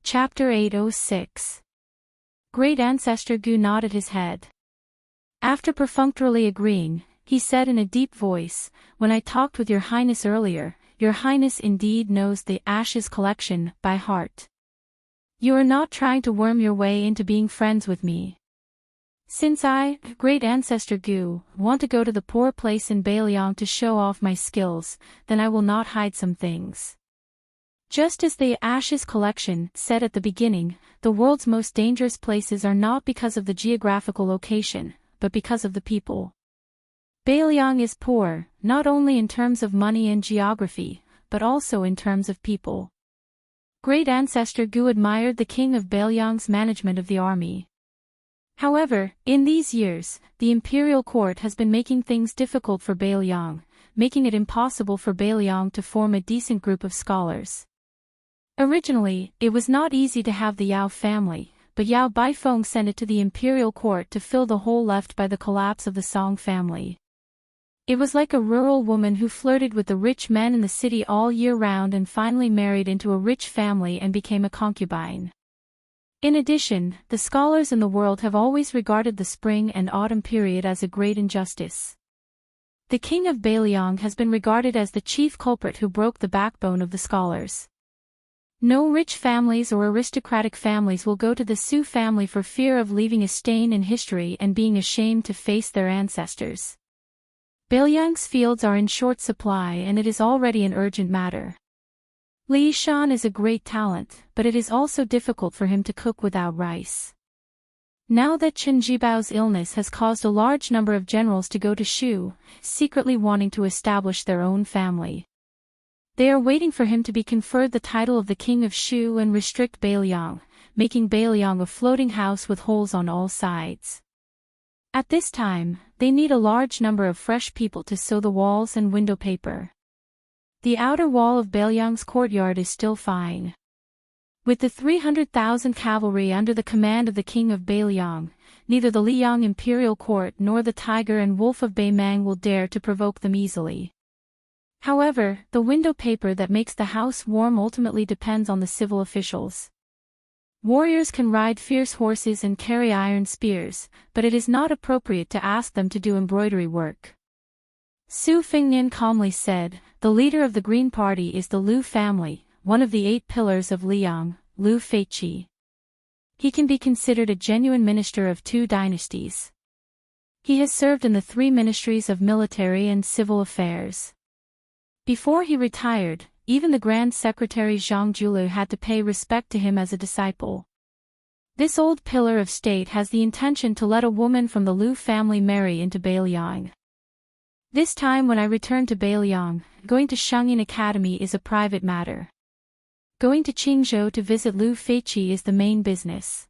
Chapter 806. Great Ancestor Gu nodded his head. After perfunctorily agreeing, he said in a deep voice, "When I talked with Your Highness earlier, Your Highness indeed knows the Ashes collection by heart. You are not trying to worm your way into being friends with me. Since I, Great Ancestor Gu, want to go to the poor place in Bailiang to show off my skills, then I will not hide some things. Just as the Ashes collection said at the beginning, the world's most dangerous places are not because of the geographical location, but because of the people. Bailiang is poor, not only in terms of money and geography, but also in terms of people." Great Ancestor Gu admired the king of Bailiang's management of the army. However, in these years, the imperial court has been making things difficult for Bailiang, making it impossible for Bailiang to form a decent group of scholars. Originally, it was not easy to have the Yao family, but Yao Baifeng sent it to the imperial court to fill the hole left by the collapse of the Song family. It was like a rural woman who flirted with the rich men in the city all year round and finally married into a rich family and became a concubine. In addition, the scholars in the world have always regarded the spring and autumn period as a great injustice. The king of Bailiang has been regarded as the chief culprit who broke the backbone of the scholars. No rich families or aristocratic families will go to the Su family for fear of leaving a stain in history and being ashamed to face their ancestors. Bailiang's fields are in short supply and it is already an urgent matter. Li Shan is a great talent, but it is also difficult for him to cook without rice. Now that Chen Jibao's illness has caused a large number of generals to go to Shu, secretly wanting to establish their own family. They are waiting for him to be conferred the title of the king of Shu and restrict Bailiang, making Bailiang a floating house with holes on all sides. At this time, they need a large number of fresh people to sew the walls and window paper. The outer wall of Bailiang's courtyard is still fine. With the 300,000 cavalry under the command of the king of Bailiang, neither the Liang imperial court nor the tiger and wolf of Beimang will dare to provoke them easily. However, the window paper that makes the house warm ultimately depends on the civil officials. Warriors can ride fierce horses and carry iron spears, but it is not appropriate to ask them to do embroidery work. Su Fengnian calmly said, "The leader of the Green Party is the Lu family, one of the 8 pillars of Liang, Lu Feiqi. He can be considered a genuine minister of 2 dynasties. He has served in the 3 ministries of military and civil affairs." Before he retired, even the Grand Secretary Zhang Julu had to pay respect to him as a disciple. This old pillar of state has the intention to let a woman from the Lu family marry into Bailiang. This time when I return to Bailiang, going to Shangyin Academy is a private matter. Going to Qingzhou to visit Lu Feiqi is the main business.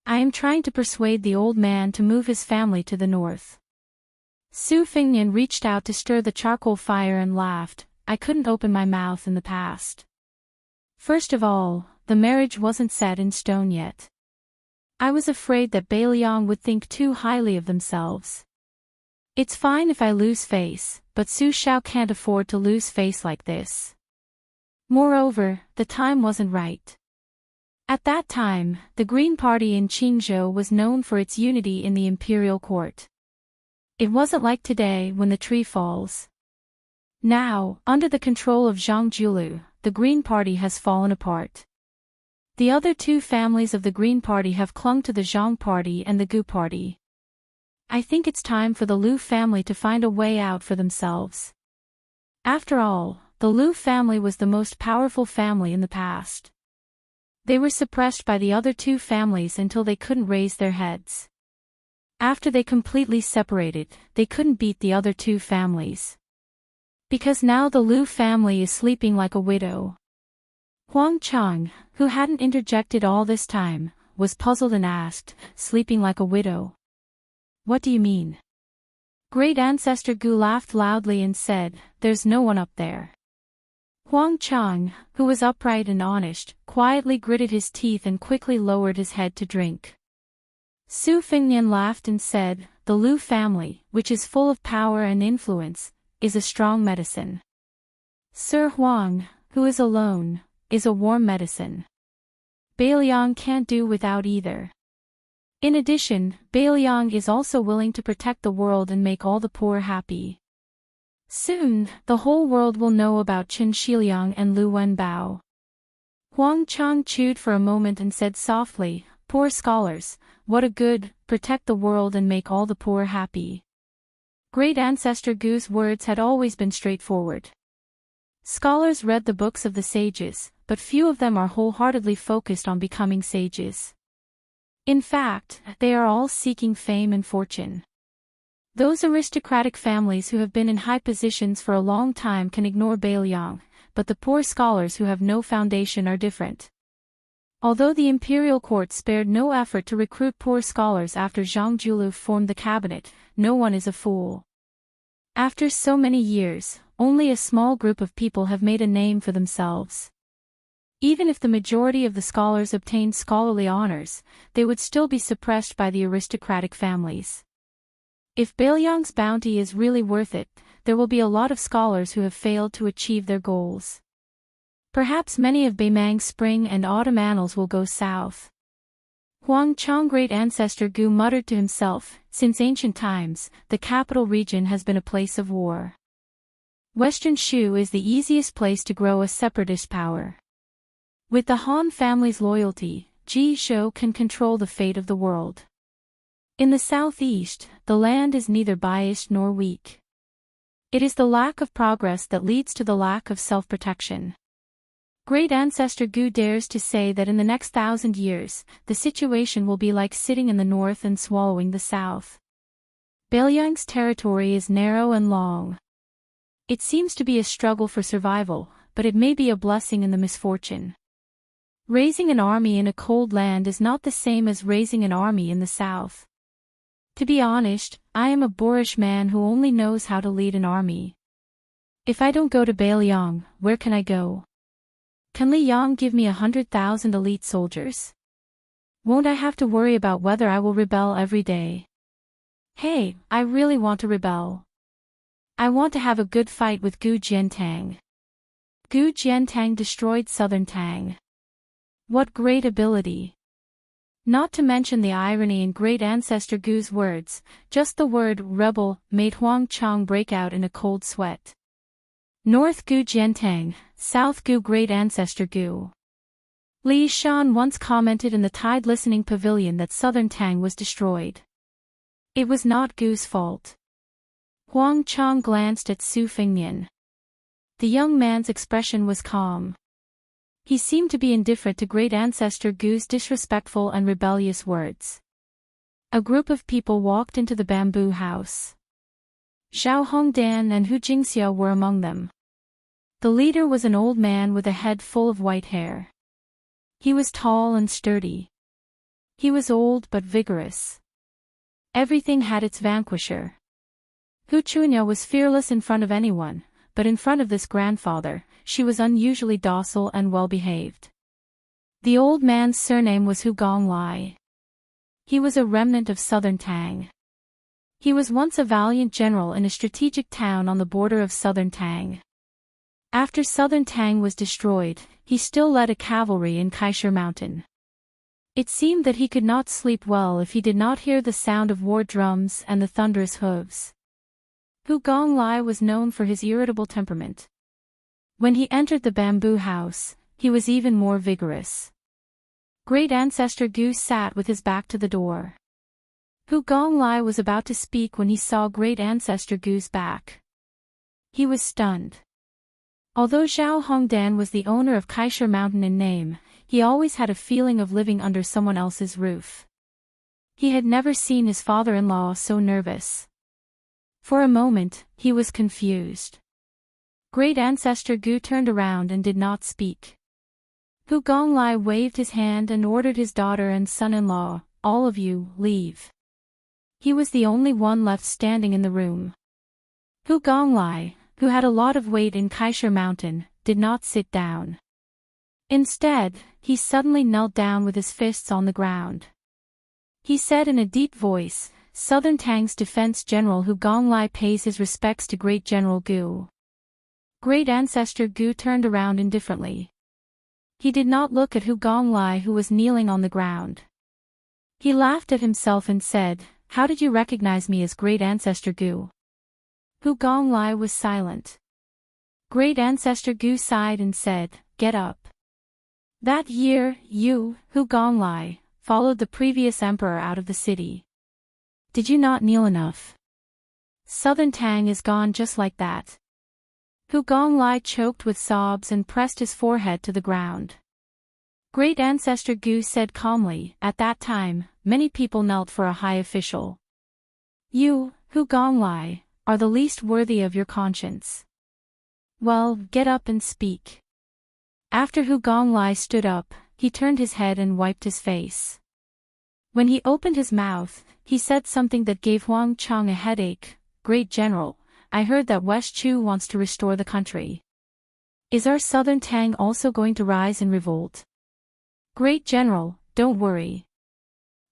I am trying to persuade the old man to move his family to the north. Su Fengnian reached out to stir the charcoal fire and laughed. "I couldn't open my mouth in the past. First of all, the marriage wasn't set in stone yet. I was afraid that Bailiang would think too highly of themselves. It's fine if I lose face, but Su Shao can't afford to lose face like this. Moreover, the time wasn't right." At that time, the Green Party in Qingzhou was known for its unity in the imperial court. It wasn't like today when the tree falls. Now, under the control of Zhang Julu, the Green Party has fallen apart. The other 2 families of the Green Party have clung to the Zhang Party and the Gu Party. I think it's time for the Lu family to find a way out for themselves. After all, the Lu family was the most powerful family in the past. They were suppressed by the other 2 families until they couldn't raise their heads. After they completely separated, they couldn't beat the other 2 families. Because now the Lu family is sleeping like a widow. Huang Chang, who hadn't interjected all this time, was puzzled and asked, "Sleeping like a widow? What do you mean?" Great Ancestor Gu laughed loudly and said, "There's no one up there." Huang Chang, who was upright and honest, quietly gritted his teeth and quickly lowered his head to drink. Su Fengnian laughed and said, "The Lu family, which is full of power and influence, is a strong medicine. Sir Huang, who is alone, is a warm medicine." Beiliang can't do without either. In addition, Beiliang is also willing to protect the world and make all the poor happy. Soon, the whole world will know about Qin Shiliang and Lu Wenbao. Huang Chang chewed for a moment and said softly, "Poor scholars, what a good, protect the world and make all the poor happy." Great Ancestor Gu's words had always been straightforward. Scholars read the books of the sages, but few of them are wholeheartedly focused on becoming sages. In fact, they are all seeking fame and fortune. Those aristocratic families who have been in high positions for a long time can ignore Beiliang, but the poor scholars who have no foundation are different. Although the imperial court spared no effort to recruit poor scholars after Zhang Julu formed the cabinet, no one is a fool. After so many years, only a small group of people have made a name for themselves. Even if the majority of the scholars obtained scholarly honors, they would still be suppressed by the aristocratic families. If Beiliang's bounty is really worth it, there will be a lot of scholars who have failed to achieve their goals. Perhaps many of Beimang's spring and autumn annals will go south. Huang Chang Great Ancestor Gu muttered to himself, since ancient times, the capital region has been a place of war. Western Shu is the easiest place to grow a separatist power. With the Han family's loyalty, Ji Shou can control the fate of the world. In the southeast, the land is neither biased nor weak. It is the lack of progress that leads to the lack of self-protection. Great Ancestor Gu dares to say that in the next 1,000 years, the situation will be like sitting in the north and swallowing the south. Beiliang's territory is narrow and long. It seems to be a struggle for survival, but it may be a blessing in the misfortune. Raising an army in a cold land is not the same as raising an army in the south. To be honest, I am a boorish man who only knows how to lead an army. If I don't go to Beiliang, where can I go? Can Li Yang give me 100,000 elite soldiers? Won't I have to worry about whether I will rebel every day? Hey, I really want to rebel. I want to have a good fight with Gu Jiantang. Gu Jiantang destroyed southern Tang. What great ability! Not to mention the irony in Great Ancestor Gu's words, just the word rebel made Huang Chang break out in a cold sweat. North Gu Jiantang, South Gu Great Ancestor Gu. Li Shan once commented in the Tide Listening Pavilion that southern Tang was destroyed. It was not Gu's fault. Huang Chang glanced at Su Fengnian. The young man's expression was calm. He seemed to be indifferent to Great Ancestor Gu's disrespectful and rebellious words. A group of people walked into the bamboo house. Zhao Hongdan and Hu Jingxiao were among them. The leader was an old man with a head full of white hair. He was tall and sturdy. He was old but vigorous. Everything had its vanquisher. Hu Chunya was fearless in front of anyone, but in front of this grandfather, she was unusually docile and well-behaved. The old man's surname was Hu Gonglai. He was a remnant of southern Tang. He was once a valiant general in a strategic town on the border of southern Tang. After southern Tang was destroyed, he still led a cavalry in Kaisher Mountain. It seemed that he could not sleep well if he did not hear the sound of war drums and the thunderous hooves. Hu Gonglai was known for his irritable temperament. When he entered the bamboo house, he was even more vigorous. Great Ancestor Gu sat with his back to the door. Hu Gonglai was about to speak when he saw Great Ancestor Gu's back. He was stunned. Although Zhao Hongdan was the owner of Kaisher Mountain in name, he always had a feeling of living under someone else's roof. He had never seen his father-in-law so nervous. For a moment, he was confused. Great Ancestor Gu turned around and did not speak. Hu Gonglai waved his hand and ordered his daughter and son-in-law, "All of you, leave." He was the only one left standing in the room. Hu Gonglai, who had a lot of weight in Kaisher Mountain, did not sit down. Instead, he suddenly knelt down with his fists on the ground. He said in a deep voice, "Southern Tang's defense general Hu Gonglai pays his respects to Great General Gu." Great Ancestor Gu turned around indifferently. He did not look at Hu Gonglai, who was kneeling on the ground. He laughed at himself and said, "How did you recognize me as Great Ancestor Gu?" Hu Gonglai was silent. Great Ancestor Gu sighed and said, "Get up. That year, you, Hu Gonglai, followed the previous emperor out of the city. Did you not kneel enough? Southern Tang is gone just like that." Hu Gonglai choked with sobs and pressed his forehead to the ground. Great Ancestor Gu said calmly, "At that time, many people knelt for a high official. You, Hu Gonglai, are the least worthy of your conscience. Well, get up and speak." After Hu Gonglai stood up, he turned his head and wiped his face. When he opened his mouth, he said something that gave Huang Chang a headache. "Great General, I heard that West Chu wants to restore the country. Is our Southern Tang also going to rise in revolt?" "Great General, don't worry.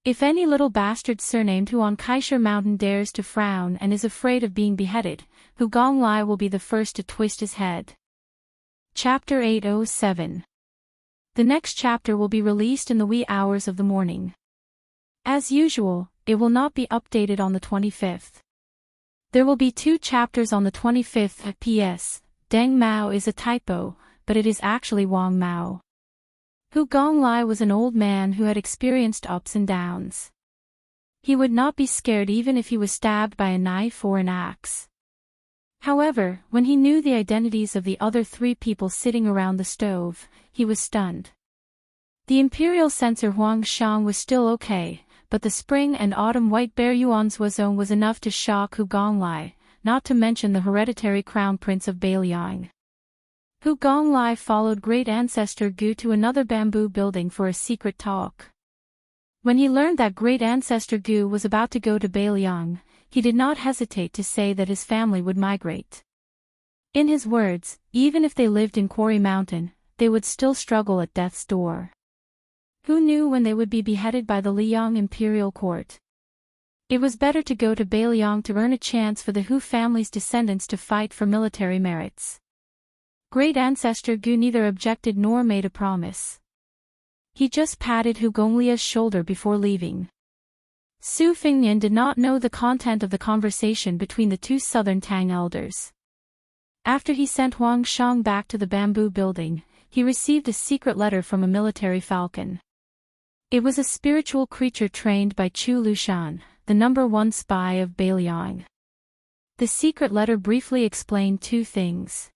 If any little bastard surnamed Hu on Kaisher Mountain dares to frown and is afraid of being beheaded, Hu Gonglai will be the first to twist his head." Chapter 807. The next chapter will be released in the wee hours of the morning. As usual, it will not be updated on the 25th. There will be 2 chapters on the 25th. P.S. Deng Mao is a typo, but it is actually Wang Mao. Hu Gonglai was an old man who had experienced ups and downs. He would not be scared even if he was stabbed by a knife or an axe. However, when he knew the identities of the other 3 people sitting around the stove, he was stunned. The imperial censor Huang Xiang was still okay, but the spring and autumn white bear Yuan Zuozong was enough to shock Hu Gonglai, not to mention the hereditary crown prince of Beiliang. Hu Gonglai followed Great Ancestor Gu to another bamboo building for a secret talk. When he learned that Great Ancestor Gu was about to go to Beiliang, he did not hesitate to say that his family would migrate. In his words, even if they lived in Quarry Mountain, they would still struggle at death's door. Who knew when they would be beheaded by the Liang imperial court? It was better to go to Beiliang to earn a chance for the Hu family's descendants to fight for military merits. Great Ancestor Gu neither objected nor made a promise. He just patted Hu Gonglia's shoulder before leaving. Su Fingnian did not know the content of the conversation between the 2 Southern Tang elders. After he sent Huang Xiang back to the bamboo building, he received a secret letter from a military falcon. It was a spiritual creature trained by Chu Lushan, the #1 spy of Beiliang. The secret letter briefly explained 2 things.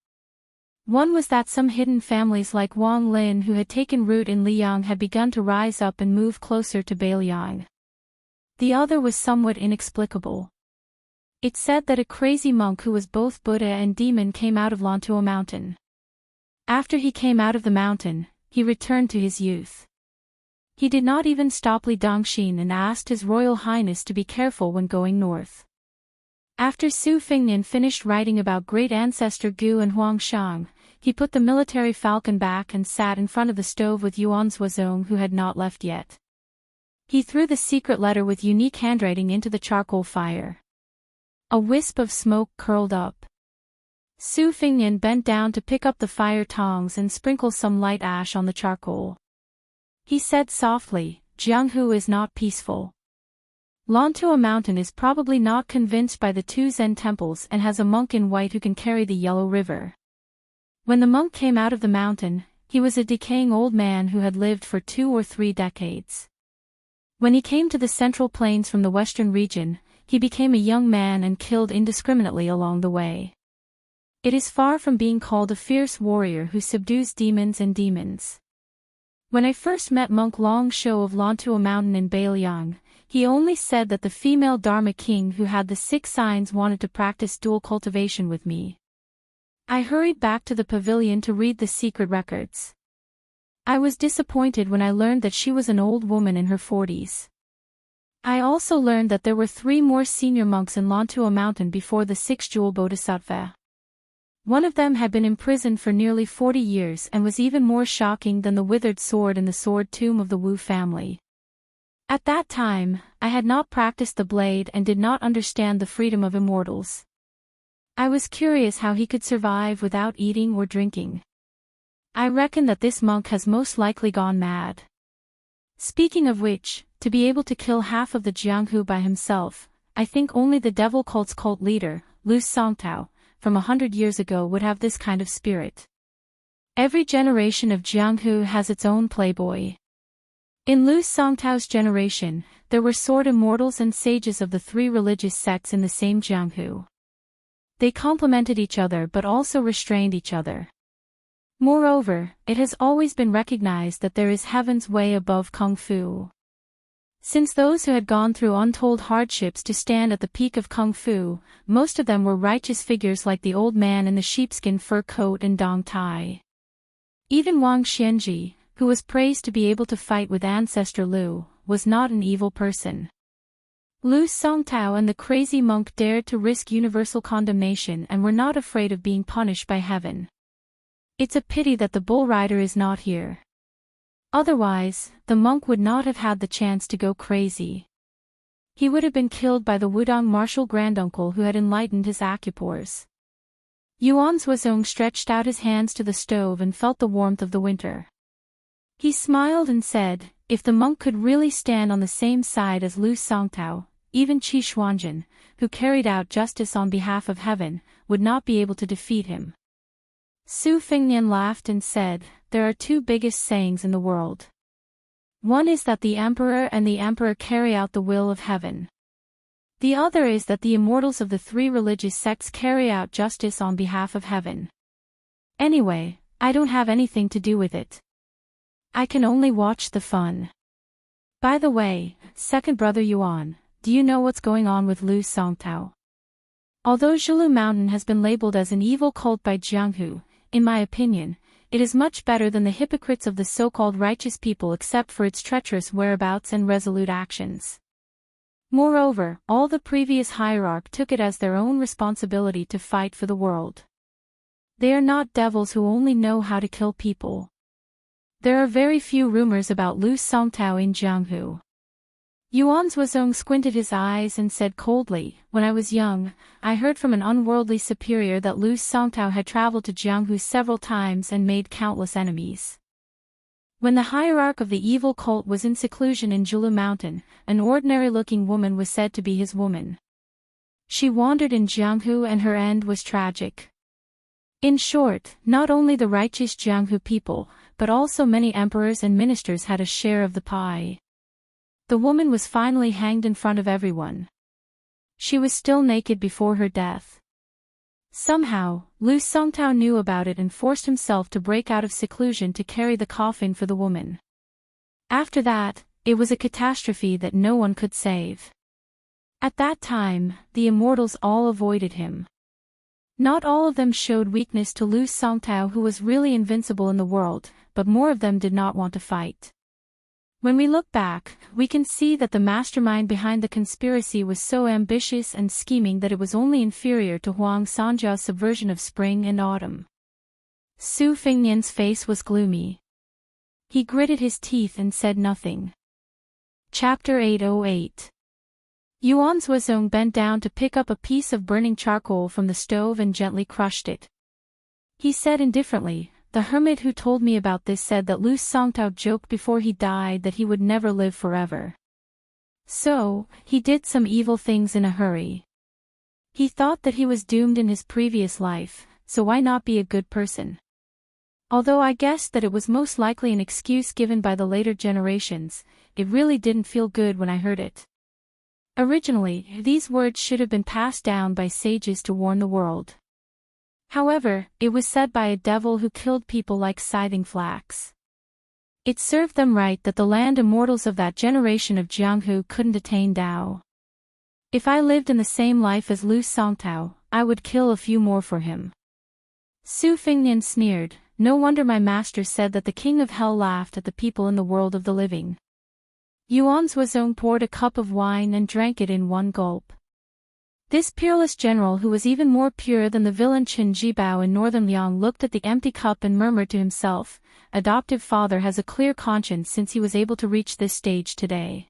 One was that some hidden families like Wang Lin who had taken root in Liang had begun to rise up and move closer to Beiliang. The other was somewhat inexplicable. It said that a crazy monk who was both Buddha and demon came out of Lantua Mountain. After he came out of the mountain, he returned to his youth. He did not even stop Li Dongxin and asked His Royal Highness to be careful when going north. After Su Fingnian finished writing about Great Ancestor Gu and Huang Xiang, he put the military falcon back and sat in front of the stove with Yuan Zuozong who had not left yet. He threw the secret letter with unique handwriting into the charcoal fire. A wisp of smoke curled up. Su Fingnian bent down to pick up the fire tongs and sprinkle some light ash on the charcoal. He said softly, "Jianghu is not peaceful. Lantua Mountain is probably not convinced by the 2 Zen temples and has a monk in white who can carry the Yellow River." When the monk came out of the mountain, he was a decaying old man who had lived for 2 or 3 decades. When he came to the Central Plains from the western region, he became a young man and killed indiscriminately along the way. It is far from being called a fierce warrior who subdues demons and demons. When I first met Monk Long Shou of Lantua Mountain in Beiliang, he only said that the female Dharma king who had the 6 signs wanted to practice dual cultivation with me. I hurried back to the pavilion to read the secret records. I was disappointed when I learned that she was an old woman in her 40s. I also learned that there were 3 more senior monks in Lantua Mountain before the 6 jewel bodhisattva. One of them had been imprisoned for nearly 40 years and was even more shocking than the withered sword in the sword tomb of the Wu family. At that time, I had not practiced the blade and did not understand the freedom of immortals. I was curious how he could survive without eating or drinking. I reckon that this monk has most likely gone mad. Speaking of which, to be able to kill half of the Jianghu by himself, I think only the devil cult's cult leader, Lu Songtao, from 100 years ago would have this kind of spirit. Every generation of Jianghu has its own playboy. In Lu Songtao's generation, there were sword immortals and sages of the three religious sects in the same Jianghu. They complemented each other but also restrained each other. Moreover, it has always been recognized that there is heaven's way above Kung Fu. Since those who had gone through untold hardships to stand at the peak of Kung Fu, most of them were righteous figures like the old man in the sheepskin fur coat and dong tai. Even Wang Xianji, who was praised to be able to fight with Ancestor Lu, was not an evil person. Lu Songtao and the crazy monk dared to risk universal condemnation and were not afraid of being punished by heaven. It's a pity that the bull rider is not here. Otherwise, the monk would not have had the chance to go crazy. He would have been killed by the Wudong martial granduncle who had enlightened his acupores. Yuan Zuozong stretched out his hands to the stove and felt the warmth of the winter. He smiled and said, if the monk could really stand on the same side as Lu Songtao, even Qi Xuanjun, who carried out justice on behalf of heaven, would not be able to defeat him. Su Fengnian laughed and said, there are two biggest sayings in the world. One is that the emperor and the emperor carry out the will of heaven. The other is that the immortals of the three religious sects carry out justice on behalf of heaven. Anyway, I don't have anything to do with it. I can only watch the fun. By the way, second brother Yuan, do you know what's going on with Lu Songtao? Although Zhilu Mountain has been labeled as an evil cult by Jianghu, in my opinion, it is much better than the hypocrites of the so-called righteous people except for its treacherous whereabouts and resolute actions. Moreover, all the previous hierarch took it as their own responsibility to fight for the world. They are not devils who only know how to kill people. There are very few rumors about Lu Songtao in Jianghu. Yuan Zuozong squinted his eyes and said coldly, when I was young, I heard from an unworldly superior that Lu Songtao had traveled to Jianghu several times and made countless enemies. When the hierarch of the evil cult was in seclusion in Zhilu Mountain, an ordinary-looking woman was said to be his woman. She wandered in Jianghu and her end was tragic. In short, not only the righteous Jianghu people, but also many emperors and ministers had a share of the pie. The woman was finally hanged in front of everyone. She was still naked before her death. Somehow, Lu Songtao knew about it and forced himself to break out of seclusion to carry the coffin for the woman. After that, it was a catastrophe that no one could save. At that time, the immortals all avoided him. Not all of them showed weakness to Lu Songtao, who was really invincible in the world, but more of them did not want to fight. When we look back, we can see that the mastermind behind the conspiracy was so ambitious and scheming that it was only inferior to Huang Sanjiao's subversion of spring and autumn. Su Fengnian's face was gloomy. He gritted his teeth and said nothing. Chapter 808. Yuan Zuozong bent down to pick up a piece of burning charcoal from the stove and gently crushed it. He said indifferently, the hermit who told me about this said that Lu Songtao joked before he died that he would never live forever. So, he did some evil things in a hurry. He thought that he was doomed in his previous life, so why not be a good person? Although I guessed that it was most likely an excuse given by the later generations, it really didn't feel good when I heard it. Originally, these words should have been passed down by sages to warn the world. However, it was said by a devil who killed people like scything flax. It served them right that the land immortals of that generation of Jianghu couldn't attain Tao. If I lived in the same life as Lu Songtao, I would kill a few more for him. Su Fengnian sneered, no wonder my master said that the king of hell laughed at the people in the world of the living. Yuan Zuozong poured a cup of wine and drank it in one gulp. This peerless general, who was even more pure than the villain Chen Jibao in northern Liang, looked at the empty cup and murmured to himself, adoptive father has a clear conscience since he was able to reach this stage today.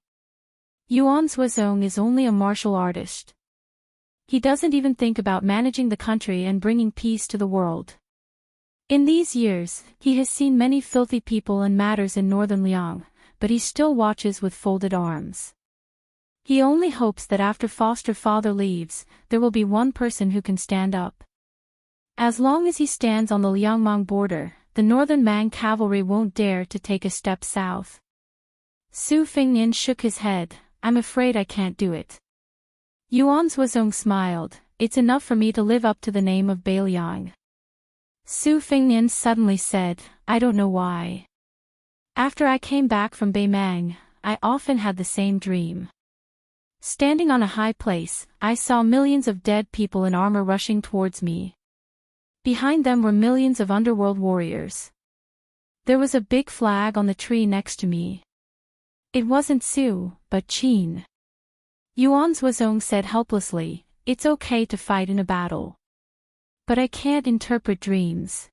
Yuan Zuozong is only a martial artist. He doesn't even think about managing the country and bringing peace to the world. In these years, he has seen many filthy people and matters in northern Liang, but he still watches with folded arms. He only hopes that after foster father leaves, there will be one person who can stand up. As long as he stands on the Liangmang border, the northern Mang cavalry won't dare to take a step south. Su Fingnian shook his head. I'm afraid I can't do it. Yuan Zuozong smiled. It's enough for me to live up to the name of Beiliang. Su Fingnian suddenly said, I don't know why. After I came back from Beimang, I often had the same dream. Standing on a high place, I saw millions of dead people in armor rushing towards me. Behind them were millions of underworld warriors. There was a big flag on the tree next to me. It wasn't Su, but Qin. Yuan Zuozong said helplessly, it's okay to fight in a battle. But I can't interpret dreams.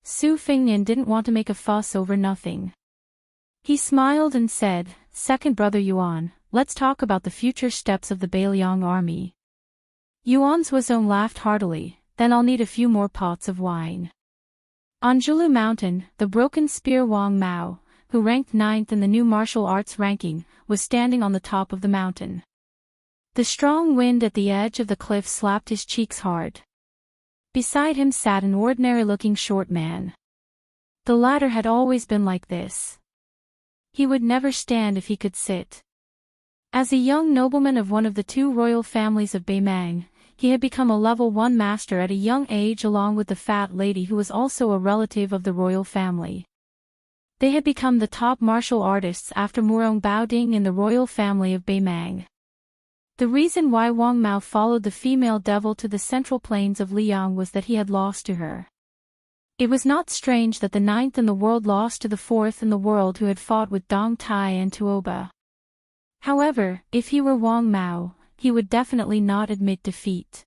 Su Fingnian didn't want to make a fuss over nothing. He smiled and said, Second brother Yuan, let's talk about the future steps of the Beiliang army. Yuan Zuozong laughed heartily, then I'll need a few more pots of wine. On Zhulu Mountain, the broken spear Wang Mao, who ranked 9th in the new martial arts ranking, was standing on the top of the mountain. The strong wind at the edge of the cliff slapped his cheeks hard. Beside him sat an ordinary-looking short man. The latter had always been like this. He would never stand if he could sit. As a young nobleman of one of the two royal families of Beimang, he had become a level 1 master at a young age along with the fat lady who was also a relative of the royal family. They had become the top martial artists after Murong Baoding in the royal family of Beimang. The reason why Wang Mao followed the female devil to the central plains of Liang was that he had lost to her. It was not strange that the 9th in the world lost to the 4th in the world who had fought with Dong Tai and Tuoba. However, if he were Wang Mao, he would definitely not admit defeat.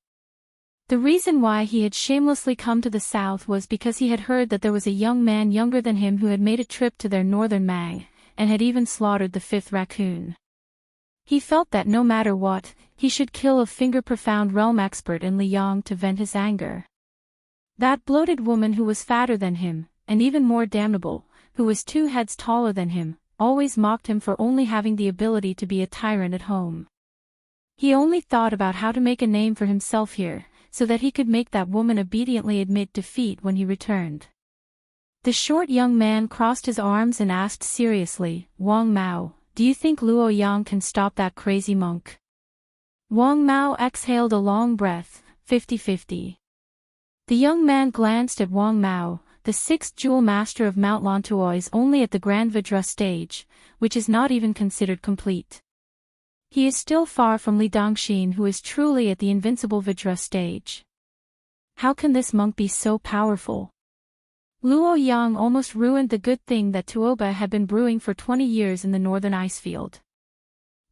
The reason why he had shamelessly come to the south was because he had heard that there was a young man younger than him who had made a trip to their northern Mang, and had even slaughtered the 5th raccoon. He felt that no matter what, he should kill a finger-profound realm expert in Liang to vent his anger. That bloated woman who was fatter than him, and even more damnable, who was 2 heads taller than him, always mocked him for only having the ability to be a tyrant at home. He only thought about how to make a name for himself here, so that he could make that woman obediently admit defeat when he returned. The short young man crossed his arms and asked seriously, Wang Mao, do you think Luo Yang can stop that crazy monk? Wang Mao exhaled a long breath, 50-50. The young man glanced at Wang Mao. The 6th jewel master of Mount Lantuo is only at the Grand Vajra stage, which is not even considered complete. He is still far from Li Dongxin, who is truly at the invincible Vajra stage. How can this monk be so powerful? Luo Yang almost ruined the good thing that Tuoba had been brewing for 20 years in the northern icefield.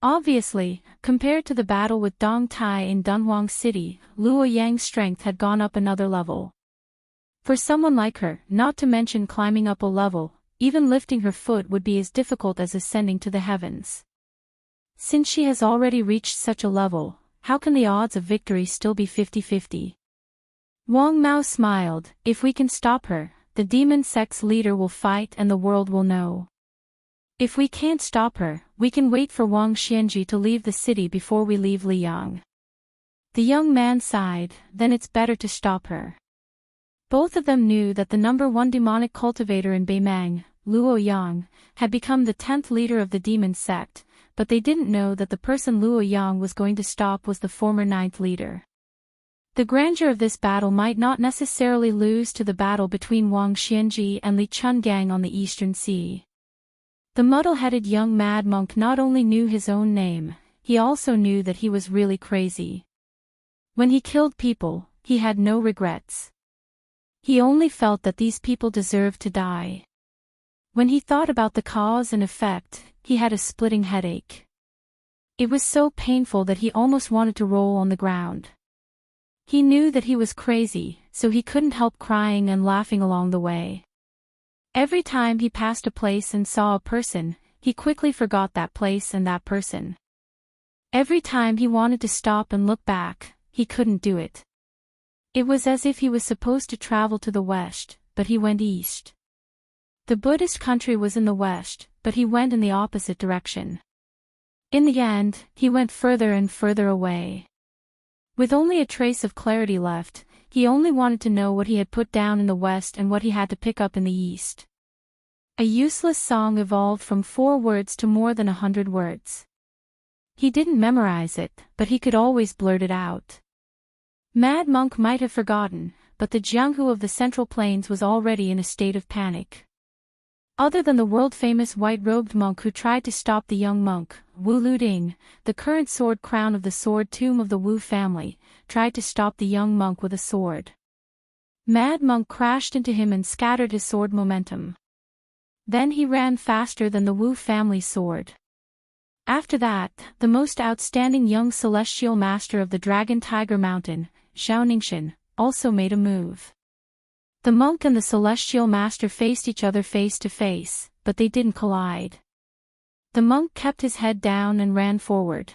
Obviously, compared to the battle with Dong Tai in Dunhuang City, Luo Yang's strength had gone up another level. For someone like her, not to mention climbing up a level, even lifting her foot would be as difficult as ascending to the heavens. Since she has already reached such a level, how can the odds of victory still be 50-50? Wang Mao smiled. If we can stop her, the demon sect's leader will fight and the world will know. If we can't stop her, we can wait for Wang Xianji to leave the city before we leave Liang. The young man sighed. Then it's better to stop her. Both of them knew that the number 1 demonic cultivator in Beimang, Luo Yang, had become the 10th leader of the demon sect, but they didn't know that the person Luo Yang was going to stop was the former 9th leader. The grandeur of this battle might not necessarily lose to the battle between Wang Xianji and Li Chungang on the Eastern Sea. The muddle-headed young mad monk not only knew his own name, he also knew that he was really crazy. When he killed people, he had no regrets. He only felt that these people deserved to die. When he thought about the cause and effect, he had a splitting headache. It was so painful that he almost wanted to roll on the ground. He knew that he was crazy, so he couldn't help crying and laughing along the way. Every time he passed a place and saw a person, he quickly forgot that place and that person. Every time he wanted to stop and look back, he couldn't do it. It was as if he was supposed to travel to the west, but he went east. The Buddhist country was in the west, but he went in the opposite direction. In the end, he went further and further away. With only a trace of clarity left, he only wanted to know what he had put down in the west and what he had to pick up in the east. A useless song evolved from 4 words to more than 100 words. He didn't memorize it, but he could always blurt it out. Mad Monk might have forgotten, but the Jianghu of the Central Plains was already in a state of panic. Other than the world-famous white-robed monk who tried to stop the young monk, Wu Luding, the current sword crown of the sword tomb of the Wu family, tried to stop the young monk with a sword. Mad Monk crashed into him and scattered his sword momentum. Then he ran faster than the Wu family sword. After that, the most outstanding young celestial master of the Dragon Tiger Mountain, Xiaoningshan, also made a move. The monk and the celestial master faced each other face to face, but they didn't collide. The monk kept his head down and ran forward.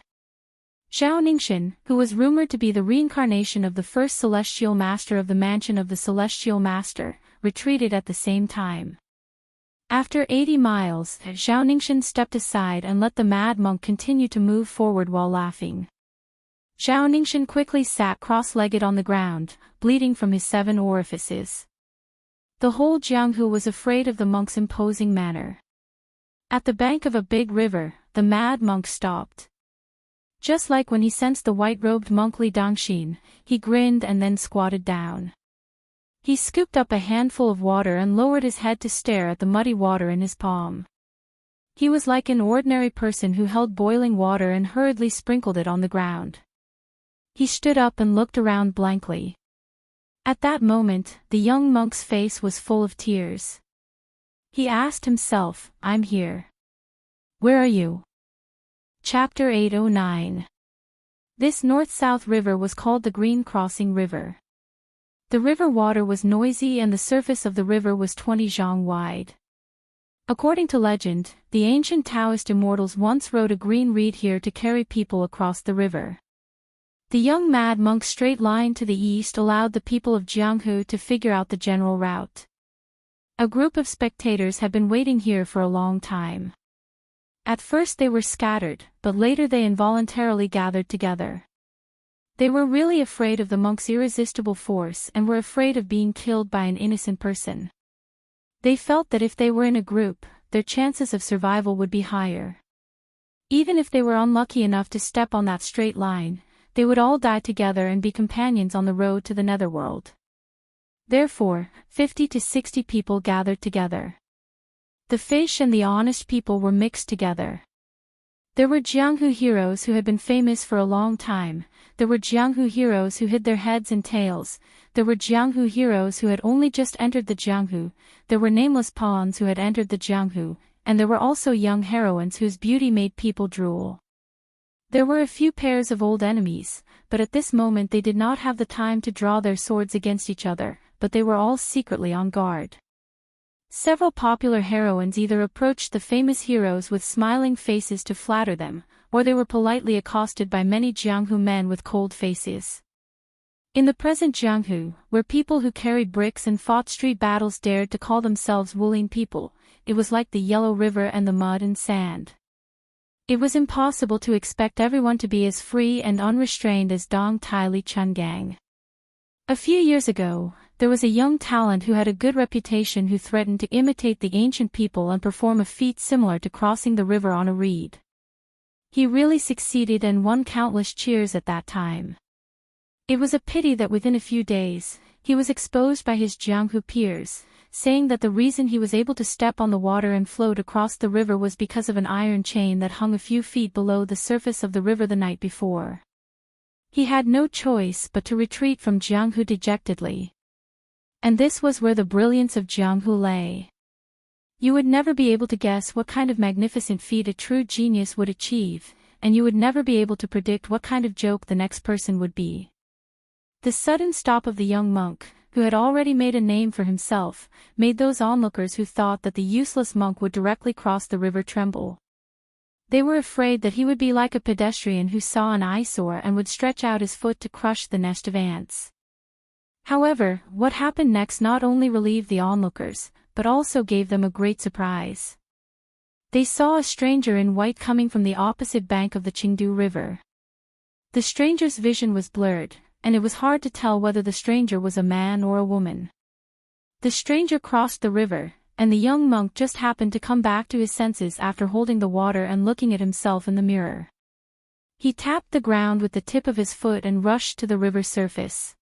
Xiaoningshan, who was rumored to be the reincarnation of the first celestial master of the mansion of the celestial master, retreated at the same time. After 80 miles, Xiaoningshan stepped aside and let the mad monk continue to move forward while laughing. Xiaoningshan quickly sat cross-legged on the ground, bleeding from his 7 orifices. The whole Jianghu was afraid of the monk's imposing manner. At the bank of a big river, the mad monk stopped. Just like when he sensed the white-robed monk Li Dongxin, he grinned and then squatted down. He scooped up a handful of water and lowered his head to stare at the muddy water in his palm. He was like an ordinary person who held boiling water and hurriedly sprinkled it on the ground. He stood up and looked around blankly. At that moment, the young monk's face was full of tears. He asked himself, "I'm here. Where are you?" Chapter 809. This north-south river was called the Green Crossing River. The river water was noisy and the surface of the river was 20 zhang wide. According to legend, the ancient Taoist immortals once rode a green reed here to carry people across the river. The young mad monk's straight line to the east allowed the people of Jianghu to figure out the general route. A group of spectators had been waiting here for a long time. At first they were scattered, but later they involuntarily gathered together. They were really afraid of the monk's irresistible force and were afraid of being killed by an innocent person. They felt that if they were in a group, their chances of survival would be higher. Even if they were unlucky enough to step on that straight line, they would all die together and be companions on the road to the netherworld. Therefore, 50 to 60 people gathered together. The fish and the honest people were mixed together. There were Jianghu heroes who had been famous for a long time, there were Jianghu heroes who hid their heads in tails, there were Jianghu heroes who had only just entered the Jianghu, there were nameless pawns who had entered the Jianghu, and there were also young heroines whose beauty made people drool. There were a few pairs of old enemies, but at this moment they did not have the time to draw their swords against each other, but they were all secretly on guard. Several popular heroines either approached the famous heroes with smiling faces to flatter them, or they were politely accosted by many Jianghu men with cold faces. In the present Jianghu, where people who carried bricks and fought street battles dared to call themselves Wuling people, it was like the Yellow River and the mud and sand. It was impossible to expect everyone to be as free and unrestrained as Dong Tai Li Chungang. A few years ago, there was a young talent who had a good reputation who threatened to imitate the ancient people and perform a feat similar to crossing the river on a reed. He really succeeded and won countless cheers at that time. It was a pity that within a few days, he was exposed by his Jianghu peers, saying that the reason he was able to step on the water and float across the river was because of an iron chain that hung a few feet below the surface of the river the night before. He had no choice but to retreat from Jianghu dejectedly. And this was where the brilliance of Jianghu lay. You would never be able to guess what kind of magnificent feat a true genius would achieve, and you would never be able to predict what kind of joke the next person would be. The sudden stop of the young monk, who had already made a name for himself, made those onlookers who thought that the useless monk would directly cross the river tremble. They were afraid that he would be like a pedestrian who saw an eyesore and would stretch out his foot to crush the nest of ants. However, what happened next not only relieved the onlookers, but also gave them a great surprise. They saw a stranger in white coming from the opposite bank of the Qingdu River. The stranger's vision was blurred, and it was hard to tell whether the stranger was a man or a woman. The stranger crossed the river, and the young monk just happened to come back to his senses after holding the water and looking at himself in the mirror. He tapped the ground with the tip of his foot and rushed to the river's surface.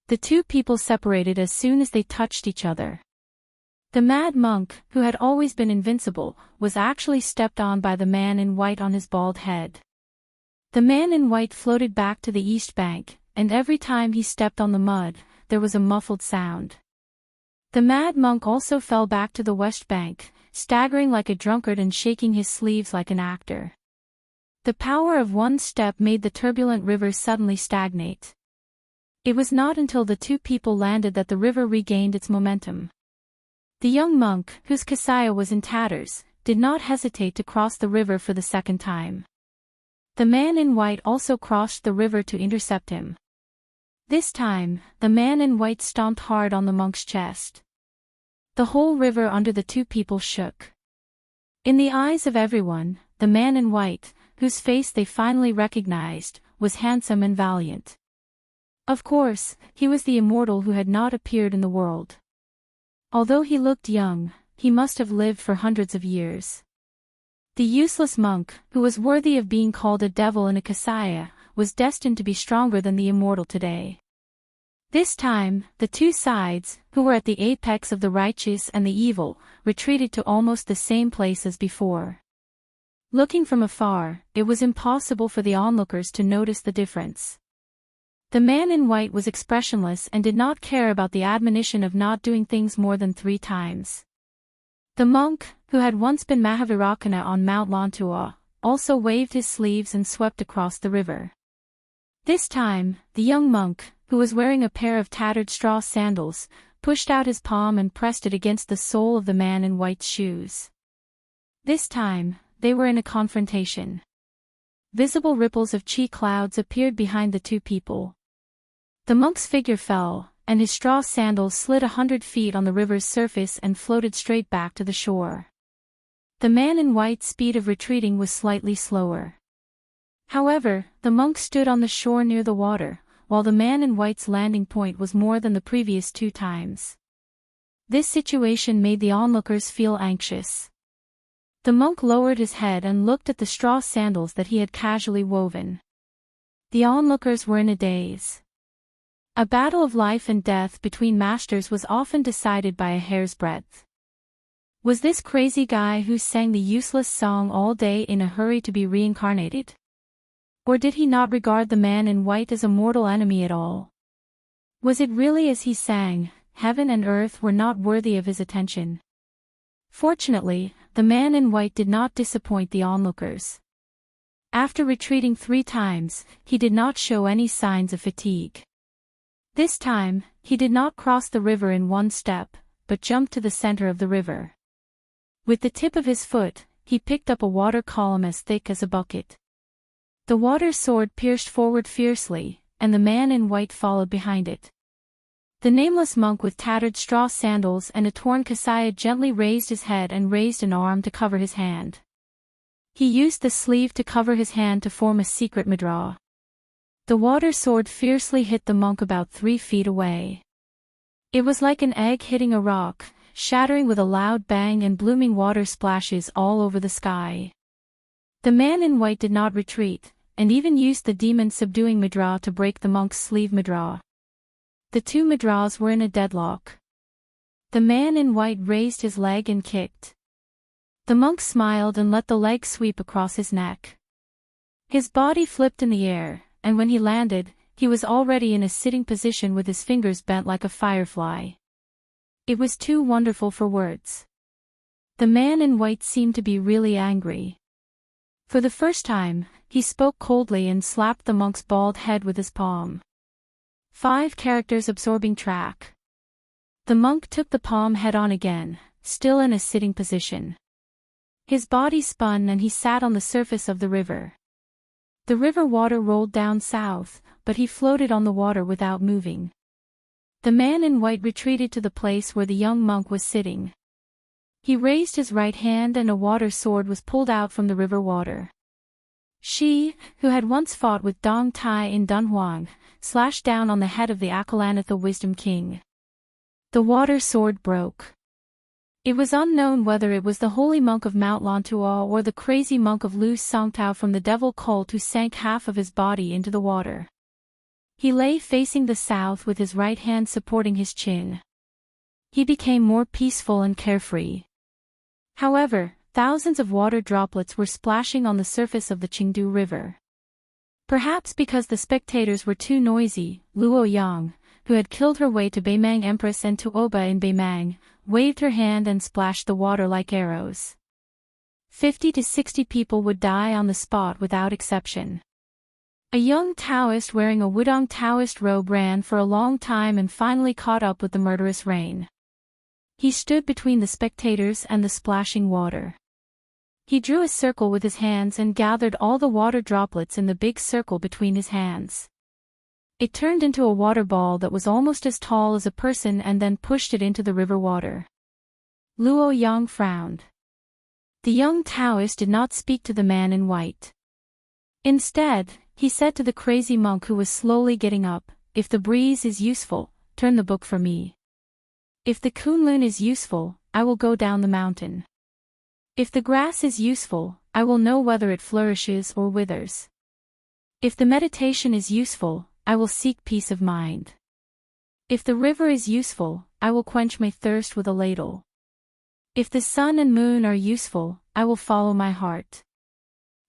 The two people separated as soon as they touched each other. The mad monk, who had always been invincible, was actually stepped on by the man in white on his bald head. The man in white floated back to the east bank, and every time he stepped on the mud, there was a muffled sound. The mad monk also fell back to the west bank, staggering like a drunkard and shaking his sleeves like an actor. The power of one step made the turbulent river suddenly stagnate. It was not until the two people landed that the river regained its momentum. The young monk, whose kasaya was in tatters, did not hesitate to cross the river for the second time. The man in white also crossed the river to intercept him. This time, the man in white stomped hard on the monk's chest. The whole river under the two people shook. In the eyes of everyone, the man in white, whose face they finally recognized, was handsome and valiant. Of course, he was the immortal who had not appeared in the world. Although he looked young, he must have lived for hundreds of years. The useless monk, who was worthy of being called a devil in a kasaya, was destined to be stronger than the immortal today. This time, the two sides, who were at the apex of the righteous and the evil, retreated to almost the same place as before. Looking from afar, it was impossible for the onlookers to notice the difference. The man in white was expressionless and did not care about the admonition of not doing things more than 3 times. The monk, who had once been Mahavirakana on Mount Lontua, also waved his sleeves and swept across the river. This time, the young monk, who was wearing a pair of tattered straw sandals, pushed out his palm and pressed it against the sole of the man in white's shoes. This time, they were in a confrontation. Visible ripples of chi clouds appeared behind the two people. The monk's figure fell, and his straw sandals slid 100 feet on the river's surface and floated straight back to the shore. The man in white's speed of retreating was slightly slower. However, the monk stood on the shore near the water, while the man in white's landing point was more than the previous 2 times. This situation made the onlookers feel anxious. The monk lowered his head and looked at the straw sandals that he had casually woven. The onlookers were in a daze. A battle of life and death between masters was often decided by a hair's breadth. Was this crazy guy who sang the useless song all day in a hurry to be reincarnated? Or did he not regard the man in white as a mortal enemy at all? Was it really as he sang, heaven and earth were not worthy of his attention? Fortunately, the man in white did not disappoint the onlookers. After retreating 3 times, he did not show any signs of fatigue. This time, he did not cross the river in 1 step, but jumped to the center of the river. With the tip of his foot, he picked up a water column as thick as a bucket. The water sword pierced forward fiercely, and the man in white followed behind it. The nameless monk with tattered straw sandals and a torn kasaya gently raised his head and raised an arm to cover his hand. He used the sleeve to cover his hand to form a secret mudra. The water sword fiercely hit the monk about 3 feet away. It was like an egg hitting a rock, shattering with a loud bang and blooming water splashes all over the sky. The man in white did not retreat, and even used the demon subduing mudra to break the monk's sleeve mudra. The 2 mudras were in a deadlock. The man in white raised his leg and kicked. The monk smiled and let the leg sweep across his neck. His body flipped in the air, and when he landed, he was already in a sitting position with his fingers bent like a firefly. It was too wonderful for words. The man in white seemed to be really angry. For the first time, he spoke coldly and slapped the monk's bald head with his palm. 5 characters absorbing track. The monk took the palm head-on again, still in a sitting position. His body spun and he sat on the surface of the river. The river water rolled down south, but he floated on the water without moving. The man in white retreated to the place where the young monk was sitting. He raised his right hand and a water sword was pulled out from the river water. She, who had once fought with Dong Tai in Dunhuang, slashed down on the head of the Akalanatha Wisdom King. The water sword broke. It was unknown whether it was the holy monk of Mount Lantua or the crazy monk of Lu Songtao from the devil cult who sank half of his body into the water. He lay facing the south with his right hand supporting his chin. He became more peaceful and carefree. However, thousands of water droplets were splashing on the surface of the Qingdu River. Perhaps because the spectators were too noisy, Luo Yang, who had killed her way to Beimang Empress and to Oba in Beimang, waved her hand and splashed the water like arrows. 50 to 60 people would die on the spot without exception. A young Taoist wearing a Wudong Taoist robe ran for a long time and finally caught up with the murderous rain. He stood between the spectators and the splashing water. He drew a circle with his hands and gathered all the water droplets in the big circle between his hands. It turned into a water ball that was almost as tall as a person and then pushed it into the river water. Luo Yang frowned. The young Taoist did not speak to the man in white. Instead, he said to the crazy monk who was slowly getting up, "If the breeze is useful, turn the book for me. If the Kunlun is useful, I will go down the mountain. If the grass is useful, I will know whether it flourishes or withers. If the meditation is useful, I will seek peace of mind. If the river is useful, I will quench my thirst with a ladle. If the sun and moon are useful, I will follow my heart.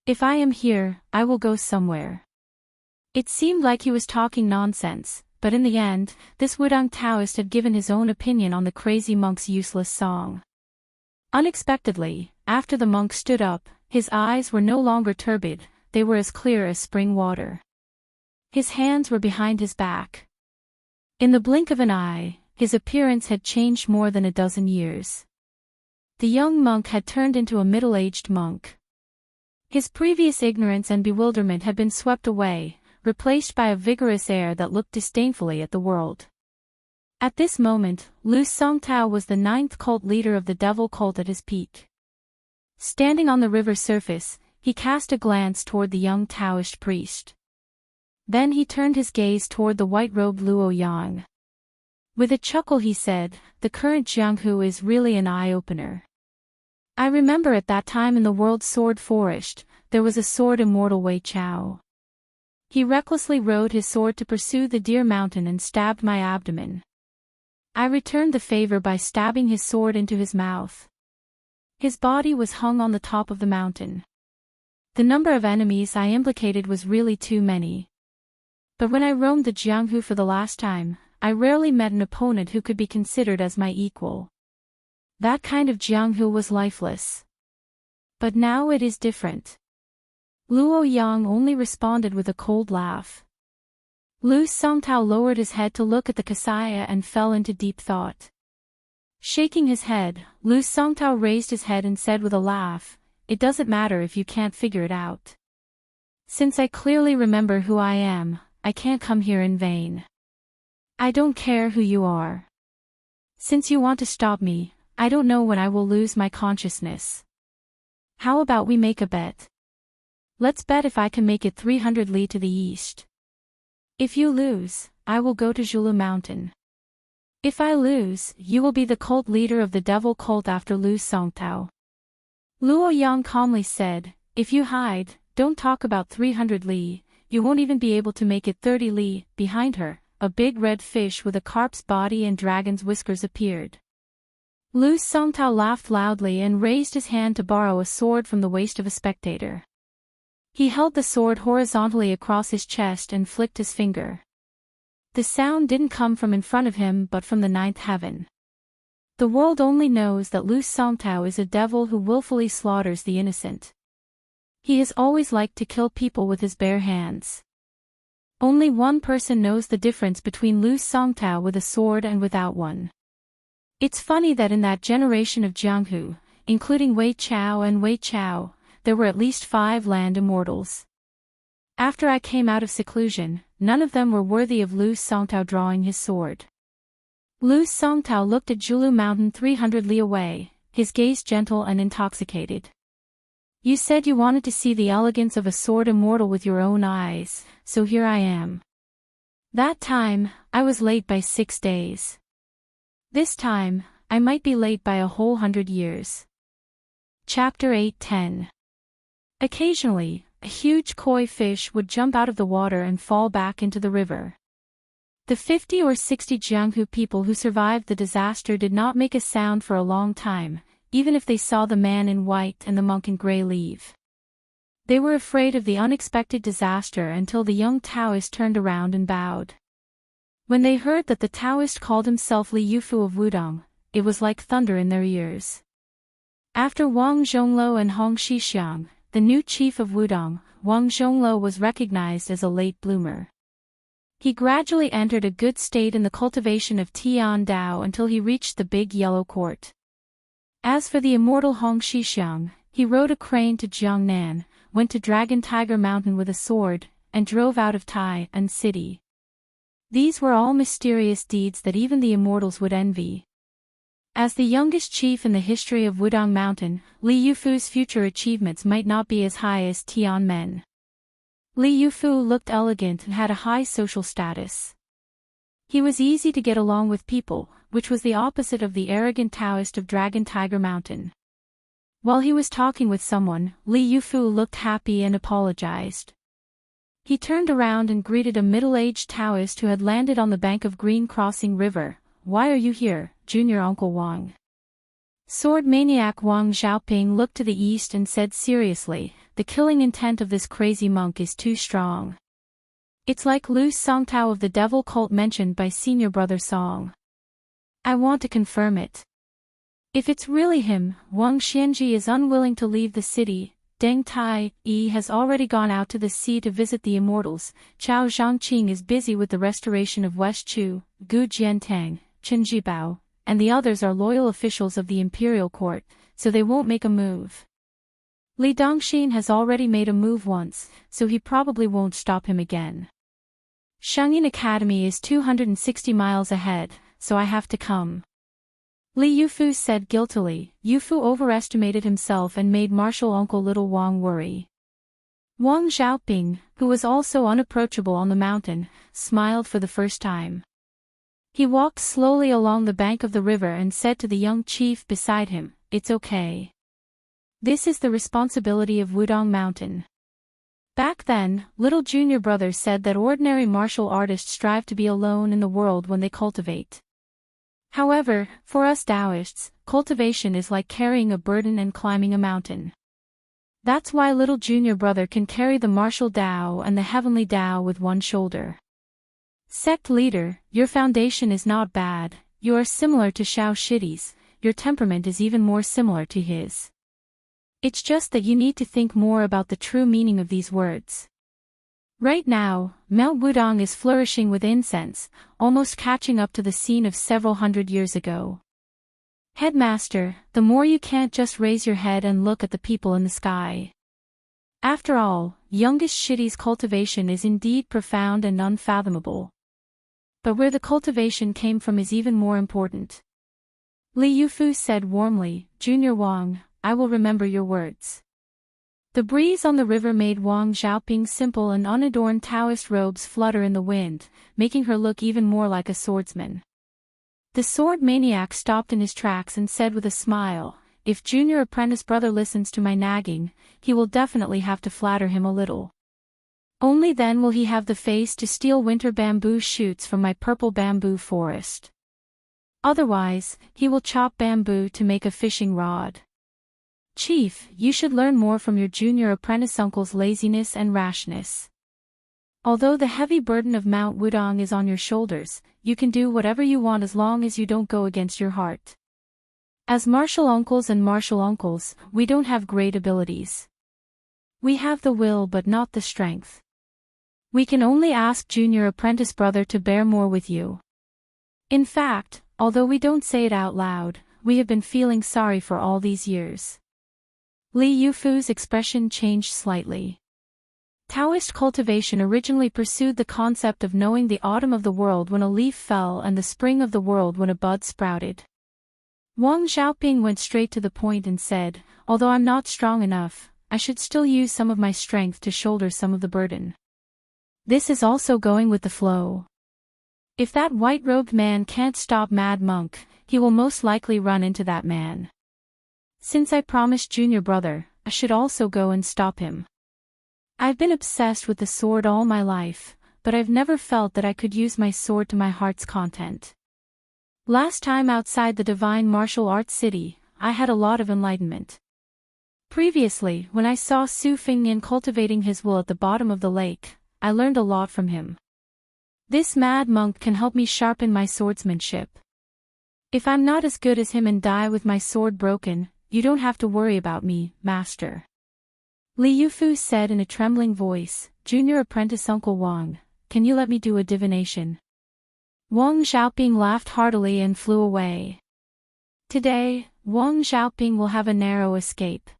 If I am here, I will go somewhere." It seemed like he was talking nonsense, but in the end, this Wudong Taoist had given his own opinion on the crazy monk's useless song. Unexpectedly, after the monk stood up, his eyes were no longer turbid, they were as clear as spring water. His hands were behind his back. In the blink of an eye, his appearance had changed more than a dozen years. The young monk had turned into a middle-aged monk. His previous ignorance and bewilderment had been swept away, replaced by a vigorous air that looked disdainfully at the world. At this moment, Lu Songtao was the 9th cult leader of the devil cult at his peak. Standing on the river surface, he cast a glance toward the young Taoist priest. Then he turned his gaze toward the white-robed Luo Yang. With a chuckle he said, "The current Jianghu is really an eye-opener. I remember at that time in the World Sword Forest, there was a sword immortal Wei Chao. He recklessly rode his sword to pursue the Deer Mountain and stabbed my abdomen. I returned the favor by stabbing his sword into his mouth. His body was hung on the top of the mountain. The number of enemies I implicated was really too many. But when I roamed the Jianghu for the last time, I rarely met an opponent who could be considered as my equal. That kind of Jianghu was lifeless. But now it is different." Luo Yang only responded with a cold laugh. Lu Songtao lowered his head to look at the Kasaya and fell into deep thought. Shaking his head, Lu Songtao raised his head and said with a laugh, "It doesn't matter if you can't figure it out. Since I clearly remember who I am, I can't come here in vain. I don't care who you are. Since you want to stop me, I don't know when I will lose my consciousness. How about we make a bet? Let's bet if I can make it 300 li to the east. If you lose, I will go to Zhulu Mountain. If I lose, you will be the cult leader of the devil cult after Lu Songtao." Luo Yang calmly said, "If you hide, don't talk about 300 li, you won't even be able to make it 30 li." Behind her, a big red fish with a carp's body and dragon's whiskers appeared. Lu Songtao laughed loudly and raised his hand to borrow a sword from the waist of a spectator. He held the sword horizontally across his chest and flicked his finger. The sound didn't come from in front of him but from the 9th heaven. The world only knows that Lu Songtao is a devil who willfully slaughters the innocent. He has always liked to kill people with his bare hands. Only one person knows the difference between Lu Songtao with a sword and without one. It's funny that in that generation of Jianghu, including Wei Chao and Wei Chao, there were at least 5 land immortals. After I came out of seclusion, none of them were worthy of Lu Songtao drawing his sword. Lu Songtao looked at Julu Mountain 300 li away, his gaze gentle and intoxicated. You said you wanted to see the elegance of a sword immortal with your own eyes, so here I am. That time, I was late by 6 days. This time, I might be late by a whole 100 years. Chapter 8:10. Occasionally, a huge koi fish would jump out of the water and fall back into the river. The 50 or 60 Jianghu people who survived the disaster did not make a sound for a long time, even if they saw the man in white and the monk in gray leave. They were afraid of the unexpected disaster until the young Taoist turned around and bowed. When they heard that the Taoist called himself Li Yufu of Wudong, it was like thunder in their ears. After Wang Zhongluo and Hong Shixiang, the new chief of Wudong, Wang Zhongluo was recognized as a late bloomer. He gradually entered a good state in the cultivation of Tian Dao until he reached the big yellow court. As for the immortal Hong Shixiang, he rode a crane to Jiangnan, went to Dragon Tiger Mountain with a sword, and drove out of Tai'an City. These were all mysterious deeds that even the immortals would envy. As the youngest chief in the history of Wudong Mountain, Li Yufu's future achievements might not be as high as Tianmen. Li Yufu looked elegant and had a high social status. He was easy to get along with people, which was the opposite of the arrogant Taoist of Dragon Tiger Mountain. While he was talking with someone, Li Yufu looked happy and apologized. He turned around and greeted a middle-aged Taoist who had landed on the bank of Green Crossing River. Why are you here, Junior Uncle Wang? Sword maniac Wang Xiaoping looked to the east and said seriously, the killing intent of this crazy monk is too strong. It's like Lu Songtao of the devil cult mentioned by senior brother Song. I want to confirm it. If it's really him, Wang Xianji is unwilling to leave the city. Deng Tai Yi has already gone out to the sea to visit the immortals. Chao Zhangqing is busy with the restoration of West Chu, Gu Jiantang, Chen Jibao, and the others are loyal officials of the imperial court, so they won't make a move. Li Dongxin has already made a move once, so he probably won't stop him again. Shangyin Academy is 260 miles ahead, so I have to come. Li Yufu said guiltily. Yufu overestimated himself and made martial uncle little Wang worry. Wang Xiaoping, who was also unapproachable on the mountain, smiled for the first time. He walked slowly along the bank of the river and said to the young chief beside him, "It's okay. This is the responsibility of Wudong Mountain." Back then, little junior brother said that ordinary martial artists strive to be alone in the world when they cultivate. However, for us Taoists, cultivation is like carrying a burden and climbing a mountain. That's why little junior brother can carry the martial Tao and the heavenly Tao with one shoulder. Sect leader, your foundation is not bad, you are similar to Xiao Shidi's, your temperament is even more similar to his. It's just that you need to think more about the true meaning of these words. Right now, Mount Wudong is flourishing with incense, almost catching up to the scene of several hundred years ago. Headmaster, the more you can't just raise your head and look at the people in the sky. After all, youngest Shidi's cultivation is indeed profound and unfathomable. But where the cultivation came from is even more important. Li Yufu said warmly, Junior Wang, I will remember your words. The breeze on the river made Wang Xiaoping's simple and unadorned Taoist robes flutter in the wind, making her look even more like a swordsman. The sword maniac stopped in his tracks and said with a smile, if junior apprentice brother listens to my nagging, he will definitely have to flatter him a little. Only then will he have the face to steal winter bamboo shoots from my purple bamboo forest. Otherwise, he will chop bamboo to make a fishing rod. Chief, you should learn more from your junior apprentice uncle's laziness and rashness. Although the heavy burden of Mount Wudong is on your shoulders, you can do whatever you want as long as you don't go against your heart. As martial uncles, we don't have great abilities. We have the will but not the strength. We can only ask junior apprentice brother to bear more with you. In fact, although we don't say it out loud, we have been feeling sorry for all these years. Li Yufu's expression changed slightly. Taoist cultivation originally pursued the concept of knowing the autumn of the world when a leaf fell and the spring of the world when a bud sprouted. Wang Xiaoping went straight to the point and said, although I'm not strong enough, I should still use some of my strength to shoulder some of the burden. This is also going with the flow. If that white-robed man can't stop Mad Monk, he will most likely run into that man. Since I promised Junior Brother, I should also go and stop him. I've been obsessed with the sword all my life, but I've never felt that I could use my sword to my heart's content. Last time outside the divine martial arts city, I had a lot of enlightenment. Previously, when I saw Su Fengnian cultivating his will at the bottom of the lake, I learned a lot from him. This mad monk can help me sharpen my swordsmanship. If I'm not as good as him and die with my sword broken, you don't have to worry about me, master. Li Yufu said in a trembling voice, Junior Apprentice Uncle Wang, can you let me do a divination? Wang Xiaoping laughed heartily and flew away. Today, Wang Xiaoping will have a narrow escape.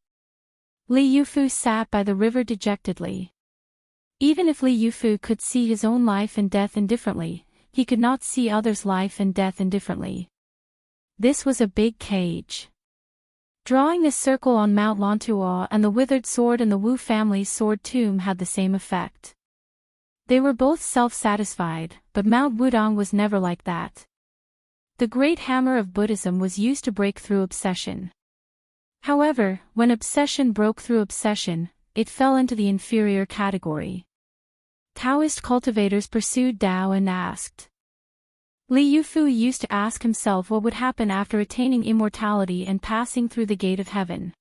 Li Yufu sat by the river dejectedly. Even if Li Yufu could see his own life and death indifferently, he could not see others' life and death indifferently. This was a big cage. Drawing a circle on Mount Lantua and the withered sword and the Wu family's sword tomb had the same effect. They were both self-satisfied, but Mount Wudong was never like that. The great hammer of Buddhism was used to break through obsession. However, when obsession broke through obsession, it fell into the inferior category. Taoist cultivators pursued Tao and asked. Li Yufu used to ask himself what would happen after attaining immortality and passing through the gate of heaven.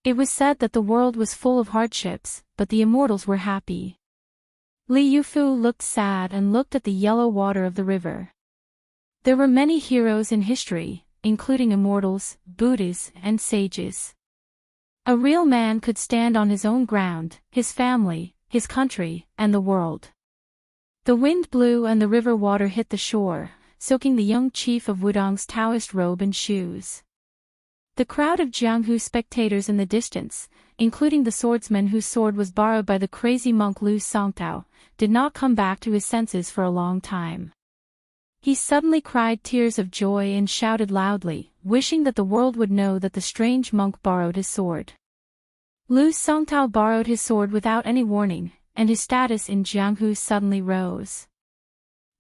It was said that the world was full of hardships, but the immortals were happy. Li Yufu looked sad and looked at the yellow water of the river. There were many heroes in history, including immortals, Buddhas, and sages. A real man could stand on his own ground, his family, his country, and the world. The wind blew and the river water hit the shore, soaking the young chief of Wudong's Taoist robe and shoes. The crowd of Jianghu spectators in the distance, including the swordsman whose sword was borrowed by the crazy monk Lu Songtao, did not come back to his senses for a long time. He suddenly cried tears of joy and shouted loudly, wishing that the world would know that the strange monk borrowed his sword. Lu Songtao borrowed his sword without any warning, and his status in Jianghu suddenly rose.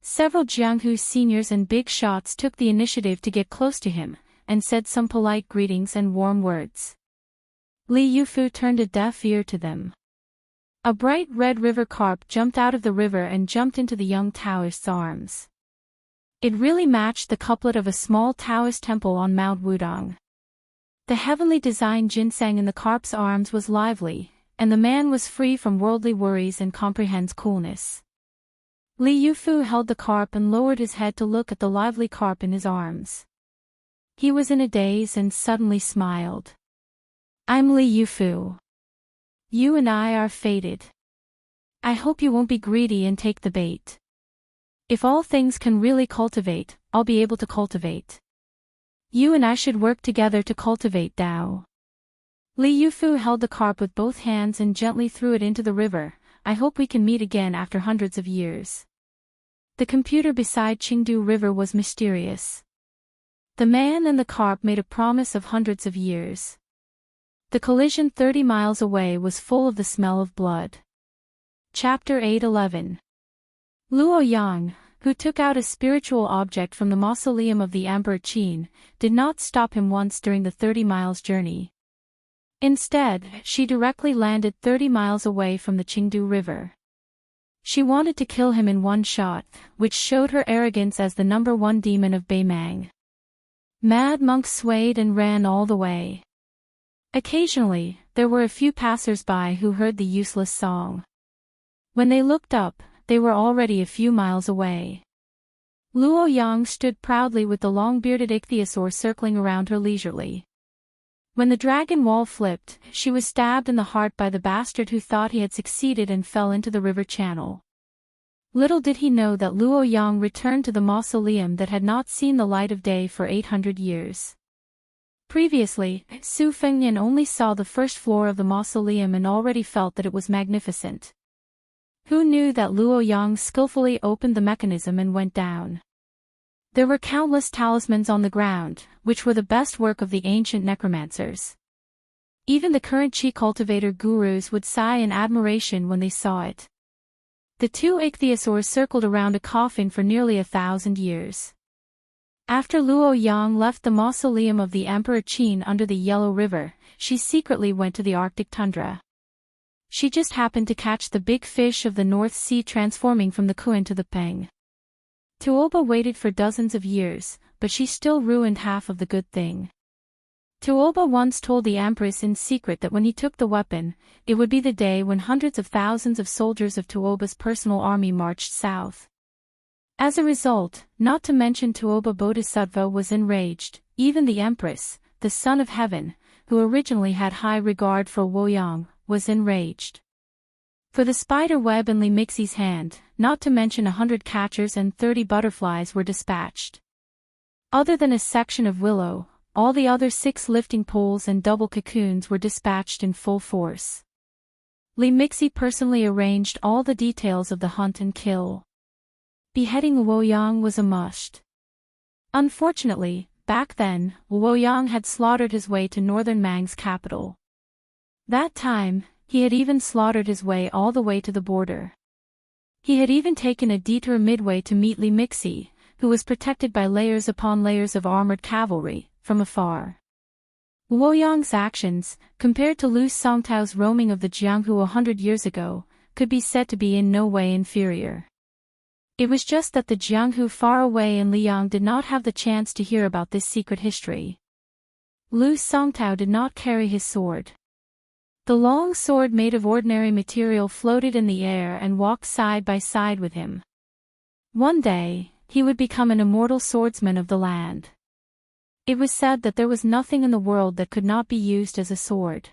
Several Jianghu seniors and big shots took the initiative to get close to him, and said some polite greetings and warm words. Li Yufu turned a deaf ear to them. A bright red river carp jumped out of the river and jumped into the young Taoist's arms. It really matched the couplet of a small Taoist temple on Mount Wudong. The heavenly design ginseng in the carp's arms was lively, and the man was free from worldly worries and comprehends coolness. Li Yufu held the carp and lowered his head to look at the lively carp in his arms. He was in a daze and suddenly smiled. I'm Li Yufu. You and I are fated. I hope you won't be greedy and take the bait. If all things can really cultivate, I'll be able to cultivate. You and I should work together to cultivate Tao. Li Yufu held the carp with both hands and gently threw it into the river. I hope we can meet again after hundreds of years. The computer beside Qingdu River was mysterious. The man and the carp made a promise of hundreds of years. The collision 30 miles away was full of the smell of blood. Chapter 8:11. Luo Yang, who took out a spiritual object from the mausoleum of the Emperor Qin, did not stop him once during the 30 miles journey. Instead, she directly landed 30 miles away from the Qingdu River. She wanted to kill him in one shot, which showed her arrogance as the #1 demon of Beimang. Mad Monk swayed and ran all the way. Occasionally, there were a few passers-by who heard the useless song. When they looked up, they were already a few miles away. Luo Yang stood proudly with the long-bearded ichthyosaur circling around her leisurely. When the dragon wall flipped, she was stabbed in the heart by the bastard who thought he had succeeded and fell into the river channel. Little did he know that Luo Yang returned to the mausoleum that had not seen the light of day for 800 years. Previously, Su Fengnian only saw the first floor of the mausoleum and already felt that it was magnificent. Who knew that Luo Yang skillfully opened the mechanism and went down? There were countless talismans on the ground, which were the best work of the ancient necromancers. Even the current chi cultivator gurus would sigh in admiration when they saw it. The two ichthyosaurs circled around a coffin for nearly 1,000 years. After Luo Yang left the mausoleum of the Emperor Qin under the Yellow River, she secretly went to the Arctic tundra. She just happened to catch the big fish of the North Sea transforming from the Kuan to the Peng. Tuoba waited for dozens of years, but she still ruined half of the good thing. Tuoba once told the Empress in secret that when he took the weapon, it would be the day when hundreds of thousands of soldiers of Tuoba's personal army marched south. As a result, not to mention Tuoba Bodhisattva was enraged. Even the Empress, the Son of Heaven, who originally had high regard for Luoyang, was enraged. For the spider web in Li Mixie's hand, not to mention 100 catchers and 30 butterflies were dispatched. Other than a section of willow, all the other 6 lifting poles and double cocoons were dispatched in full force. Li Mixie personally arranged all the details of the hunt and kill. Beheading Luoyang was a must. Unfortunately, back then, Luoyang had slaughtered his way to northern Mang's capital. That time, he had even slaughtered his way all the way to the border. He had even taken a detour midway to meet Li Mixie, who was protected by layers upon layers of armored cavalry, from afar. Luoyang's actions, compared to Lu Songtao's roaming of the Jianghu 100 years ago, could be said to be in no way inferior. It was just that the Jianghu far away in Liang did not have the chance to hear about this secret history. Lu Songtao did not carry his sword. The long sword made of ordinary material floated in the air and walked side by side with him. One day, he would become an immortal swordsman of the land. It was said that there was nothing in the world that could not be used as a sword.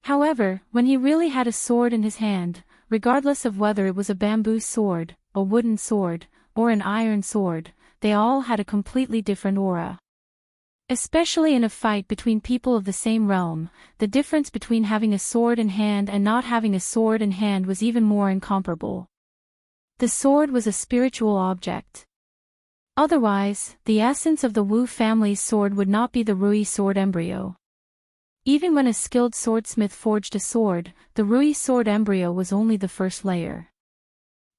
However, when he really had a sword in his hand, regardless of whether it was a bamboo sword, a wooden sword, or an iron sword, they all had a completely different aura. Especially in a fight between people of the same realm, the difference between having a sword in hand and not having a sword in hand was even more incomparable. The sword was a spiritual object. Otherwise, the essence of the Wu family's sword would not be the Rui sword embryo. Even when a skilled swordsmith forged a sword, the Rui sword embryo was only the first layer.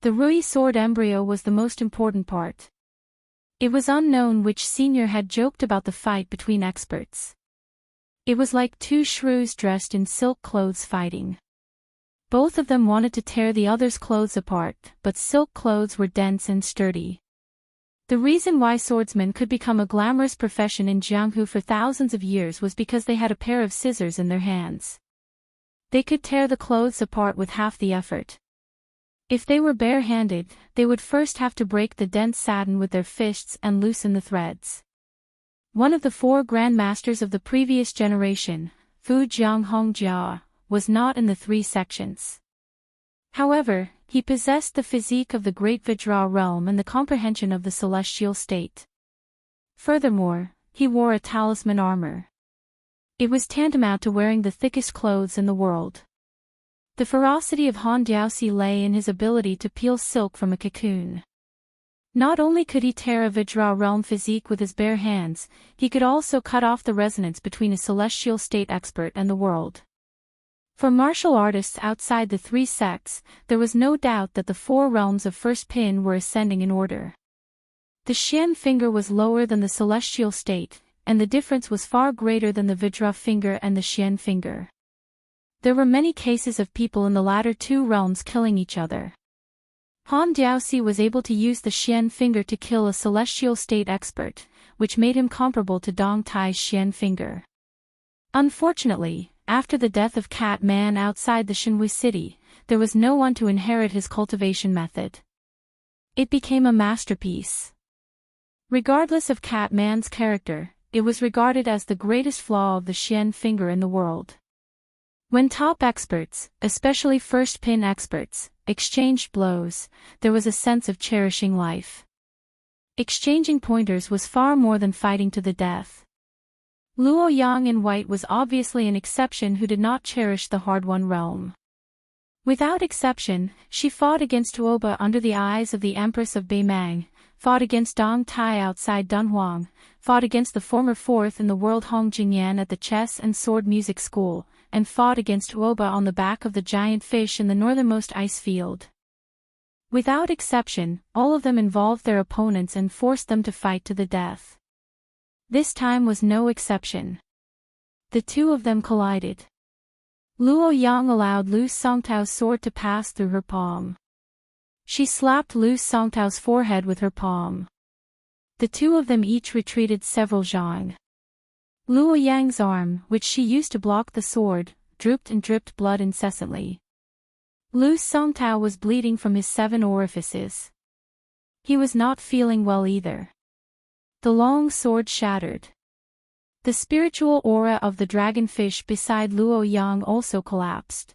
The Rui sword embryo was the most important part. It was unknown which senior had joked about the fight between experts. It was like 2 shrews dressed in silk clothes fighting. Both of them wanted to tear the other's clothes apart, but silk clothes were dense and sturdy. The reason why swordsmen could become a glamorous profession in Jianghu for thousands of years was because they had a pair of scissors in their hands. They could tear the clothes apart with half the effort. If they were bare-handed, they would first have to break the dense satin with their fists and loosen the threads. One of the 4 grandmasters of the previous generation, Fu Jianghongjia, was not in the 3 sections. However, he possessed the physique of the great Vajra realm and the comprehension of the celestial state. Furthermore, he wore a talisman armor. It was tantamount to wearing the thickest clothes in the world. The ferocity of Han Diaoxi lay in his ability to peel silk from a cocoon. Not only could he tear a Vajra realm physique with his bare hands, he could also cut off the resonance between a celestial state expert and the world. For martial artists outside the 3 sects, there was no doubt that the 4 realms of first pin were ascending in order. The Xian finger was lower than the celestial state, and the difference was far greater than the Vajra finger and the Xian finger. There were many cases of people in the latter 2 realms killing each other. Han Diaoxi was able to use the Xian finger to kill a celestial state expert, which made him comparable to Dong Tai's Xian finger. Unfortunately, after the death of Cat Man outside the Shenhui city, there was no one to inherit his cultivation method. It became a masterpiece. Regardless of Cat Man's character, it was regarded as the greatest flaw of the Xian finger in the world. When top experts, especially first pin experts, exchanged blows, there was a sense of cherishing life. Exchanging pointers was far more than fighting to the death. Luo Yang in white was obviously an exception who did not cherish the hard-won realm. Without exception, she fought against Tuoba under the eyes of the Empress of Beimang, fought against Dong Tai outside Dunhuang, fought against the former fourth in the world Hong Jingyan at the chess and sword music school, and fought against Tuoba on the back of the giant fish in the northernmost ice field. Without exception, all of them involved their opponents and forced them to fight to the death. This time was no exception. The two of them collided. Luo Yang allowed Lu Songtao's sword to pass through her palm. She slapped Lu Songtao's forehead with her palm. The two of them each retreated several zhang. Luo Yang's arm, which she used to block the sword, drooped and dripped blood incessantly. Lu Songtao was bleeding from his 7 orifices. He was not feeling well either. The long sword shattered. The spiritual aura of the dragonfish beside Luo Yang also collapsed.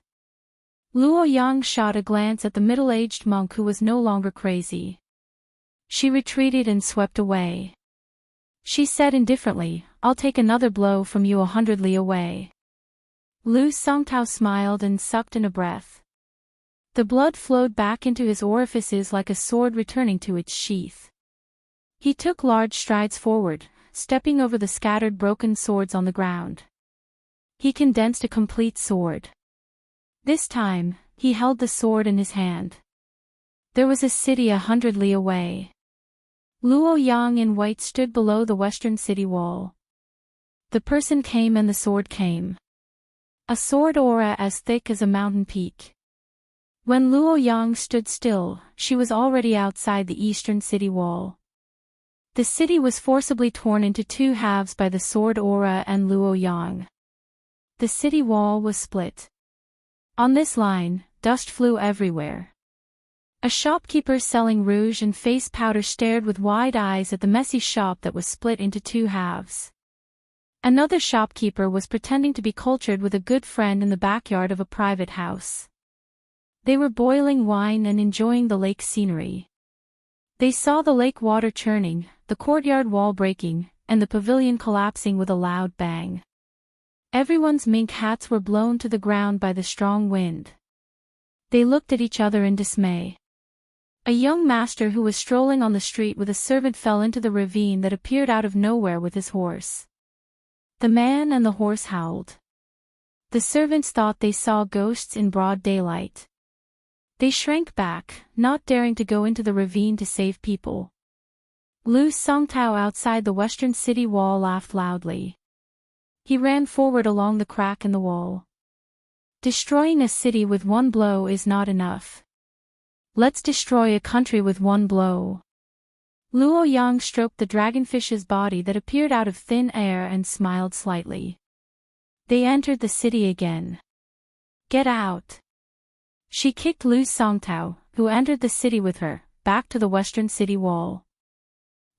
Luo Yang shot a glance at the middle-aged monk who was no longer crazy. She retreated and swept away. She said indifferently, "I'll take another blow from you 100 li away." Lu Songtao smiled and sucked in a breath. The blood flowed back into his orifices like a sword returning to its sheath. He took large strides forward, stepping over the scattered broken swords on the ground. He condensed a complete sword. This time, he held the sword in his hand. There was a city 100 li away. Luo Yang in white stood below the western city wall. The person came and the sword came. A sword aura as thick as a mountain peak. When Luo Yang stood still, she was already outside the eastern city wall. The city was forcibly torn into 2 halves by the sword aura and Luo Yang. The city wall was split. On this line, dust flew everywhere. A shopkeeper selling rouge and face powder stared with wide eyes at the messy shop that was split into 2 halves. Another shopkeeper was pretending to be cultured with a good friend in the backyard of a private house. They were boiling wine and enjoying the lake scenery. They saw the lake water churning, the courtyard wall breaking, and the pavilion collapsing with a loud bang. Everyone's mink hats were blown to the ground by the strong wind. They looked at each other in dismay. A young master who was strolling on the street with a servant fell into the ravine that appeared out of nowhere with his horse. The man and the horse howled. The servants thought they saw ghosts in broad daylight. They shrank back, not daring to go into the ravine to save people. Lu Songtao outside the western city wall laughed loudly. He ran forward along the crack in the wall. Destroying a city with 1 blow is not enough. Let's destroy a country with 1 blow. Luo Yang stroked the dragonfish's body that appeared out of thin air and smiled slightly. They entered the city again. Get out. She kicked Lu Songtao, who entered the city with her, back to the western city wall.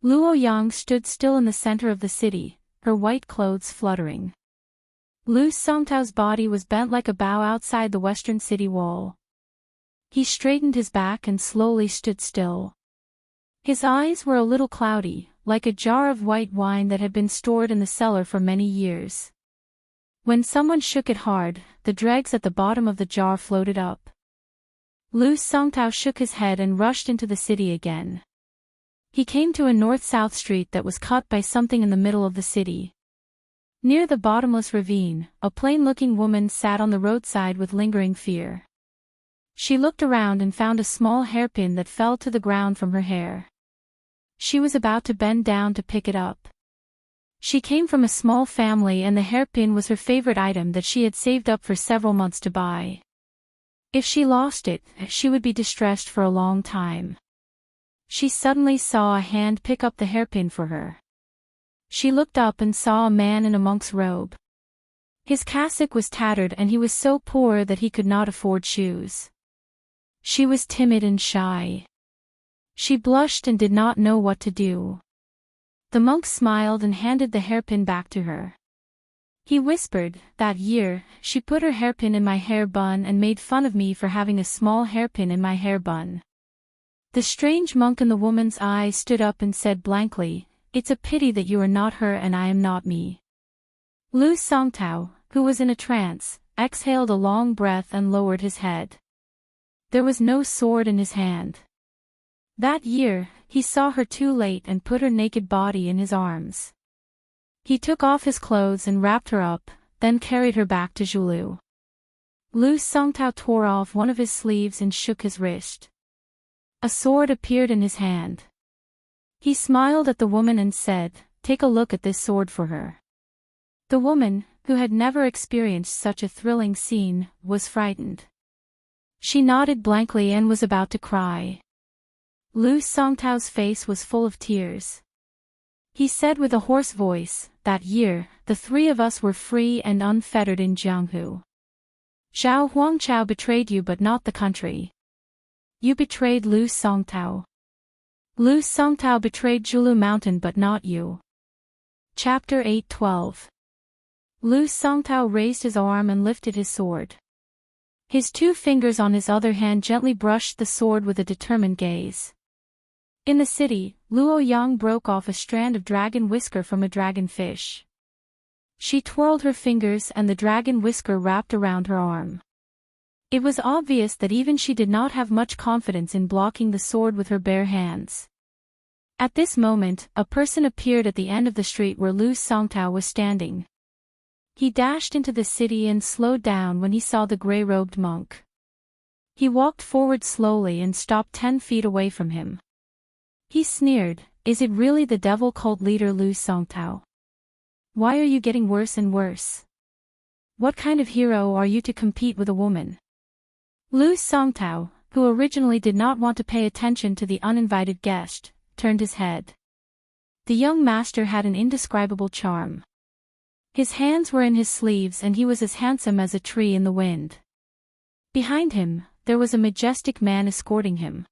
Luo Yang stood still in the center of the city, her white clothes fluttering. Lu Songtao's body was bent like a bow outside the western city wall. He straightened his back and slowly stood still. His eyes were a little cloudy, like a jar of white wine that had been stored in the cellar for many years. When someone shook it hard, the dregs at the bottom of the jar floated up. Lu Songtao shook his head and rushed into the city again. He came to a north-south street that was cut by something in the middle of the city. Near the bottomless ravine, a plain-looking woman sat on the roadside with lingering fear. She looked around and found a small hairpin that fell to the ground from her hair. She was about to bend down to pick it up. She came from a small family and the hairpin was her favorite item that she had saved up for several months to buy. If she lost it, she would be distressed for a long time. She suddenly saw a hand pick up the hairpin for her. She looked up and saw a man in a monk's robe. His cassock was tattered and he was so poor that he could not afford shoes. She was timid and shy. She blushed and did not know what to do. The monk smiled and handed the hairpin back to her. He whispered, "That year, she put her hairpin in my hair bun and made fun of me for having a small hairpin in my hair bun." The strange monk in the woman's eyes stood up and said blankly, "It's a pity that you are not her and I am not me." Lu Songtao, who was in a trance, exhaled a long breath and lowered his head. there was no sword in his hand. That year, he saw her too late and put her naked body in his arms. He took off his clothes and wrapped her up, then carried her back to Zhulu. Lu Songtao tore off one of his sleeves and shook his wrist. A sword appeared in his hand. He smiled at the woman and said, "Take a look at this sword for her." The woman, who had never experienced such a thrilling scene, was frightened. She nodded blankly and was about to cry. Lu Songtao's face was full of tears. He said with a hoarse voice, "That year, the three of us were free and unfettered in Jianghu. Zhao Huangchao betrayed you but not the country. You betrayed Lu Songtao. Lu Songtao betrayed Zhulu Mountain but not you." Chapter 8:12. Lu Songtao raised his arm and lifted his sword. His two fingers on his other hand gently brushed the sword with a determined gaze. In the city, Luo Yang broke off a strand of dragon whisker from a dragon fish. She twirled her fingers and the dragon whisker wrapped around her arm. It was obvious that even she did not have much confidence in blocking the sword with her bare hands. At this moment, a person appeared at the end of the street where Lu Songtao was standing. He dashed into the city and slowed down when he saw the gray-robed monk. He walked forward slowly and stopped 10 feet away from him. He sneered, "Is it really the devil cult leader Lu Songtao? Why are you getting worse and worse? What kind of hero are you to compete with a woman?" Lu Songtao, who originally did not want to pay attention to the uninvited guest, turned his head. The young master had an indescribable charm. His hands were in his sleeves and he was as handsome as a tree in the wind. Behind him, there was a majestic man escorting him.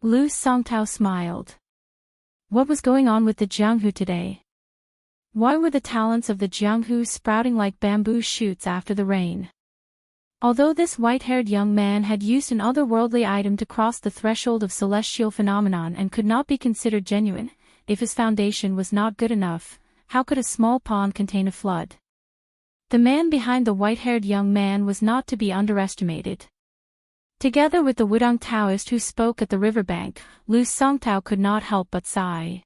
Lu Songtao smiled. What was going on with the Jianghu today? Why were the talents of the Jianghu sprouting like bamboo shoots after the rain? Although this white-haired young man had used an otherworldly item to cross the threshold of celestial phenomenon and could not be considered genuine, if his foundation was not good enough, how could a small pond contain a flood? The man behind the white-haired young man was not to be underestimated. Together with the Wudong Taoist who spoke at the riverbank, Lu Songtao could not help but sigh.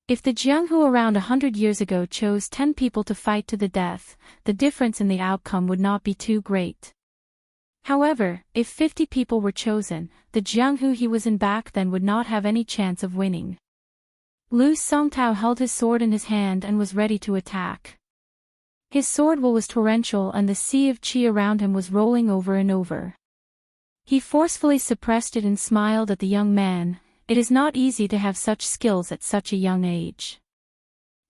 If the Jianghu around 100 years ago chose 10 people to fight to the death, the difference in the outcome would not be too great. However, if 50 people were chosen, the Jianghu he was in back then would not have any chance of winning. Lu Songtao held his sword in his hand and was ready to attack. His sword will was torrential and the sea of qi around him was rolling over and over. He forcefully suppressed it and smiled at the young man. It is not easy to have such skills at such a young age.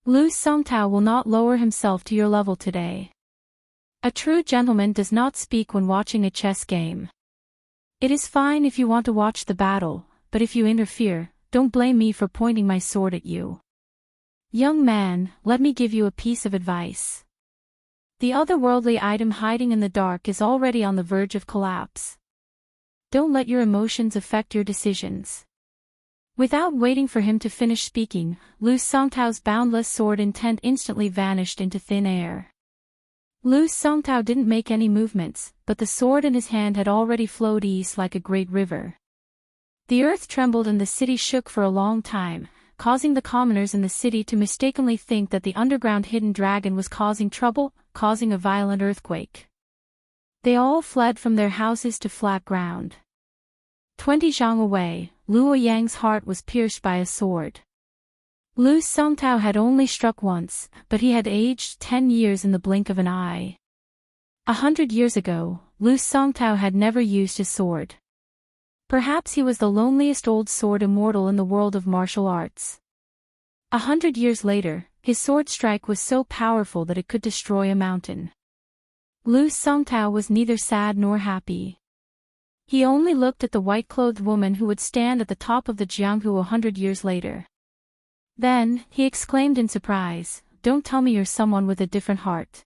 Lu Songtao will not lower himself to your level today. A true gentleman does not speak when watching a chess game. It is fine if you want to watch the battle, but if you interfere, don't blame me for pointing my sword at you. Young man, let me give you a piece of advice. The otherworldly item hiding in the dark is already on the verge of collapse. Don't let your emotions affect your decisions. Without waiting for him to finish speaking, Lu Songtao's boundless sword intent instantly vanished into thin air. Lu Songtao didn't make any movements, but the sword in his hand had already flowed east like a great river. The earth trembled and the city shook for a long time, causing the commoners in the city to mistakenly think that the underground hidden dragon was causing trouble, causing a violent earthquake. They all fled from their houses to flat ground. 20 zhang away, Luo Yang's heart was pierced by a sword. Lu Songtao had only struck once, but he had aged 10 years in the blink of an eye. 100 years ago, Lu Songtao had never used his sword. Perhaps he was the loneliest old sword immortal in the world of martial arts. 100 years later, his sword strike was so powerful that it could destroy a mountain. Lu Songtao was neither sad nor happy. He only looked at the white-clothed woman who would stand at the top of the Jianghu 100 years later. Then, he exclaimed in surprise, "Don't tell me you're someone with a different heart."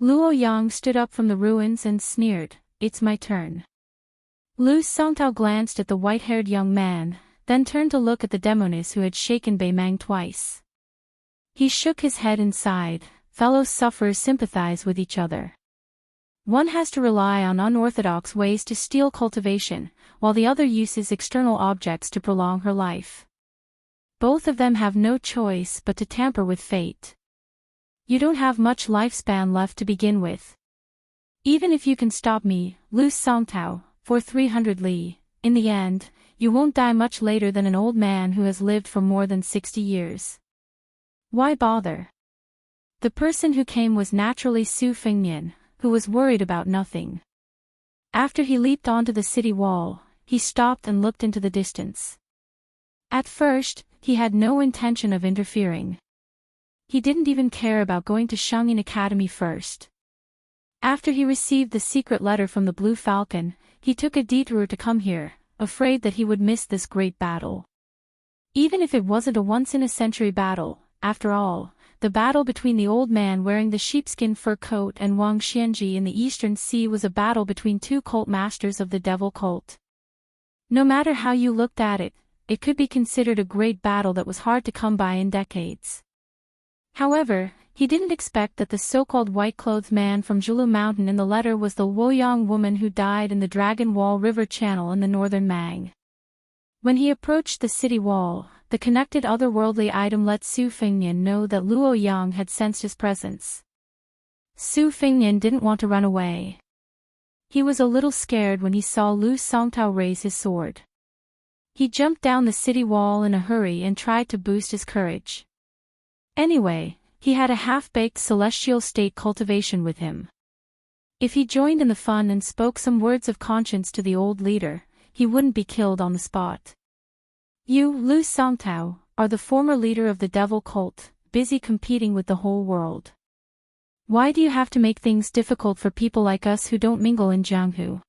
Luo Yang stood up from the ruins and sneered, "It's my turn." Lu Songtao glanced at the white-haired young man, then turned to look at the demoness who had shaken Bei Mang twice. He shook his head and sighed, fellow sufferers sympathize with each other. One has to rely on unorthodox ways to steal cultivation, while the other uses external objects to prolong her life. Both of them have no choice but to tamper with fate. You don't have much lifespan left to begin with. Even if you can stop me, Lu Songtao, for 300 li, in the end, you won't die much later than an old man who has lived for more than 60 years. Why bother? The person who came was naturally Su Fengnian, who was worried about nothing. After he leaped onto the city wall, he stopped and looked into the distance. At first, he had no intention of interfering. He didn't even care about going to Shangyin Academy first. After he received the secret letter from the Blue Falcon, he took a detour to come here, afraid that he would miss this great battle. Even if it wasn't a once-in-a-century battle, after all, the battle between the old man wearing the sheepskin fur coat and Wang Xianji in the Eastern Sea was a battle between two cult masters of the devil cult. No matter how you looked at it, it could be considered a great battle that was hard to come by in decades. However, he didn't expect that the so-called white-clothed man from Zhulu Mountain in the letter was the Luoyang woman who died in the Dragon Wall River Channel in the northern Mang. When he approached the city wall, the connected otherworldly item let Su Fengnian know that Luoyang had sensed his presence. Su Fengnian didn't want to run away. He was a little scared when he saw Lu Songtao raise his sword. He jumped down the city wall in a hurry and tried to boost his courage. Anyway, he had a half-baked celestial state cultivation with him. If he joined in the fun and spoke some words of conscience to the old leader, he wouldn't be killed on the spot. You, Lu Songtao, are the former leader of the devil cult, busy competing with the whole world. Why do you have to make things difficult for people like us who don't mingle in Jianghu?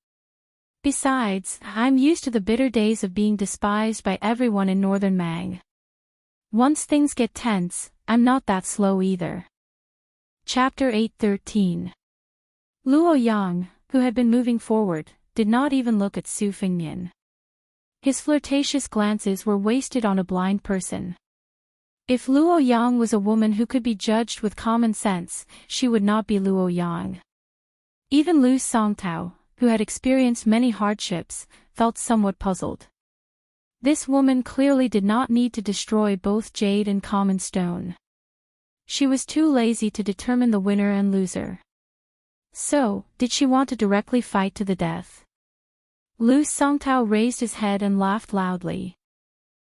Besides, I'm used to the bitter days of being despised by everyone in northern Mang. Once things get tense, I'm not that slow either. Chapter 8:13. Luoyang, who had been moving forward, did not even look at Su Fengnian. His flirtatious glances were wasted on a blind person. If Luoyang was a woman who could be judged with common sense, she would not be Luoyang. Even Lu Songtao, who had experienced many hardships, felt somewhat puzzled. This woman clearly did not need to destroy both jade and common stone. She was too lazy to determine the winner and loser. So, did she want to directly fight to the death? Lu Songtao raised his head and laughed loudly.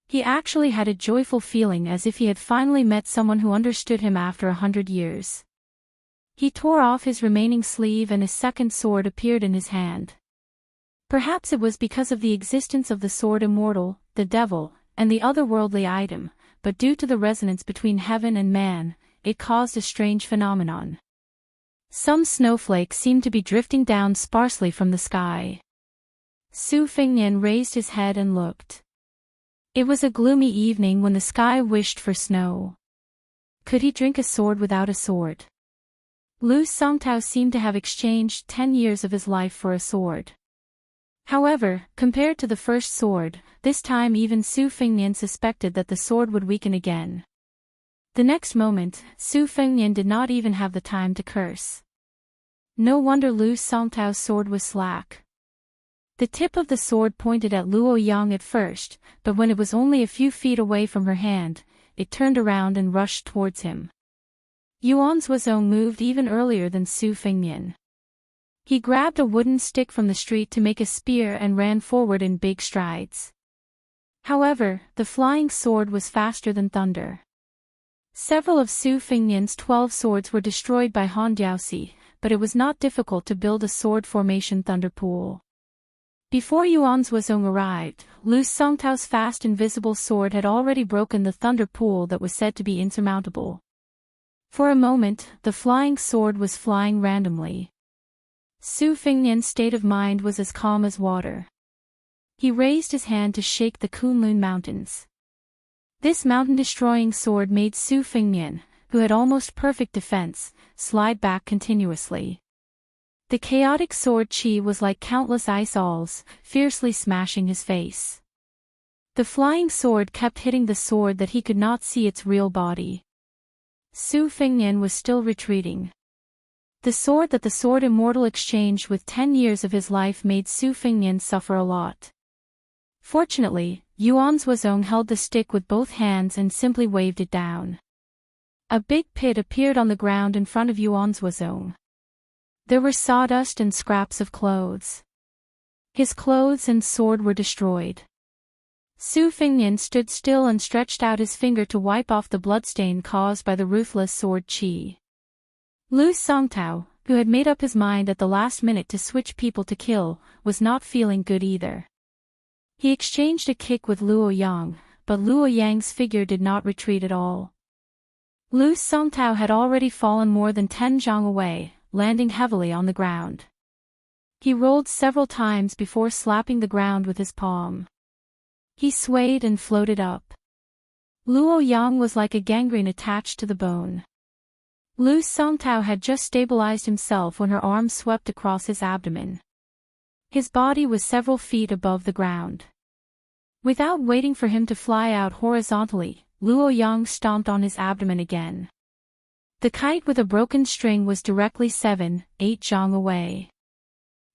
He actually had a joyful feeling as if he had finally met someone who understood him after 100 years. He tore off his remaining sleeve and his second sword appeared in his hand. Perhaps it was because of the existence of the sword Immortal, the devil, and the otherworldly item, but due to the resonance between heaven and man, it caused a strange phenomenon. Some snowflakes seemed to be drifting down sparsely from the sky. Su Fengnian raised his head and looked. It was a gloomy evening when the sky wished for snow. Could he drink a sword without a sword? Lu Songtao seemed to have exchanged 10 years of his life for a sword. However, compared to the first sword, this time even Su Fengnian suspected that the sword would weaken again. The next moment, Su Fengnian did not even have the time to curse. No wonder Lu Songtao's sword was slack. The tip of the sword pointed at Luoyang at first, but when it was only a few feet away from her hand, it turned around and rushed towards him. Yuan Zuozong moved even earlier than Su Fengnian. He grabbed a wooden stick from the street to make a spear and ran forward in big strides. However, the flying sword was faster than thunder. Several of Su Fengnian's 12 swords were destroyed by Han Diaoxi, but it was not difficult to build a sword formation thunder pool. Before Yuan Zuozong arrived, Lu Songtao's fast invisible sword had already broken the thunder pool that was said to be insurmountable. For a moment, the flying sword was flying randomly. Su Fengnian's state of mind was as calm as water. He raised his hand to shake the Kunlun Mountains. This mountain-destroying sword made Su Fengnian, who had almost perfect defense, slide back continuously. The chaotic sword chi was like countless ice balls, fiercely smashing his face. The flying sword kept hitting the sword that he could not see its real body. Su Fengnian was still retreating. The sword that the sword Immortal exchanged with 10 years of his life made Su Fengnian suffer a lot. Fortunately, Yuan Zuozong held the stick with both hands and simply waved it down. A big pit appeared on the ground in front of Yuan Zuozong. There were sawdust and scraps of clothes. His clothes and sword were destroyed. Su Fengnian stood still and stretched out his finger to wipe off the bloodstain caused by the ruthless sword qi. Lu Songtao, who had made up his mind at the last minute to switch people to kill, was not feeling good either. He exchanged a kick with Luo Yang, but Luo Yang's figure did not retreat at all. Lu Songtao had already fallen more than 10 zhang away, landing heavily on the ground. He rolled several times before slapping the ground with his palm. He swayed and floated up. Luo Yang was like a gangrene attached to the bone. Lu Songtao had just stabilized himself when her arm swept across his abdomen. His body was several feet above the ground. Without waiting for him to fly out horizontally, Luo Yang stomped on his abdomen again. The kite with a broken string was directly 7-8 zhang away.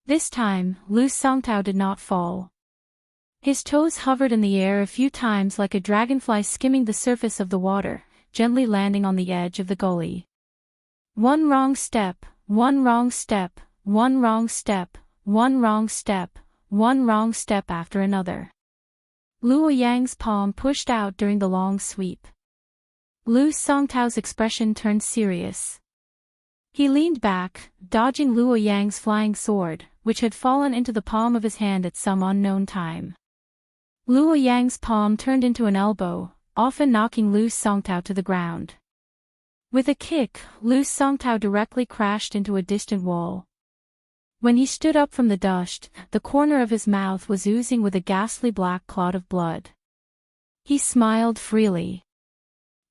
This time, Lu Songtao did not fall. His toes hovered in the air a few times like a dragonfly skimming the surface of the water, gently landing on the edge of the gully. One wrong step, one wrong step, one wrong step, one wrong step, one wrong step after another. Luo Yang's palm pushed out during the long sweep. Lu Songtao's expression turned serious. He leaned back, dodging Luo Yang's flying sword, which had fallen into the palm of his hand at some unknown time. Luo Yang's palm turned into an elbow, often knocking Lu Songtao to the ground. With a kick, Lu Songtao directly crashed into a distant wall. When he stood up from the dust, the corner of his mouth was oozing with a ghastly black clot of blood. He smiled freely.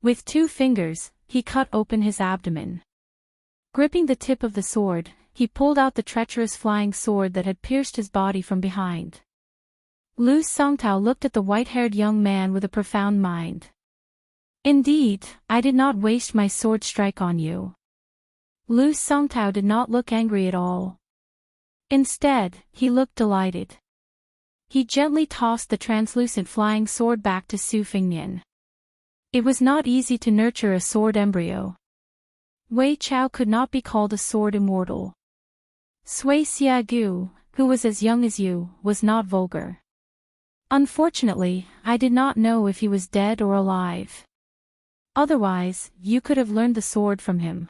With 2 fingers, he cut open his abdomen. Gripping the tip of the sword, he pulled out the treacherous flying sword that had pierced his body from behind. Lu Songtao looked at the white-haired young man with a profound mind. Indeed, I did not waste my sword strike on you. Lu Songtao did not look angry at all. Instead, he looked delighted. He gently tossed the translucent flying sword back to Su Fengnian. It was not easy to nurture a sword embryo. Wei Chao could not be called a sword immortal. Sui Xiagu, who was as young as you, was not vulgar. Unfortunately, I did not know if he was dead or alive. Otherwise, you could have learned the sword from him.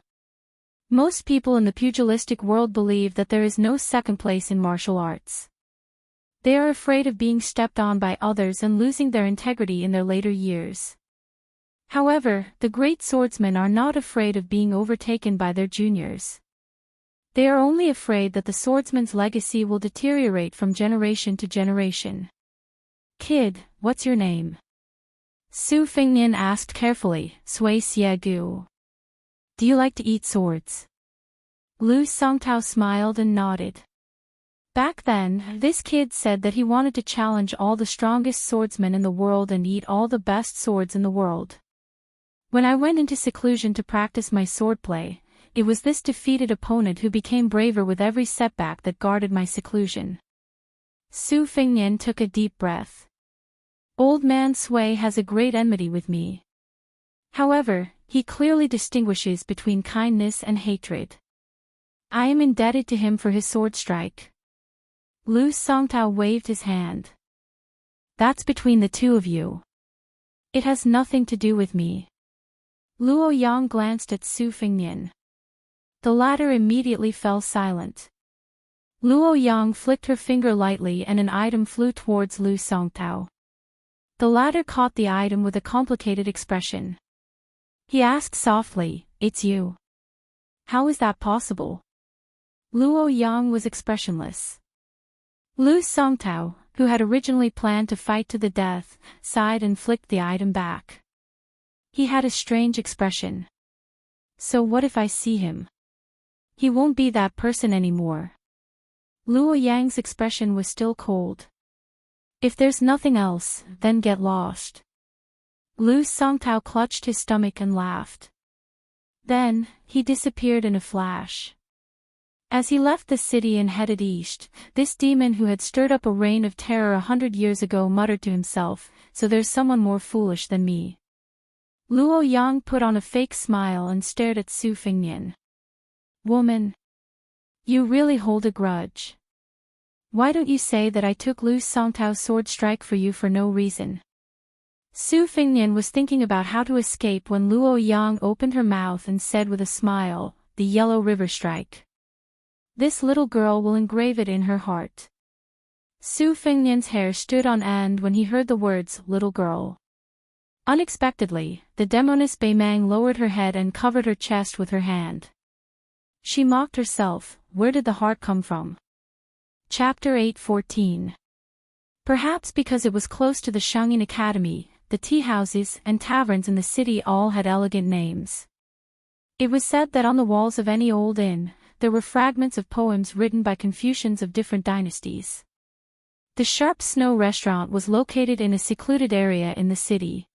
Most people in the pugilistic world believe that there is no second place in martial arts. They are afraid of being stepped on by others and losing their integrity in their later years. However, the great swordsmen are not afraid of being overtaken by their juniors. They are only afraid that the swordsman's legacy will deteriorate from generation to generation. Kid, what's your name? Su Fengnian asked carefully, Sui Xiagu. Do you like to eat swords? Lu Songtao smiled and nodded. Back then, this kid said that he wanted to challenge all the strongest swordsmen in the world and eat all the best swords in the world. When I went into seclusion to practice my swordplay, it was this defeated opponent who became braver with every setback that guarded my seclusion. Su Fengnian took a deep breath. Old man Sui has a great enmity with me. However, he clearly distinguishes between kindness and hatred. I am indebted to him for his sword strike. Lu Songtao waved his hand. That's between the two of you. It has nothing to do with me. Luo Yang glanced at Su Fengnian. The latter immediately fell silent. Luo Yang flicked her finger lightly and an item flew towards Lu Songtao. The latter caught the item with a complicated expression. He asked softly, "It's you. How is that possible?" Luo Yang was expressionless. Lu Songtao, who had originally planned to fight to the death, sighed and flicked the item back. He had a strange expression. So what if I see him? He won't be that person anymore. Luo Yang's expression was still cold. If there's nothing else, then get lost. Lu Songtao clutched his stomach and laughed. Then, he disappeared in a flash. As he left the city and headed east, this demon who had stirred up a reign of terror 100 years ago muttered to himself, "So there's someone more foolish than me." Luo Yang put on a fake smile and stared at Su Fengnian. "Woman, you really hold a grudge. Why don't you say that I took Lu Songtao's sword strike for you for no reason?" Su Fengnian was thinking about how to escape when Luo Yang opened her mouth and said with a smile, "The Yellow River Strike. This little girl will engrave it in her heart." Su Fengnian's hair stood on end when he heard the words, "little girl." Unexpectedly, the demoness Beimang lowered her head and covered her chest with her hand. She mocked herself, where did the heart come from? Chapter 8:14. Perhaps because it was close to the Shangyin Academy, the tea houses and taverns in the city all had elegant names. It was said that on the walls of any old inn, there were fragments of poems written by Confucians of different dynasties. The Sharp Snow restaurant was located in a secluded area in the city.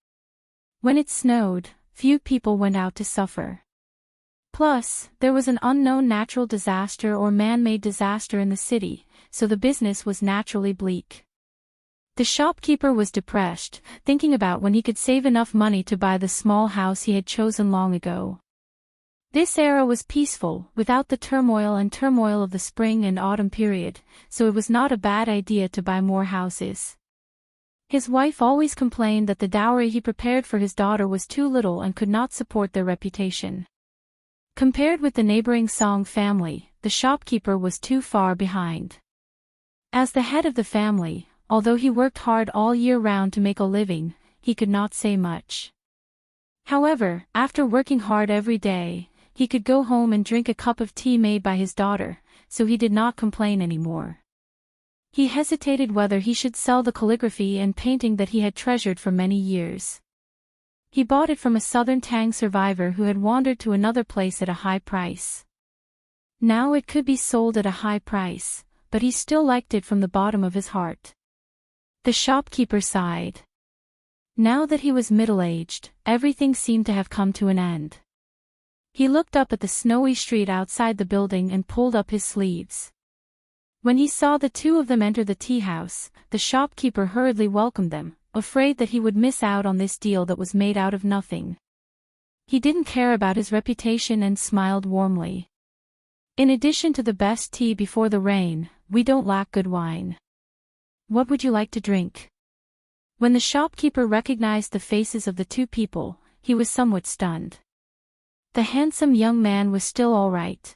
When it snowed, few people went out to suffer. Plus, there was an unknown natural disaster or man-made disaster in the city, so the business was naturally bleak. The shopkeeper was depressed, thinking about when he could save enough money to buy the small house he had chosen long ago. This era was peaceful, without the turmoil of the spring and autumn period, so it was not a bad idea to buy more houses. His wife always complained that the dowry he prepared for his daughter was too little and could not support their reputation. Compared with the neighboring Song family, the shopkeeper was too far behind. As the head of the family, although he worked hard all year round to make a living, he could not say much. However, after working hard every day, he could go home and drink a cup of tea made by his daughter, so he did not complain anymore. He hesitated whether he should sell the calligraphy and painting that he had treasured for many years. He bought it from a southern Tang survivor who had wandered to another place at a high price. Now it could be sold at a high price, but he still liked it from the bottom of his heart. The shopkeeper sighed. Now that he was middle-aged, everything seemed to have come to an end. He looked up at the snowy street outside the building and pulled up his sleeves. When he saw the two of them enter the tea house, the shopkeeper hurriedly welcomed them, afraid that he would miss out on this deal that was made out of nothing. He didn't care about his reputation and smiled warmly. "In addition to the best tea before the rain, we don't lack good wine. What would you like to drink?" When the shopkeeper recognized the faces of the two people, he was somewhat stunned. The handsome young man was still all right.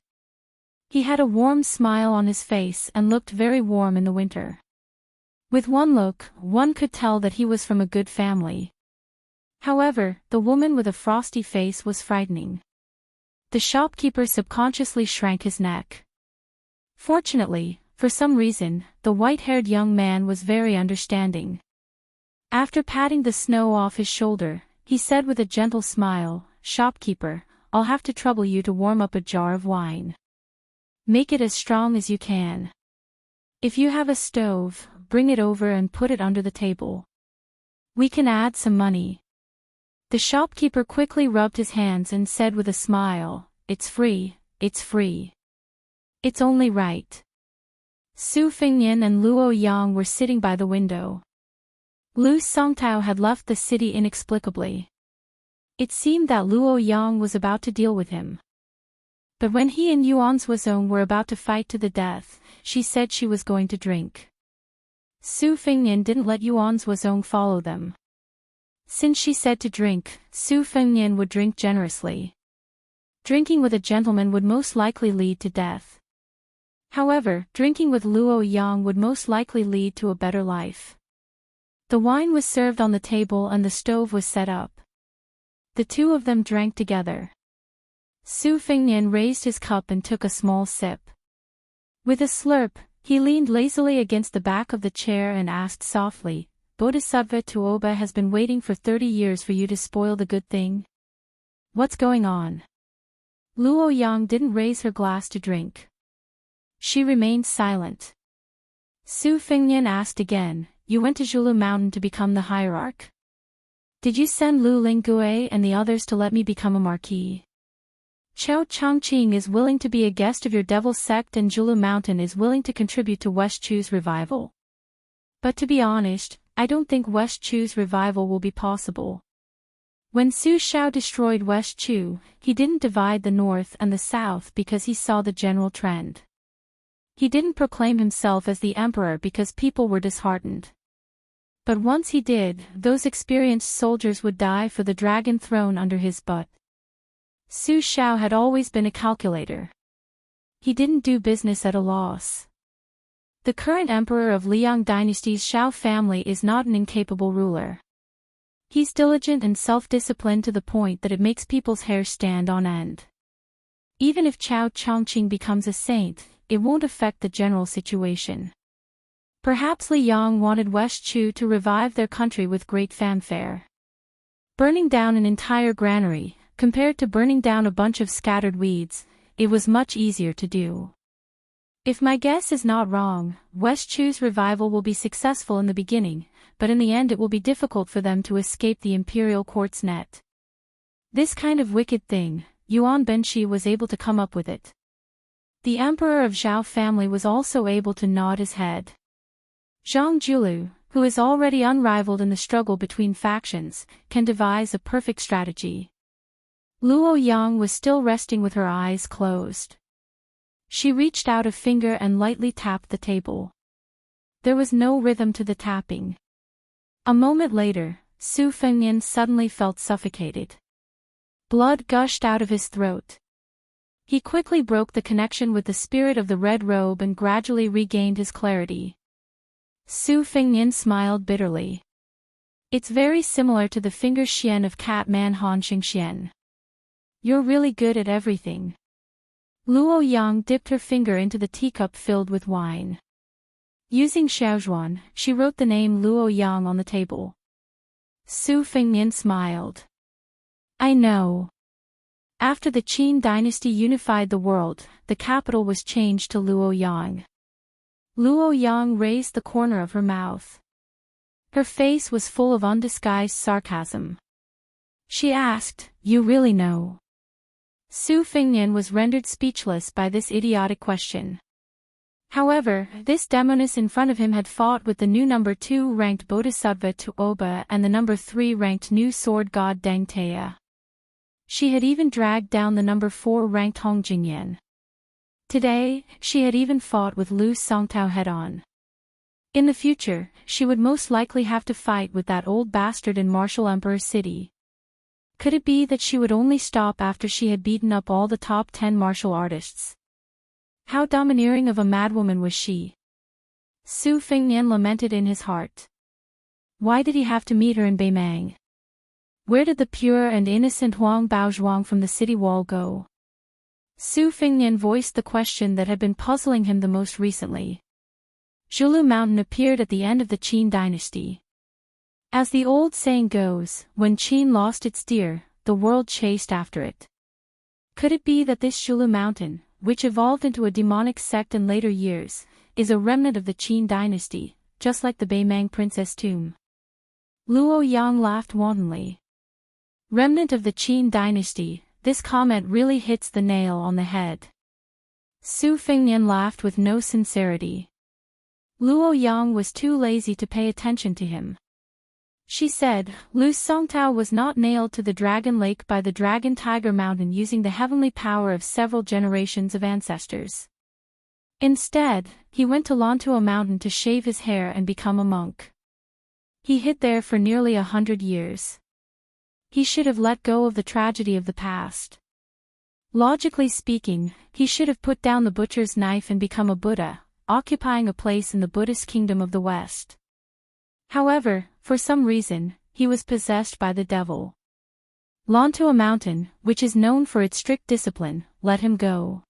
He had a warm smile on his face and looked very warm in the winter. With one look, one could tell that he was from a good family. However, the woman with a frosty face was frightening. The shopkeeper subconsciously shrank his neck. Fortunately, for some reason, the white-haired young man was very understanding. After patting the snow off his shoulder, he said with a gentle smile, "Shopkeeper, I'll have to trouble you to warm up a jar of wine. Make it as strong as you can. If you have a stove, bring it over and put it under the table. We can add some money." The shopkeeper quickly rubbed his hands and said with a smile, "It's free, it's free. It's only right." Su Fengnian and Luo Yang were sitting by the window. Lu Songtao had left the city inexplicably. It seemed that Luo Yang was about to deal with him. But when he and Yuan Zuozong were about to fight to the death, she said she was going to drink. Su Fengnian didn't let Yuan Zuozong follow them. Since she said to drink, Su Fengnian would drink generously. Drinking with a gentleman would most likely lead to death. However, drinking with Luo Yang would most likely lead to a better life. The wine was served on the table and the stove was set up. The two of them drank together. Su Fengnian raised his cup and took a small sip. With a slurp, he leaned lazily against the back of the chair and asked softly, "Bodhisattva Tuoba has been waiting for 30 years for you to spoil the good thing? What's going on?" Luo Yang didn't raise her glass to drink. She remained silent. Su Fengnian asked again, "You went to Zhulu Mountain to become the hierarch? Did you send Lu Lingue and the others to let me become a marquis?" Xiao Changqing is willing to be a guest of your devil sect and Zhulu Mountain is willing to contribute to West Chu's revival. But to be honest, I don't think West Chu's revival will be possible. When Su Xiao destroyed West Chu, he didn't divide the north and the south because he saw the general trend. He didn't proclaim himself as the emperor because people were disheartened. But once he did, those experienced soldiers would die for the dragon throne under his butt. Su Xiao had always been a calculator. He didn't do business at a loss. The current emperor of Liang dynasty's Xiao family is not an incapable ruler. He's diligent and self-disciplined to the point that it makes people's hair stand on end. Even if Xiao Changqing becomes a saint, it won't affect the general situation. Perhaps Li Yang wanted West Chu to revive their country with great fanfare. Burning down an entire granary, compared to burning down a bunch of scattered weeds, it was much easier to do. If my guess is not wrong, West Chu's revival will be successful in the beginning, but in the end it will be difficult for them to escape the imperial court's net. This kind of wicked thing, Yuan Benshi was able to come up with it. The emperor of Zhao family was also able to nod his head. Zhang Julu, who is already unrivaled in the struggle between factions, can devise a perfect strategy. Luo Yang was still resting with her eyes closed. She reached out a finger and lightly tapped the table. There was no rhythm to the tapping. A moment later, Su Fengnian suddenly felt suffocated. Blood gushed out of his throat. He quickly broke the connection with the spirit of the red robe and gradually regained his clarity. Su Fengnian smiled bitterly. It's very similar to the finger xian of Catman Han Xingxian. You're really good at everything. Luo Yang dipped her finger into the teacup filled with wine. Using Xiaozhuan, she wrote the name Luo Yang on the table. Su Fengnian smiled. I know. After the Qin dynasty unified the world, the capital was changed to Luoyang. Luoyang raised the corner of her mouth. Her face was full of undisguised sarcasm. She asked, "You really know?" Su Fengnian was rendered speechless by this idiotic question. However, this demoness in front of him had fought with the new number 2 ranked Bodhisattva Tuoba and the number 3 ranked new sword god Deng Tea. She had even dragged down the number 4 ranked Hong Jingyan. Today, she had even fought with Lu Songtao head-on. In the future, she would most likely have to fight with that old bastard in Martial Emperor City. Could it be that she would only stop after she had beaten up all the top 10 martial artists? How domineering of a madwoman was she? Su Fengnian lamented in his heart. Why did he have to meet her in Beimang? Where did the pure and innocent Huang Baozhuang from the city wall go? Su Fengnian voiced the question that had been puzzling him the most recently. Zhulu Mountain appeared at the end of the Qin dynasty. As the old saying goes, when Qin lost its deer, the world chased after it. Could it be that this Zhulu Mountain, which evolved into a demonic sect in later years, is a remnant of the Qin dynasty, just like the Beimang princess tomb? Luo Yang laughed wantonly. Remnant of the Qin dynasty, this comment really hits the nail on the head. Su Fengnian laughed with no sincerity. Luo Yang was too lazy to pay attention to him. She said, Lu Songtao was not nailed to the Dragon Lake by the Dragon Tiger Mountain using the heavenly power of several generations of ancestors. Instead, he went to Lantua Mountain to shave his hair and become a monk. He hid there for nearly 100 years. He should have let go of the tragedy of the past. Logically speaking, he should have put down the butcher's knife and become a Buddha, occupying a place in the Buddhist kingdom of the West. However, for some reason, he was possessed by the devil. Lantua Mountain, which is known for its strict discipline, let him go.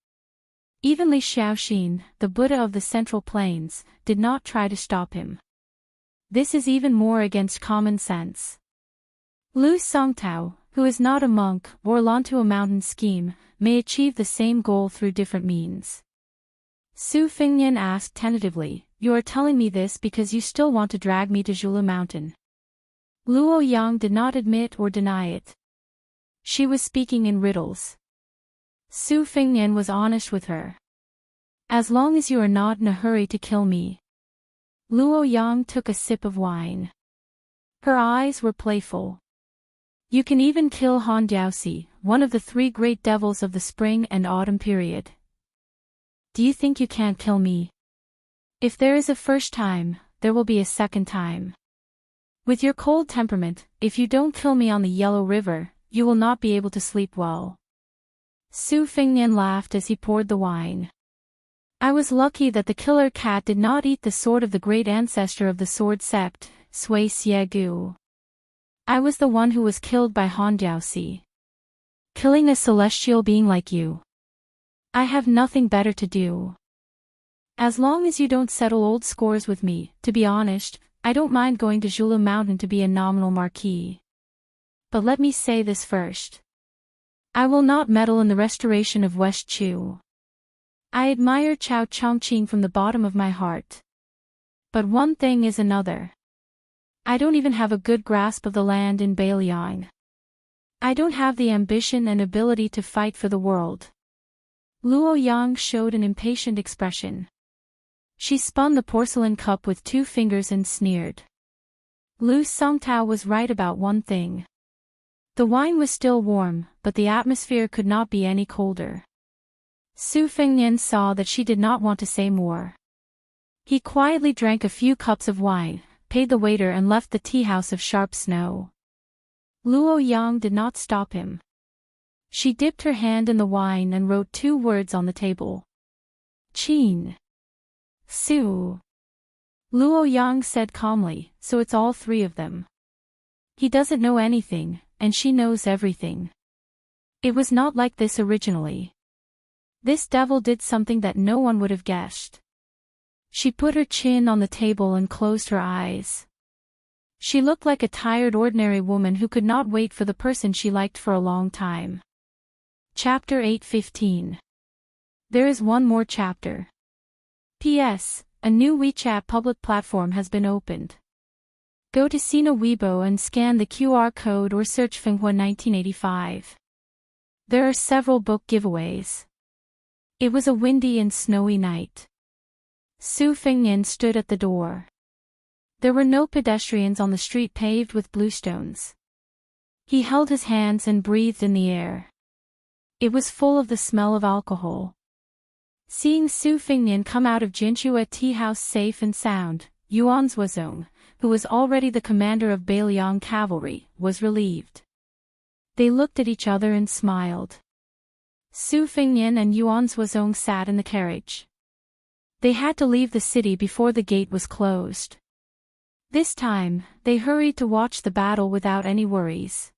Even Li Xiaoxin, the Buddha of the Central Plains, did not try to stop him. This is even more against common sense. Lu Songtao, who is not a monk or Lantua Mountain scheme, may achieve the same goal through different means. Su Fengnian asked tentatively, You are telling me this because you still want to drag me to Zhulu Mountain? Luo Yang did not admit or deny it. She was speaking in riddles. Su Fengnian was honest with her. As long as you are not in a hurry to kill me. Luo Yang took a sip of wine. Her eyes were playful. You can even kill Han Diaoxi, one of the three great devils of the spring and autumn period. Do you think you can't kill me? If there is a first time, there will be a second time. With your cold temperament, if you don't kill me on the Yellow River, you will not be able to sleep well. Su Fengnian laughed as he poured the wine. I was lucky that the killer cat did not eat the sword of the great ancestor of the sword sect, Sui Siegu. I was the one who was killed by Han Diaoxi. Killing a celestial being like you. I have nothing better to do. As long as you don't settle old scores with me, to be honest, I don't mind going to Zhulu Mountain to be a nominal marquis. But let me say this first. I will not meddle in the restoration of West Chu. I admire Chao Chongqing from the bottom of my heart. But one thing is another. I don't even have a good grasp of the land in Beiliang. I don't have the ambition and ability to fight for the world. Luo Yang showed an impatient expression. She spun the porcelain cup with 2 fingers and sneered. Lu Songtao was right about one thing. The wine was still warm, but the atmosphere could not be any colder. Su Fengnian saw that she did not want to say more. He quietly drank a few cups of wine, paid the waiter and left the tea house of sharp snow. Luo Yang did not stop him. She dipped her hand in the wine and wrote 2 words on the table. Qin. Su. Luo Yang said calmly, so it's all 3 of them. He doesn't know anything, and she knows everything. It was not like this originally. This devil did something that no one would have guessed. She put her chin on the table and closed her eyes. She looked like a tired ordinary woman who could not wait for the person she liked for a long time. Chapter 8:15. There is one more chapter. P.S. A new WeChat public platform has been opened. Go to Sina Weibo and scan the QR code or search Fenghua 1985. There are several book giveaways. It was a windy and snowy night. Su Fengnian stood at the door. There were no pedestrians on the street paved with bluestones. He held his hands and breathed in the air. It was full of the smell of alcohol. Seeing Su Fengnian come out of Jinchua tea house safe and sound, Yuan Zuozong, who was already the commander of Beiliang cavalry, was relieved. They looked at each other and smiled. Su Fengnian and Yuan Zuozong sat in the carriage. They had to leave the city before the gate was closed. This time, they hurried to watch the battle without any worries.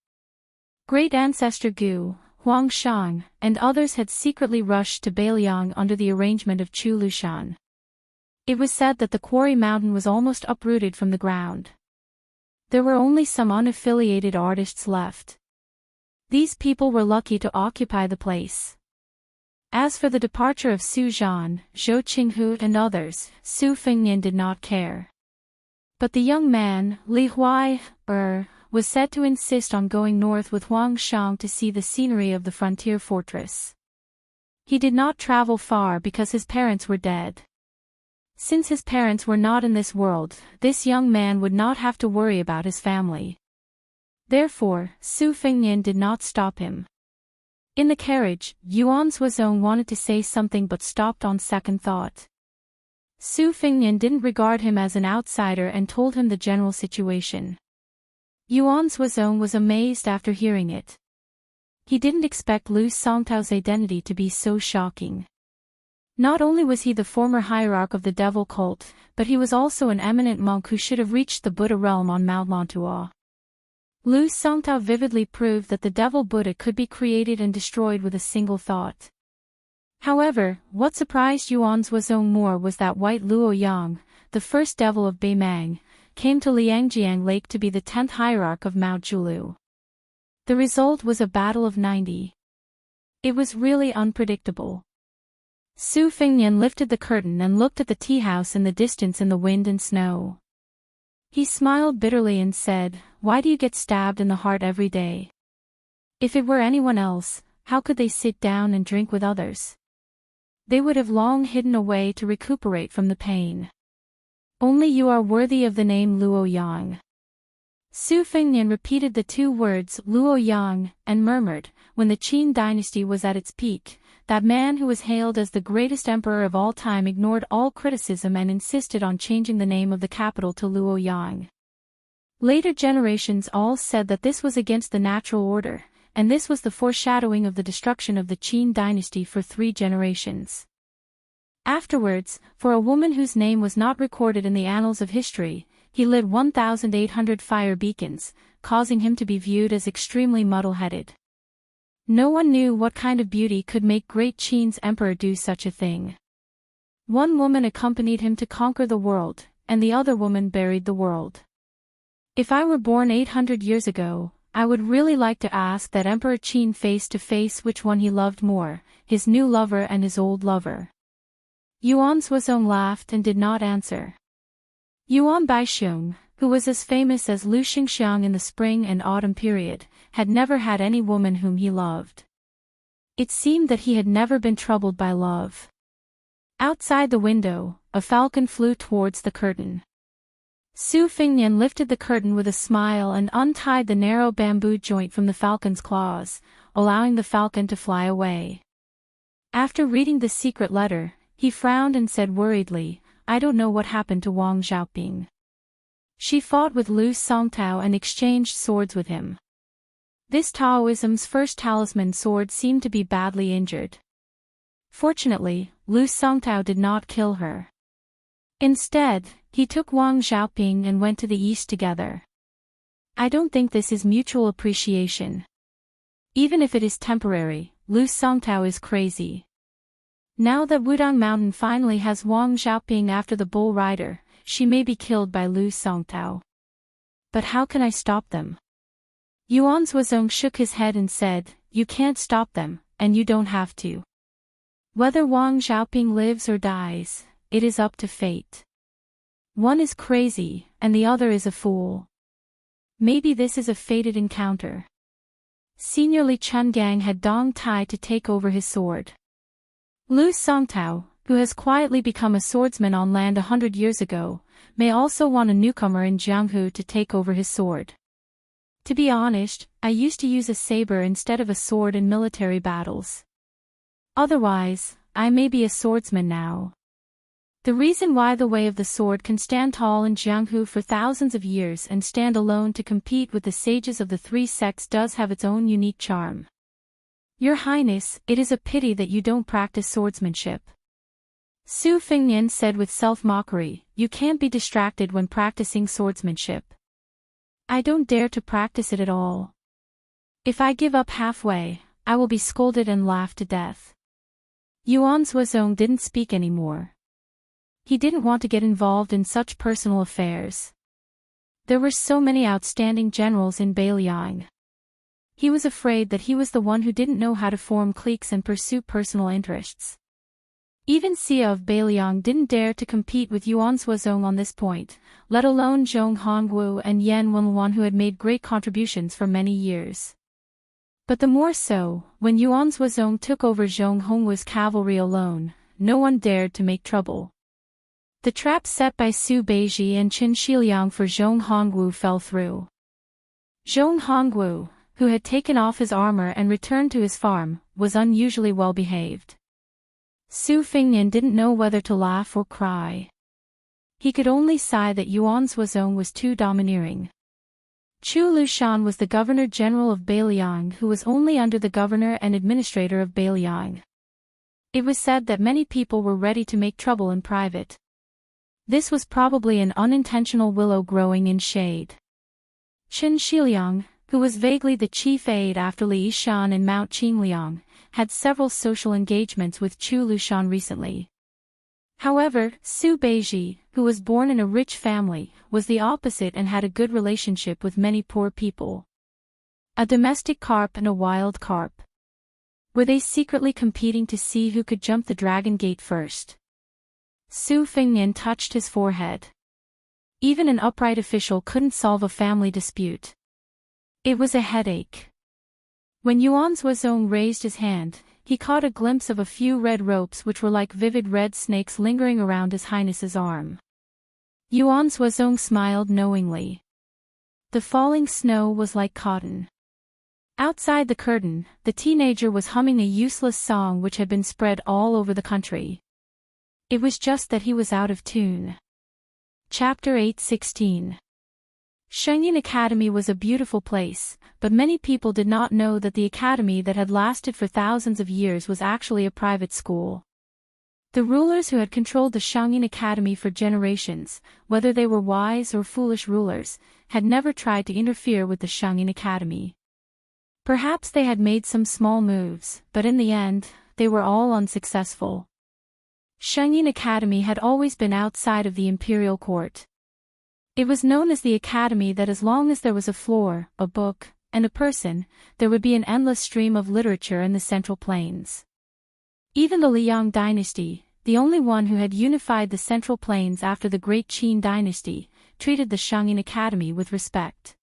Great Ancestor Gu, Huang Shang, and others had secretly rushed to Beiliang under the arrangement of Chu Lushan. It was said that the quarry mountain was almost uprooted from the ground. There were only some unaffiliated artists left. These people were lucky to occupy the place. As for the departure of Su Zhan, Zhou Qinghu and others, Su Fengnian did not care. But the young man, Li Huai, was said to insist on going north with Huang Shang to see the scenery of the frontier fortress. He did not travel far because his parents were dead. Since his parents were not in this world, this young man would not have to worry about his family. Therefore, Su Fengnian did not stop him. In the carriage, Yuan Zuozong wanted to say something but stopped on second thought. Su Fengnian didn't regard him as an outsider and told him the general situation. Yuan Zuozong was amazed after hearing it. He didn't expect Lu Songtao's identity to be so shocking. Not only was he the former hierarch of the devil cult, but he was also an eminent monk who should have reached the Buddha realm on Mount Lontua. Lu Songtao vividly proved that the devil Buddha could be created and destroyed with a single thought. However, what surprised Yuan Zuozong more was that White Luo Yang, the first devil of Beimang, came to Liangjiang Lake to be the 10th hierarch of Mount Zhulu. The result was a battle of 90. It was really unpredictable. Su Fengnian lifted the curtain and looked at the tea house in the distance in the wind and snow. He smiled bitterly and said, "Why do you get stabbed in the heart every day? If it were anyone else, how could they sit down and drink with others? They would have long hidden away to recuperate from the pain. Only you are worthy of the name Luo Yang. Su Fengnian repeated the two words Luo Yang, and murmured, when the Qin dynasty was at its peak, that man who was hailed as the greatest emperor of all time ignored all criticism and insisted on changing the name of the capital to Luo Yang. Later generations all said that this was against the natural order, and this was the foreshadowing of the destruction of the Qin dynasty for 3 generations. Afterwards, for a woman whose name was not recorded in the annals of history, he lit 1,800 fire beacons, causing him to be viewed as extremely muddle-headed. No one knew what kind of beauty could make Great Qin's emperor do such a thing. One woman accompanied him to conquer the world, and the other woman buried the world. If I were born 800 years ago, I would really like to ask that Emperor Qin face to face which one he loved more, his new lover and his old lover. Yuan Suozong laughed and did not answer. Yuan Baixiong, who was as famous as Lu Xingxiang in the spring and autumn period, had never had any woman whom he loved. It seemed that he had never been troubled by love. Outside the window, a falcon flew towards the curtain. Su Fengnian lifted the curtain with a smile and untied the narrow bamboo joint from the falcon's claws, allowing the falcon to fly away. After reading the secret letter, he frowned and said worriedly, I don't know what happened to Wang Xiaoping. She fought with Lu Songtao and exchanged swords with him. This Taoism's first talisman sword seemed to be badly injured. Fortunately, Lu Songtao did not kill her. Instead, he took Wang Xiaoping and went to the east together. I don't think this is mutual appreciation. Even if it is temporary, Lu Songtao is crazy. Now that Wudang Mountain finally has Wang Xiaoping after the bull rider, she may be killed by Lu Songtao. But how can I stop them? Yuan Suozong shook his head and said, You can't stop them, and you don't have to. Whether Wang Xiaoping lives or dies, it is up to fate. One is crazy, and the other is a fool. Maybe this is a fated encounter. Senior Li Chungang had Dong Tai to take over his sword. Lu Songtao, who has quietly become a swordsman on land 100 years ago, may also want a newcomer in Jianghu to take over his sword. To be honest, I used to use a saber instead of a sword in military battles. Otherwise, I may be a swordsman now. The reason why the way of the sword can stand tall in Jianghu for thousands of years and stand alone to compete with the sages of the 3 sects does have its own unique charm. Your Highness, it is a pity that you don't practice swordsmanship. Su Fengnian said with self-mockery, You can't be distracted when practicing swordsmanship. I don't dare to practice it at all. If I give up halfway, I will be scolded and laughed to death. Yuan Suozong didn't speak anymore. He didn't want to get involved in such personal affairs. There were so many outstanding generals in Beiliang. He was afraid that he was the one who didn't know how to form cliques and pursue personal interests. Even Xia of Beiliang didn't dare to compete with Yuan Suozong on this point, let alone Zhong Hongwu and Yan Wenluan who had made great contributions for many years. But the more so, when Yuan Suozong took over Zhong Hongwu's cavalry alone, no one dared to make trouble. The trap set by Su Beiji and Qin Shiliang for Zhong Hongwu fell through. Zhong Hongwu, who had taken off his armor and returned to his farm, was unusually well behaved. Su Fengnian didn't know whether to laugh or cry. He could only sigh that Yuan Suozong was too domineering. Chu Lushan was the governor-general of Beiliang who was only under the governor and administrator of Beiliang. It was said that many people were ready to make trouble in private. This was probably an unintentional willow growing in shade. Qin Shiliang, who was vaguely the chief aide after Li Yishan and Mount Qingliang, had several social engagements with Chu Lushan recently. However, Su Beiji, who was born in a rich family, was the opposite and had a good relationship with many poor people. A domestic carp and a wild carp. Were they secretly competing to see who could jump the dragon gate first? Su Fengnian touched his forehead. Even an upright official couldn't solve a family dispute. It was a headache. When Yuan Zuozong raised his hand, he caught a glimpse of a few red ropes which were like vivid red snakes lingering around His Highness's arm. Yuan Zuozong smiled knowingly. The falling snow was like cotton. Outside the curtain, the teenager was humming a useless song which had been spread all over the country. It was just that he was out of tune. Chapter 8:16. Shengyin Academy was a beautiful place, but many people did not know that the academy that had lasted for thousands of years was actually a private school. The rulers who had controlled the Shengyin Academy for generations, whether they were wise or foolish rulers, had never tried to interfere with the Shengyin Academy. Perhaps they had made some small moves, but in the end, they were all unsuccessful. Shengyin Academy had always been outside of the imperial court. It was known as the academy that as long as there was a floor, a book, and a person, there would be an endless stream of literature in the Central Plains. Even the Liang dynasty, the only one who had unified the Central Plains after the Great Qin dynasty, treated the Shengyin Academy with respect.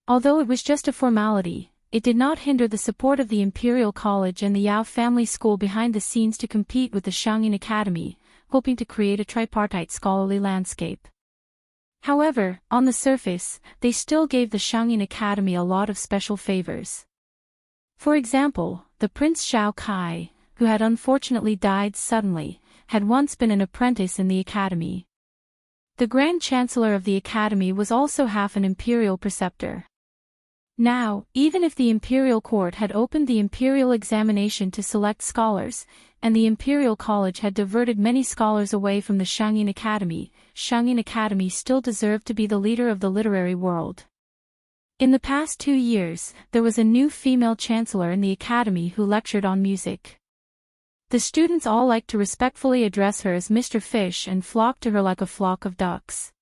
Although it was just a formality, it did not hinder the support of the Imperial College and the Yao family school behind the scenes to compete with the Shengyin Academy, hoping to create a tripartite scholarly landscape. However, on the surface, they still gave the Shengyin Academy a lot of special favors. For example, the Prince Shao Kai, who had unfortunately died suddenly, had once been an apprentice in the academy. The Grand Chancellor of the academy was also half an imperial preceptor. Now, even if the imperial court had opened the imperial examination to select scholars, and the imperial college had diverted many scholars away from the Shengyin Academy still deserved to be the leader of the literary world. In the past 2 years, there was a new female chancellor in the academy who lectured on music. The students all liked to respectfully address her as Mr. Fish and flocked to her like a flock of ducks.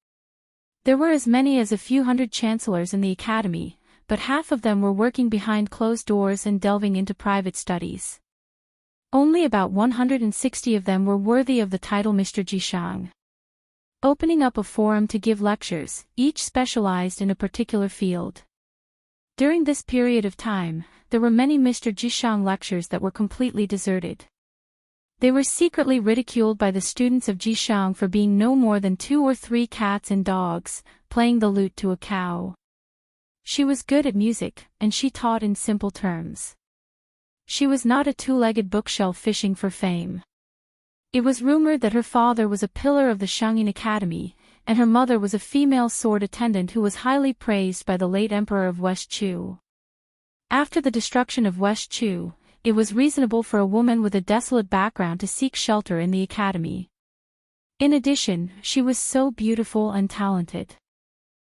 There were as many as a few hundred chancellors in the academy, but half of them were working behind closed doors and delving into private studies. Only about 160 of them were worthy of the title Mr. Jishang. Opening up a forum to give lectures, each specialized in a particular field. During this period of time, there were many Mr. Jishang lectures that were completely deserted. They were secretly ridiculed by the students of Jishang for being no more than 2 or 3 cats and dogs, playing the lute to a cow. She was good at music, and she taught in simple terms. She was not a 2-legged bookshelf fishing for fame. It was rumored that her father was a pillar of the Shengyin Academy, and her mother was a female sword attendant who was highly praised by the late emperor of West Chu. After the destruction of West Chu, it was reasonable for a woman with a desolate background to seek shelter in the academy. In addition, she was so beautiful and talented.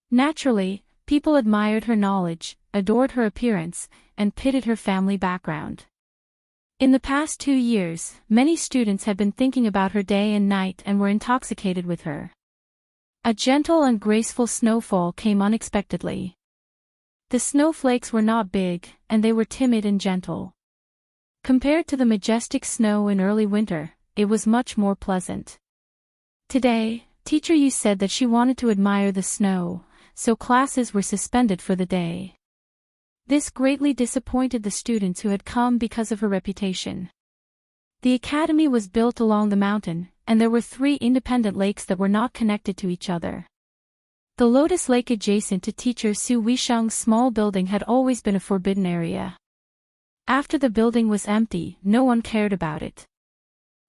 Naturally, people admired her knowledge, adored her appearance, and pitied her family background. In the past 2 years, many students had been thinking about her day and night and were intoxicated with her. A gentle and graceful snowfall came unexpectedly. The snowflakes were not big, and they were timid and gentle. Compared to the majestic snow in early winter, it was much more pleasant. Today, Teacher Yu said that she wanted to admire the snow, so classes were suspended for the day. This greatly disappointed the students who had come because of her reputation. The academy was built along the mountain, and there were 3 independent lakes that were not connected to each other. The Lotus Lake adjacent to Teacher Su Weisheng's small building had always been a forbidden area. After the building was empty, no one cared about it.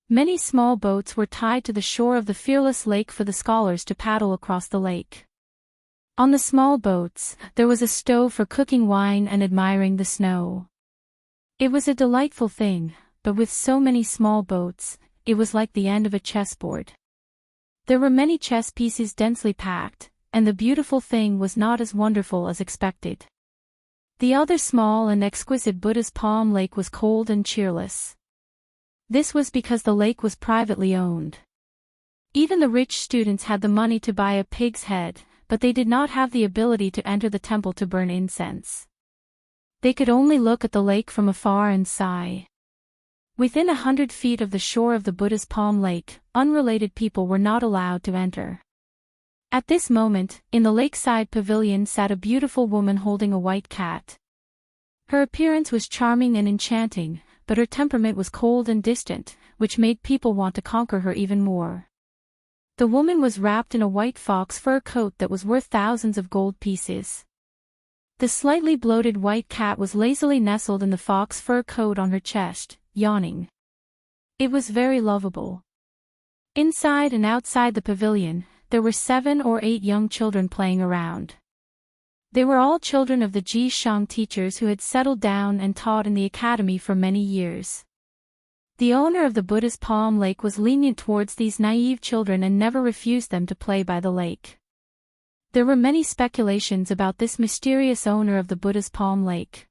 Many small boats were tied to the shore of the fearless lake for the scholars to paddle across the lake. On the small boats, there was a stove for cooking wine and admiring the snow. It was a delightful thing, but with so many small boats, it was like the end of a chessboard. There were many chess pieces densely packed, and the beautiful thing was not as wonderful as expected. The other small and exquisite Buddha's Palm Lake was cold and cheerless. This was because the lake was privately owned. Even the rich students had the money to buy a pig's head, but they did not have the ability to enter the temple to burn incense. They could only look at the lake from afar and sigh. Within 100 feet of the shore of the Buddha's Palm Lake, unrelated people were not allowed to enter. At this moment, in the lakeside pavilion sat a beautiful woman holding a white cat. Her appearance was charming and enchanting, but her temperament was cold and distant, which made people want to conquer her even more. The woman was wrapped in a white fox fur coat that was worth thousands of gold pieces. The slightly bloated white cat was lazily nestled in the fox fur coat on her chest, yawning. It was very lovable. Inside and outside the pavilion, there were 7 or 8 young children playing around. They were all children of the Ji Shang teachers who had settled down and taught in the academy for many years. The owner of the Buddha's Palm Lake was lenient towards these naive children and never refused them to play by the lake. There were many speculations about this mysterious owner of the Buddha's Palm Lake.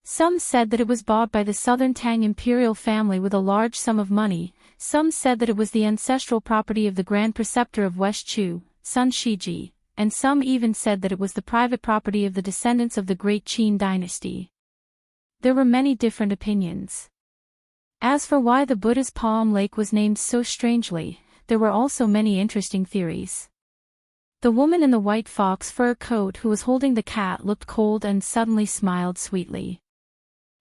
Some said that it was bought by the Southern Tang imperial family with a large sum of money, some said that it was the ancestral property of the Grand Preceptor of West Chu, Sun Shiji, and some even said that it was the private property of the descendants of the Great Qin dynasty. There were many different opinions. As for why the Buddha's Palm Lake was named so strangely, there were also many interesting theories. The woman in the white fox fur coat who was holding the cat looked cold and suddenly smiled sweetly.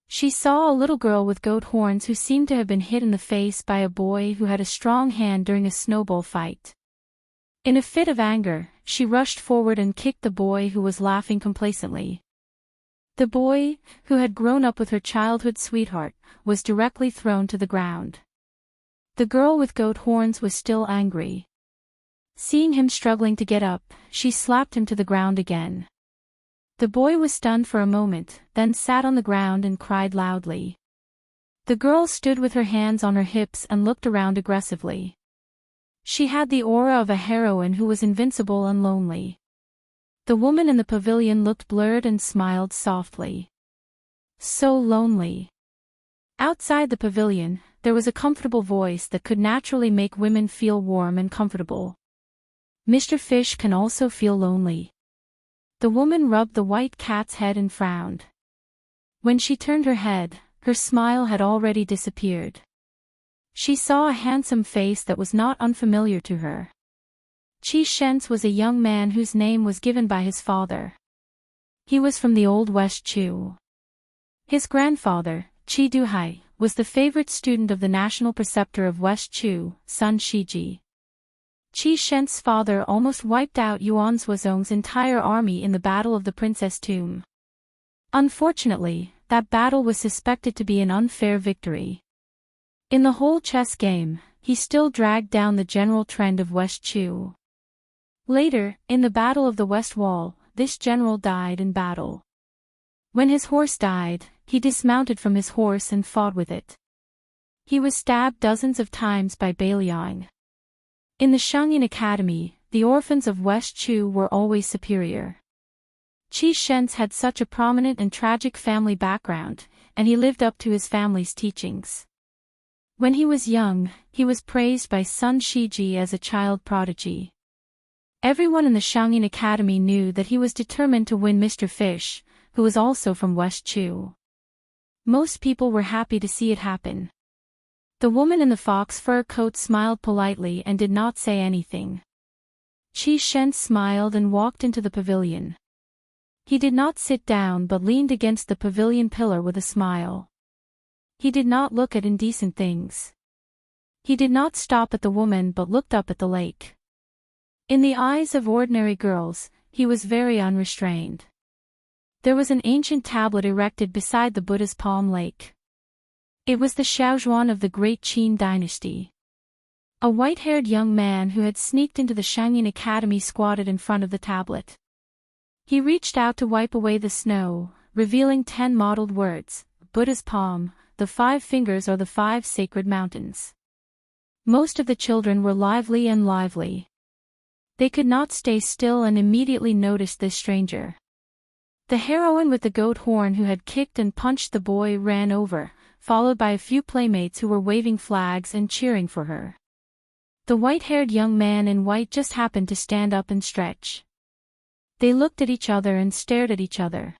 She saw a little girl with goat horns who seemed to have been hit in the face by a boy who had a strong hand during a snowball fight. In a fit of anger, she rushed forward and kicked the boy who was laughing complacently. The boy, who had grown up with her childhood sweetheart, was directly thrown to the ground. The girl with goat horns was still angry. Seeing him struggling to get up, she slapped him to the ground again. The boy was stunned for a moment, then sat on the ground and cried loudly. The girl stood with her hands on her hips and looked around aggressively. She had the aura of a heroine who was invincible and lonely. The woman in the pavilion looked blurred and smiled softly. So lonely. Outside the pavilion, there was a comfortable voice that could naturally make women feel warm and comfortable. Mr. Fish can also feel lonely. The woman rubbed the white cat's head and frowned. When she turned her head, her smile had already disappeared. She saw a handsome face that was not unfamiliar to her. Qi Shens was a young man whose name was given by his father. He was from the old West Chu. His grandfather, Qi Duhai, was the favorite student of the national preceptor of West Chu, Sun Shiji. Qi Shens's father almost wiped out Yuan Suozong's entire army in the Battle of the Princess Tomb. Unfortunately, that battle was suspected to be an unfair victory. In the whole chess game, he still dragged down the general trend of West Chu. Later, in the Battle of the West Wall, this general died in battle. When his horse died, he dismounted from his horse and fought with it. He was stabbed dozens of times by Beiliang. In the Shangyin Academy, the orphans of West Chu were always superior. Qi Shens had such a prominent and tragic family background, and he lived up to his family's teachings. When he was young, he was praised by Sun Shiji as a child prodigy. Everyone in the Shangyin Academy knew that he was determined to win Mr. Fish, who was also from West Chu. Most people were happy to see it happen. The woman in the fox fur coat smiled politely and did not say anything. Qi Shen smiled and walked into the pavilion. He did not sit down but leaned against the pavilion pillar with a smile. He did not look at indecent things. He did not stop at the woman but looked up at the lake. In the eyes of ordinary girls, he was very unrestrained. There was an ancient tablet erected beside the Buddha's Palm Lake. It was the Xiaozhuan of the Great Qin dynasty. A white-haired young man who had sneaked into the Shangyin Academy squatted in front of the tablet. He reached out to wipe away the snow, revealing 10 mottled words: Buddha's palm, the 5 fingers or the 5 sacred mountains. Most of the children were lively. They could not stay still and immediately noticed this stranger. The heroine with the goat horn who had kicked and punched the boy ran over, followed by a few playmates who were waving flags and cheering for her. The white-haired young man in white just happened to stand up and stretch. They looked at each other and stared at each other.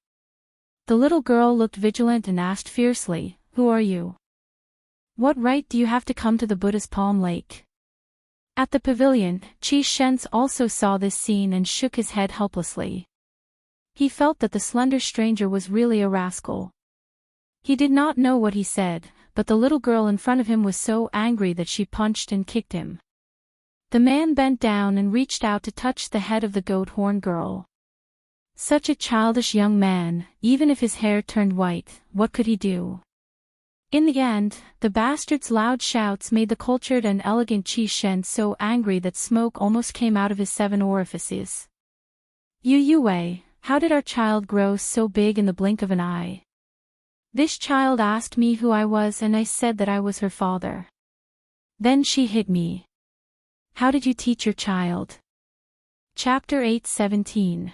The little girl looked vigilant and asked fiercely, "Who are you? What right do you have to come to the Buddha's Palm Lake?" At the pavilion, Qi Shens also saw this scene and shook his head helplessly. He felt that the slender stranger was really a rascal. He did not know what he said, but the little girl in front of him was so angry that she punched and kicked him. The man bent down and reached out to touch the head of the goat horn girl. Such a childish young man, even if his hair turned white, what could he do? In the end, the bastard's loud shouts made the cultured and elegant Qi Shen so angry that smoke almost came out of his 7 orifices. Yue, how did our child grow so big in the blink of an eye? This child asked me who I was and I said that I was her father. Then she hit me. How did you teach your child? Chapter 8:17.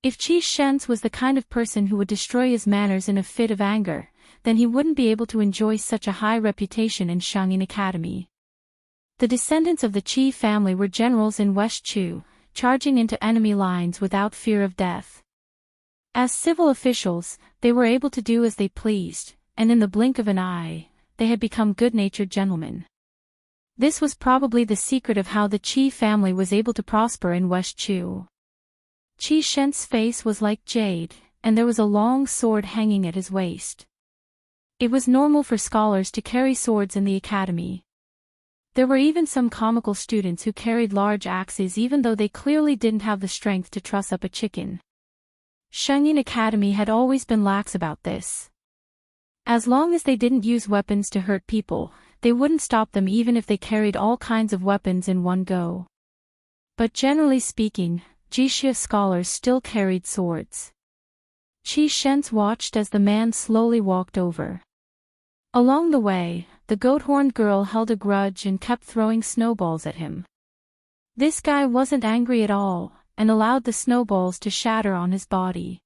If Qi Shen was the kind of person who would destroy his manners in a fit of anger, then he wouldn't be able to enjoy such a high reputation in Shangyin Academy. The descendants of the Qi family were generals in West Chu, charging into enemy lines without fear of death. As civil officials, they were able to do as they pleased, and in the blink of an eye, they had become good-natured gentlemen. This was probably the secret of how the Qi family was able to prosper in West Chu. Qi Shen's face was like jade, and there was a long sword hanging at his waist. It was normal for scholars to carry swords in the academy. There were even some comical students who carried large axes even though they clearly didn't have the strength to truss up a chicken. Shangyin Academy had always been lax about this. As long as they didn't use weapons to hurt people, they wouldn't stop them even if they carried all kinds of weapons in one go. But generally speaking, Jixia scholars still carried swords. Qi Shen watched as the man slowly walked over. Along the way, the goat-horned girl held a grudge and kept throwing snowballs at him. This guy wasn't angry at all, and allowed the snowballs to shatter on his body.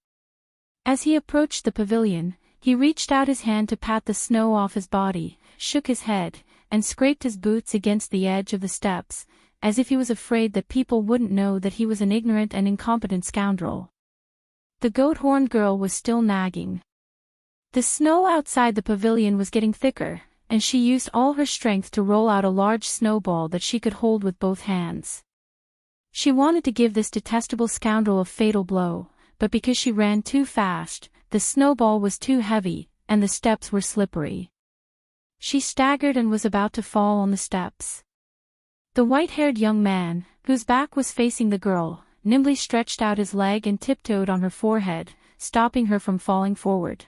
As he approached the pavilion, he reached out his hand to pat the snow off his body, shook his head, and scraped his boots against the edge of the steps, as if he was afraid that people wouldn't know that he was an ignorant and incompetent scoundrel. The goat-horned girl was still nagging. The snow outside the pavilion was getting thicker, and she used all her strength to roll out a large snowball that she could hold with both hands. She wanted to give this detestable scoundrel a fatal blow, but because she ran too fast, the snowball was too heavy, and the steps were slippery. She staggered and was about to fall on the steps. The white-haired young man, whose back was facing the girl, nimbly stretched out his leg and tiptoed on her forehead, stopping her from falling forward.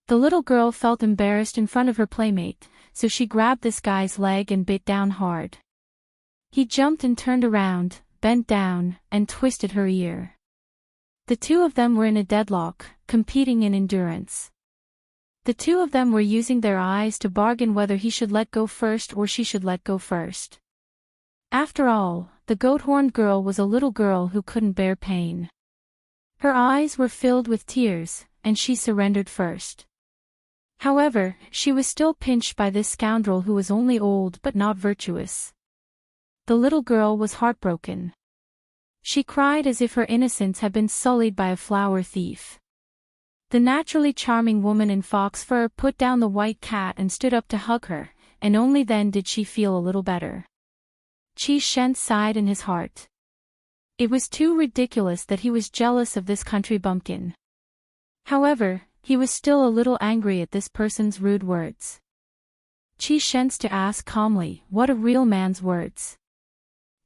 The little girl felt embarrassed in front of her playmate, so she grabbed this guy's leg and bit down hard. He jumped and turned around, bent down, and twisted her ear. The two of them were in a deadlock, competing in endurance. The two of them were using their eyes to bargain whether he should let go first or she should let go first. After all, the goat-horned girl was a little girl who couldn't bear pain. Her eyes were filled with tears, and she surrendered first. However, she was still pinched by this scoundrel who was only old but not virtuous. The little girl was heartbroken. She cried as if her innocence had been sullied by a flower thief. The naturally charming woman in fox fur put down the white cat and stood up to hug her, and only then did she feel a little better. Qi Shen sighed in his heart. It was too ridiculous that he was jealous of this country bumpkin. However, he was still a little angry at this person's rude words. Qi Shen's to ask calmly, what a real man's words.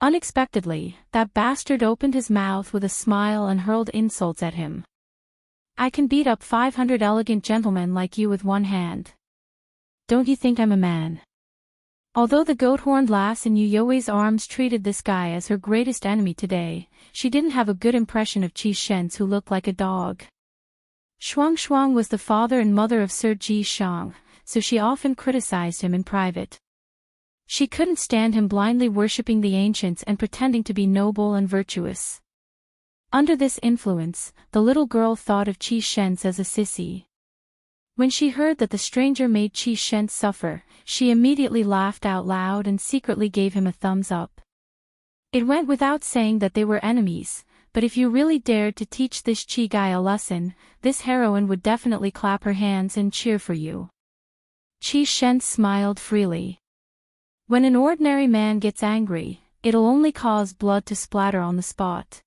Unexpectedly, that bastard opened his mouth with a smile and hurled insults at him. I can beat up 500 elegant gentlemen like you with one hand. Don't you think I'm a man? Although the goat-horned lass in Yuyoi's arms treated this guy as her greatest enemy today, she didn't have a good impression of Qi Shen, who looked like a dog. Shuang was the father and mother of Sir Ji Shang, so she often criticized him in private. She couldn't stand him blindly worshipping the ancients and pretending to be noble and virtuous. Under this influence, the little girl thought of Qi Shen as a sissy. When she heard that the stranger made Qi Shen suffer, she immediately laughed out loud and secretly gave him a thumbs up. It went without saying that they were enemies, but if you really dared to teach this Qi guy a lesson, this heroine would definitely clap her hands and cheer for you. Qi Shen smiled freely. When an ordinary man gets angry, it'll only cause blood to splatter on the spot.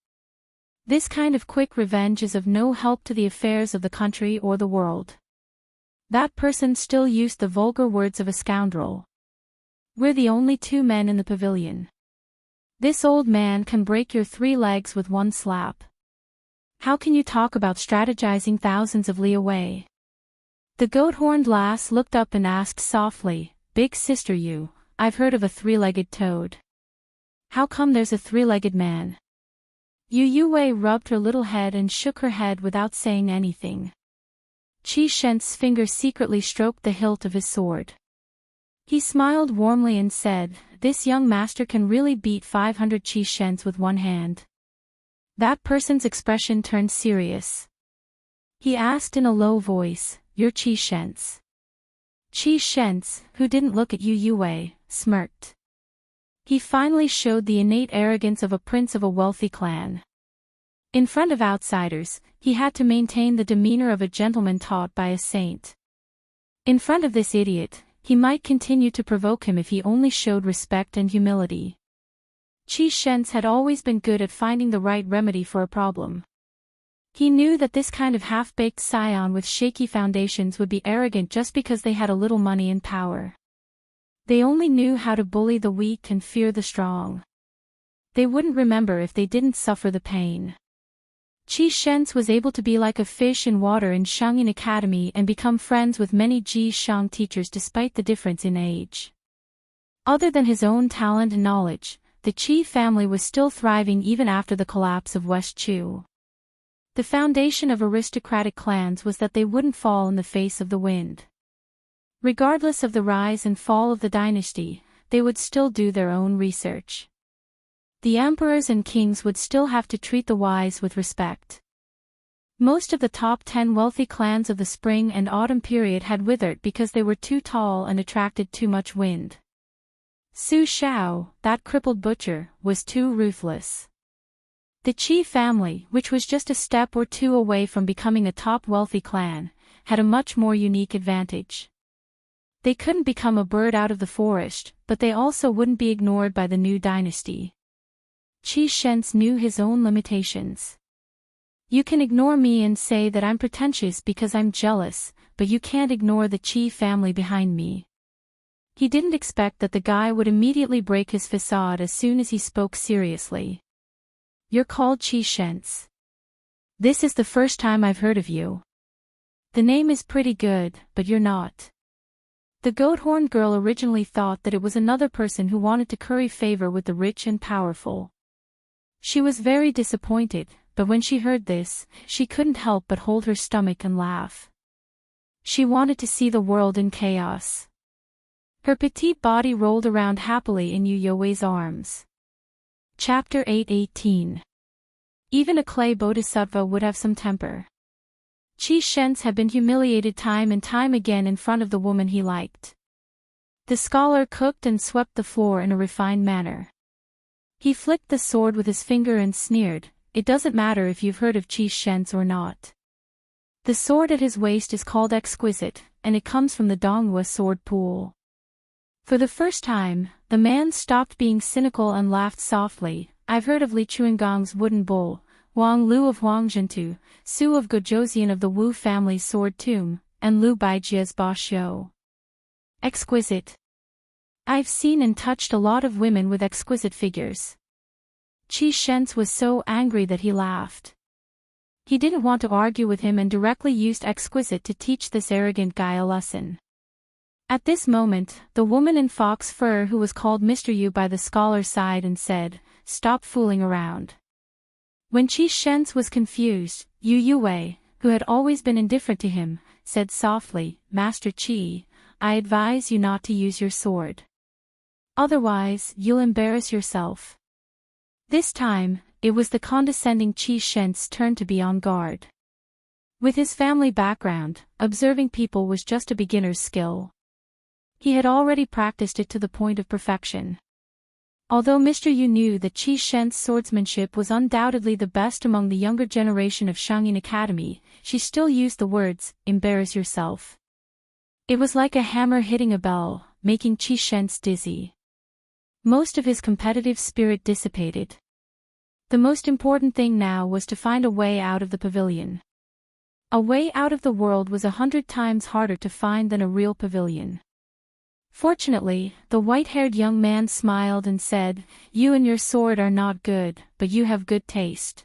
This kind of quick revenge is of no help to the affairs of the country or the world. That person still used the vulgar words of a scoundrel. We're the only two men in the pavilion. This old man can break your 3 legs with one slap. How can you talk about strategizing thousands of li away? The goat-horned lass looked up and asked softly, Big sister I've heard of a 3-legged toad. How come there's a 3-legged man? Yue rubbed her little head and shook her head without saying anything. Qi Shen's finger secretly stroked the hilt of his sword. He smiled warmly and said, This young master can really beat 500 Qi Shens with one hand. That person's expression turned serious. He asked in a low voice, You're Qi Shens. Qi Shens, who didn't look at Yue, smirked. He finally showed the innate arrogance of a prince of a wealthy clan. In front of outsiders, he had to maintain the demeanor of a gentleman taught by a saint. In front of this idiot, he might continue to provoke him if he only showed respect and humility. Qi Shens had always been good at finding the right remedy for a problem. He knew that this kind of half-baked scion with shaky foundations would be arrogant just because they had a little money and power. They only knew how to bully the weak and fear the strong. They wouldn't remember if they didn't suffer the pain. Qi Shens was able to be like a fish in water in Shangyin Academy and become friends with many Ji Shang teachers despite the difference in age. Other than his own talent and knowledge, the Qi family was still thriving even after the collapse of West Chu. The foundation of aristocratic clans was that they wouldn't fall in the face of the wind. Regardless of the rise and fall of the dynasty, they would still do their own research. The emperors and kings would still have to treat the wise with respect. Most of the top 10 wealthy clans of the spring and autumn period had withered because they were too tall and attracted too much wind. Su Shao, that crippled butcher, was too ruthless. The Qi family, which was just a step or two away from becoming a top wealthy clan, had a much more unique advantage. They couldn't become a bird out of the forest, but they also wouldn't be ignored by the new dynasty. Qi Shens knew his own limitations. You can ignore me and say that I'm pretentious because I'm jealous, but you can't ignore the Qi family behind me. He didn't expect that the guy would immediately break his facade as soon as he spoke seriously. You're called Qi Shens. This is the first time I've heard of you. The name is pretty good, but you're not. The goat-horned girl originally thought that it was another person who wanted to curry favor with the rich and powerful. She was very disappointed, but when she heard this, she couldn't help but hold her stomach and laugh. She wanted to see the world in chaos. Her petite body rolled around happily in Yue's arms. Chapter 8:18. Even a clay bodhisattva would have some temper. Qi Shens had been humiliated time and time again in front of the woman he liked. The scholar cooked and swept the floor in a refined manner. He flicked the sword with his finger and sneered, It doesn't matter if you've heard of Qi Shens or not. The sword at his waist is called Exquisite, and it comes from the Donghua sword pool. For the first time, the man stopped being cynical and laughed softly. I've heard of Li Chuangong's wooden bull, Wang Lu of Huangzhentu, Su of Gojozian of the Wu family's sword tomb, and Lu Baijia's Ba Xiu. Exquisite. I've seen and touched a lot of women with exquisite figures. Qi Shens was so angry that he laughed. He didn't want to argue with him and directly used exquisite to teach this arrogant guy a lesson. At this moment, the woman in fox fur who was called Mr. Yu by the scholar sighed and said, Stop fooling around. When Qi Shens was confused, Yue, who had always been indifferent to him, said softly, Master Qi, I advise you not to use your sword. Otherwise, you'll embarrass yourself. This time, it was the condescending Qi Shens' turn to be on guard. With his family background, observing people was just a beginner's skill. He had already practiced it to the point of perfection. Although Mr. Yu knew that Qi Shens' swordsmanship was undoubtedly the best among the younger generation of Shangyin Academy, she still used the words, embarrass yourself. It was like a hammer hitting a bell, making Qi Shens dizzy. Most of his competitive spirit dissipated. The most important thing now was to find a way out of the pavilion. A way out of the world was 100 times harder to find than a real pavilion. Fortunately, the white-haired young man smiled and said, "You and your sword are not good, but you have good taste.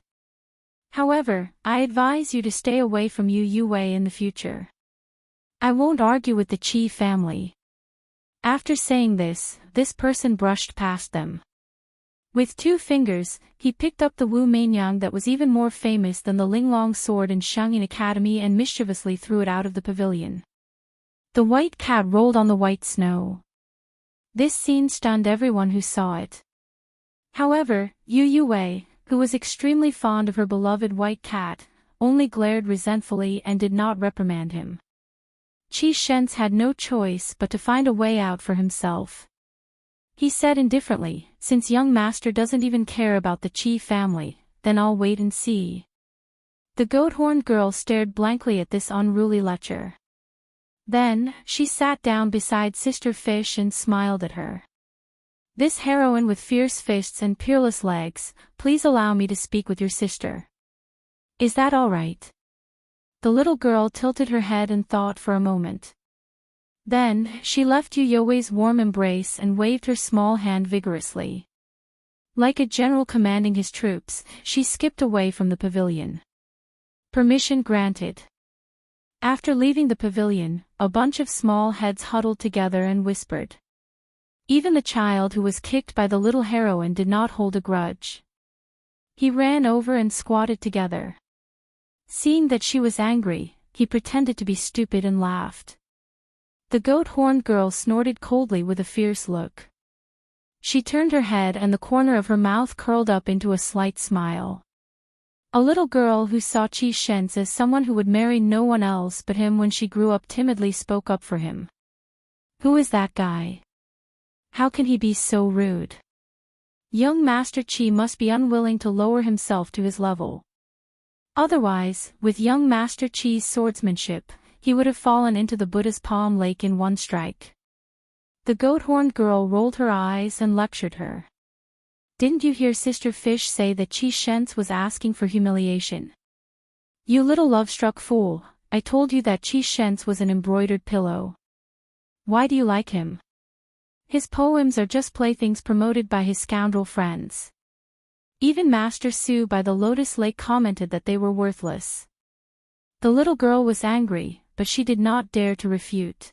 However, I advise you to stay away from Yue in the future. I won't argue with the Qi family." After saying this person brushed past them. With 2 fingers, he picked up the Wu Meinyang that was even more famous than the Linglong sword in Shangyin Academy and mischievously threw it out of the pavilion. The white cat rolled on the white snow. This scene stunned everyone who saw it. However, Yue, who was extremely fond of her beloved white cat, only glared resentfully and did not reprimand him. Qi Shens had no choice but to find a way out for himself. He said indifferently, "Since young master doesn't even care about the Qi family, then I'll wait and see." The goat-horned girl stared blankly at this unruly lecher. Then, she sat down beside Sister Fish and smiled at her. "This heroine with fierce fists and peerless legs, please allow me to speak with your sister. Is that all right?" The little girl tilted her head and thought for a moment. Then, she left Yue's warm embrace and waved her small hand vigorously. Like a general commanding his troops, she skipped away from the pavilion. Permission granted. After leaving the pavilion, a bunch of small heads huddled together and whispered. Even the child who was kicked by the little heroine did not hold a grudge. He ran over and squatted together. Seeing that she was angry, he pretended to be stupid and laughed. The goat-horned girl snorted coldly with a fierce look. She turned her head and the corner of her mouth curled up into a slight smile. A little girl who saw Qi Shens as someone who would marry no one else but him when she grew up timidly spoke up for him. "Who is that guy? How can he be so rude? Young Master Qi must be unwilling to lower himself to his level. Otherwise, with young Master Qi's swordsmanship, he would have fallen into the Buddha's palm lake in one strike." The goat-horned girl rolled her eyes and lectured her. "Didn't you hear Sister Fish say that Qi Shens was asking for humiliation? You little love-struck fool, I told you that Qi Shens was an embroidered pillow. Why do you like him? His poems are just playthings promoted by his scoundrel friends. Even Master Su by the Lotus Lake commented that they were worthless." The little girl was angry, but she did not dare to refute.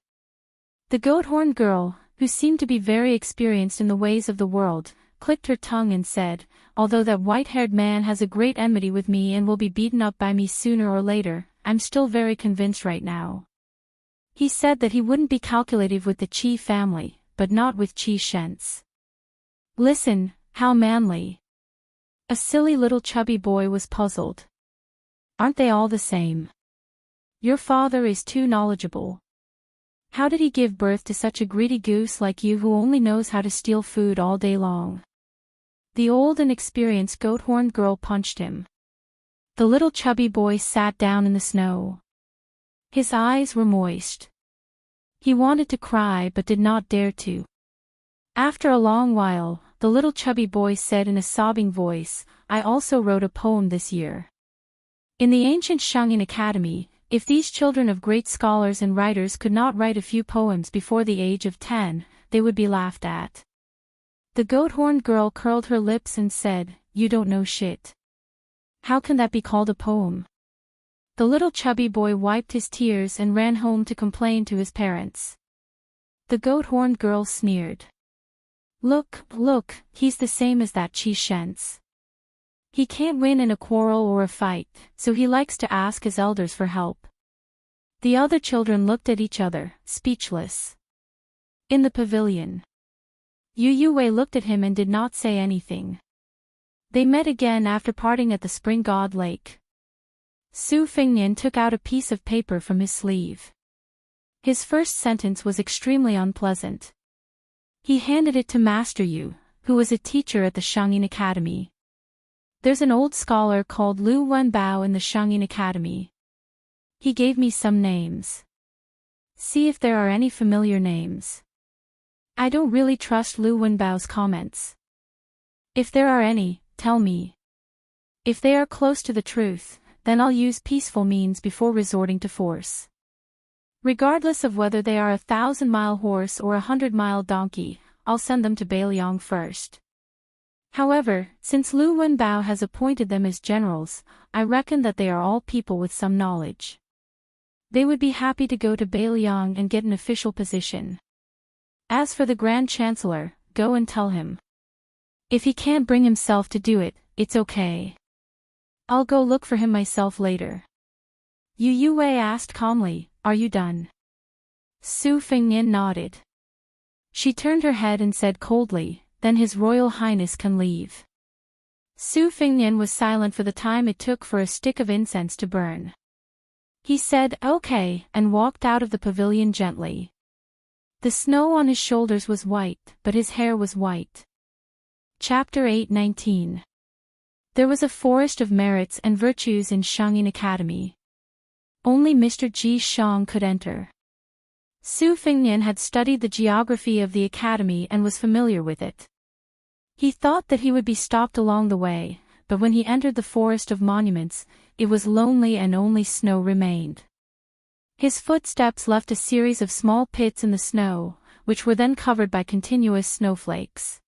The goat-horned girl, who seemed to be very experienced in the ways of the world, clicked her tongue and said, "Although that white-haired man has a great enmity with me and will be beaten up by me sooner or later, I'm still very convinced right now. He said that he wouldn't be calculative with the Qi family, but not with Qi Shens. Listen, how manly." A silly little chubby boy was puzzled. "Aren't they all the same? Your father is too knowledgeable. How did he give birth to such a greedy goose like you who only knows how to steal food all day long?" The old and experienced goat-horned girl punched him. The little chubby boy sat down in the snow. His eyes were moist. He wanted to cry but did not dare to. After a long while, the little chubby boy said in a sobbing voice, "I also wrote a poem this year. In the ancient Shangyin Academy, if these children of great scholars and writers could not write a few poems before the age of 10, they would be laughed at." The goat-horned girl curled her lips and said, "You don't know shit. How can that be called a poem?" The little chubby boy wiped his tears and ran home to complain to his parents. The goat-horned girl sneered. Look, he's the same as that Qi Shens. He can't win in a quarrel or a fight, so he likes to ask his elders for help." The other children looked at each other, speechless. In the pavilion, Yue looked at him and did not say anything. They met again after parting at the Spring God Lake. Su Fingnian took out a piece of paper from his sleeve. His first sentence was extremely unpleasant. He handed it to Master Yu, who was a teacher at the Shangyin Academy. "There's an old scholar called Lu Wenbao in the Shangyin Academy. He gave me some names. See if there are any familiar names. I don't really trust Lu Wenbao's comments. If there are any, tell me." If they are close to the truth, then I'll use peaceful means before resorting to force. Regardless of whether they are 1,000-mile horse or 100-mile donkey, I'll send them to Beiliang first. However, since Lu Wenbao has appointed them as generals, I reckon that they are all people with some knowledge. They would be happy to go to Beiliang and get an official position. As for the Grand Chancellor, go and tell him. If he can't bring himself to do it, it's okay. I'll go look for him myself later. Yu Yue asked calmly, are you done? Su Fengnian nodded. She turned her head and said coldly, then His Royal Highness can leave. Su Fengnian was silent for the time it took for a stick of incense to burn. He said, okay, and walked out of the pavilion gently. The snow on his shoulders was white, but his hair was white. Chapter 8:19. There was a forest of merits and virtues in Shangyin Academy. Only Mr. Ji Shang could enter. Su Fengnian had studied the geography of the academy and was familiar with it. He thought that he would be stopped along the way, but when he entered the forest of monuments, it was lonely and only snow remained. His footsteps left a series of small pits in the snow, which were then covered by continuous snowflakes.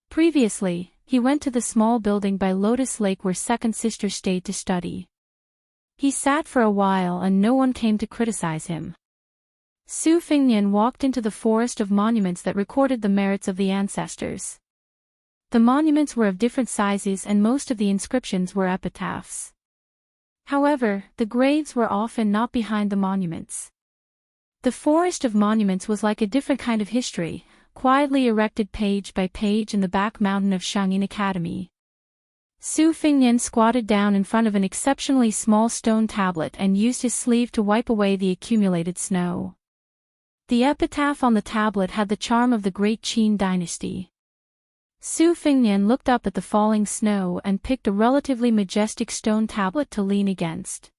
Previously, he went to the small building by Lotus Lake where second sister stayed to study. He sat for a while and no one came to criticize him. Su Fengnian walked into the forest of monuments that recorded the merits of the ancestors. The monuments were of different sizes and most of the inscriptions were epitaphs. However, the graves were often not behind the monuments. The forest of monuments was like a different kind of history, quietly erected page by page in the back mountain of Shangyin Academy. Su Fengnian squatted down in front of an exceptionally small stone tablet and used his sleeve to wipe away the accumulated snow. The epitaph on the tablet had the charm of the great Qin dynasty. Su Fengnian looked up at the falling snow and picked a relatively majestic stone tablet to lean against.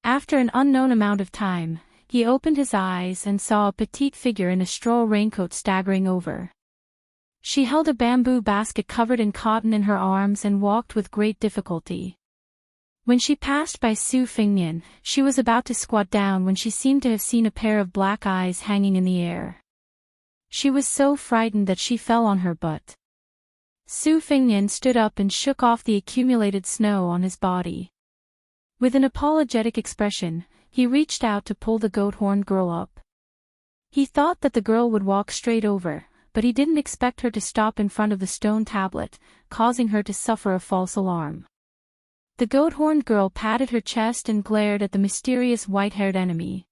After an unknown amount of time, he opened his eyes and saw a petite figure in a straw raincoat staggering over. She held a bamboo basket covered in cotton in her arms and walked with great difficulty. When she passed by Su Fengnian, she was about to squat down when she seemed to have seen a pair of black eyes hanging in the air. She was so frightened that she fell on her butt. Su Fengnian stood up and shook off the accumulated snow on his body. With an apologetic expression, he reached out to pull the goat-horned girl up. He thought that the girl would walk straight over, but he didn't expect her to stop in front of the stone tablet, causing her to suffer a false alarm. The goat-horned girl patted her chest and glared at the mysterious white-haired enemy.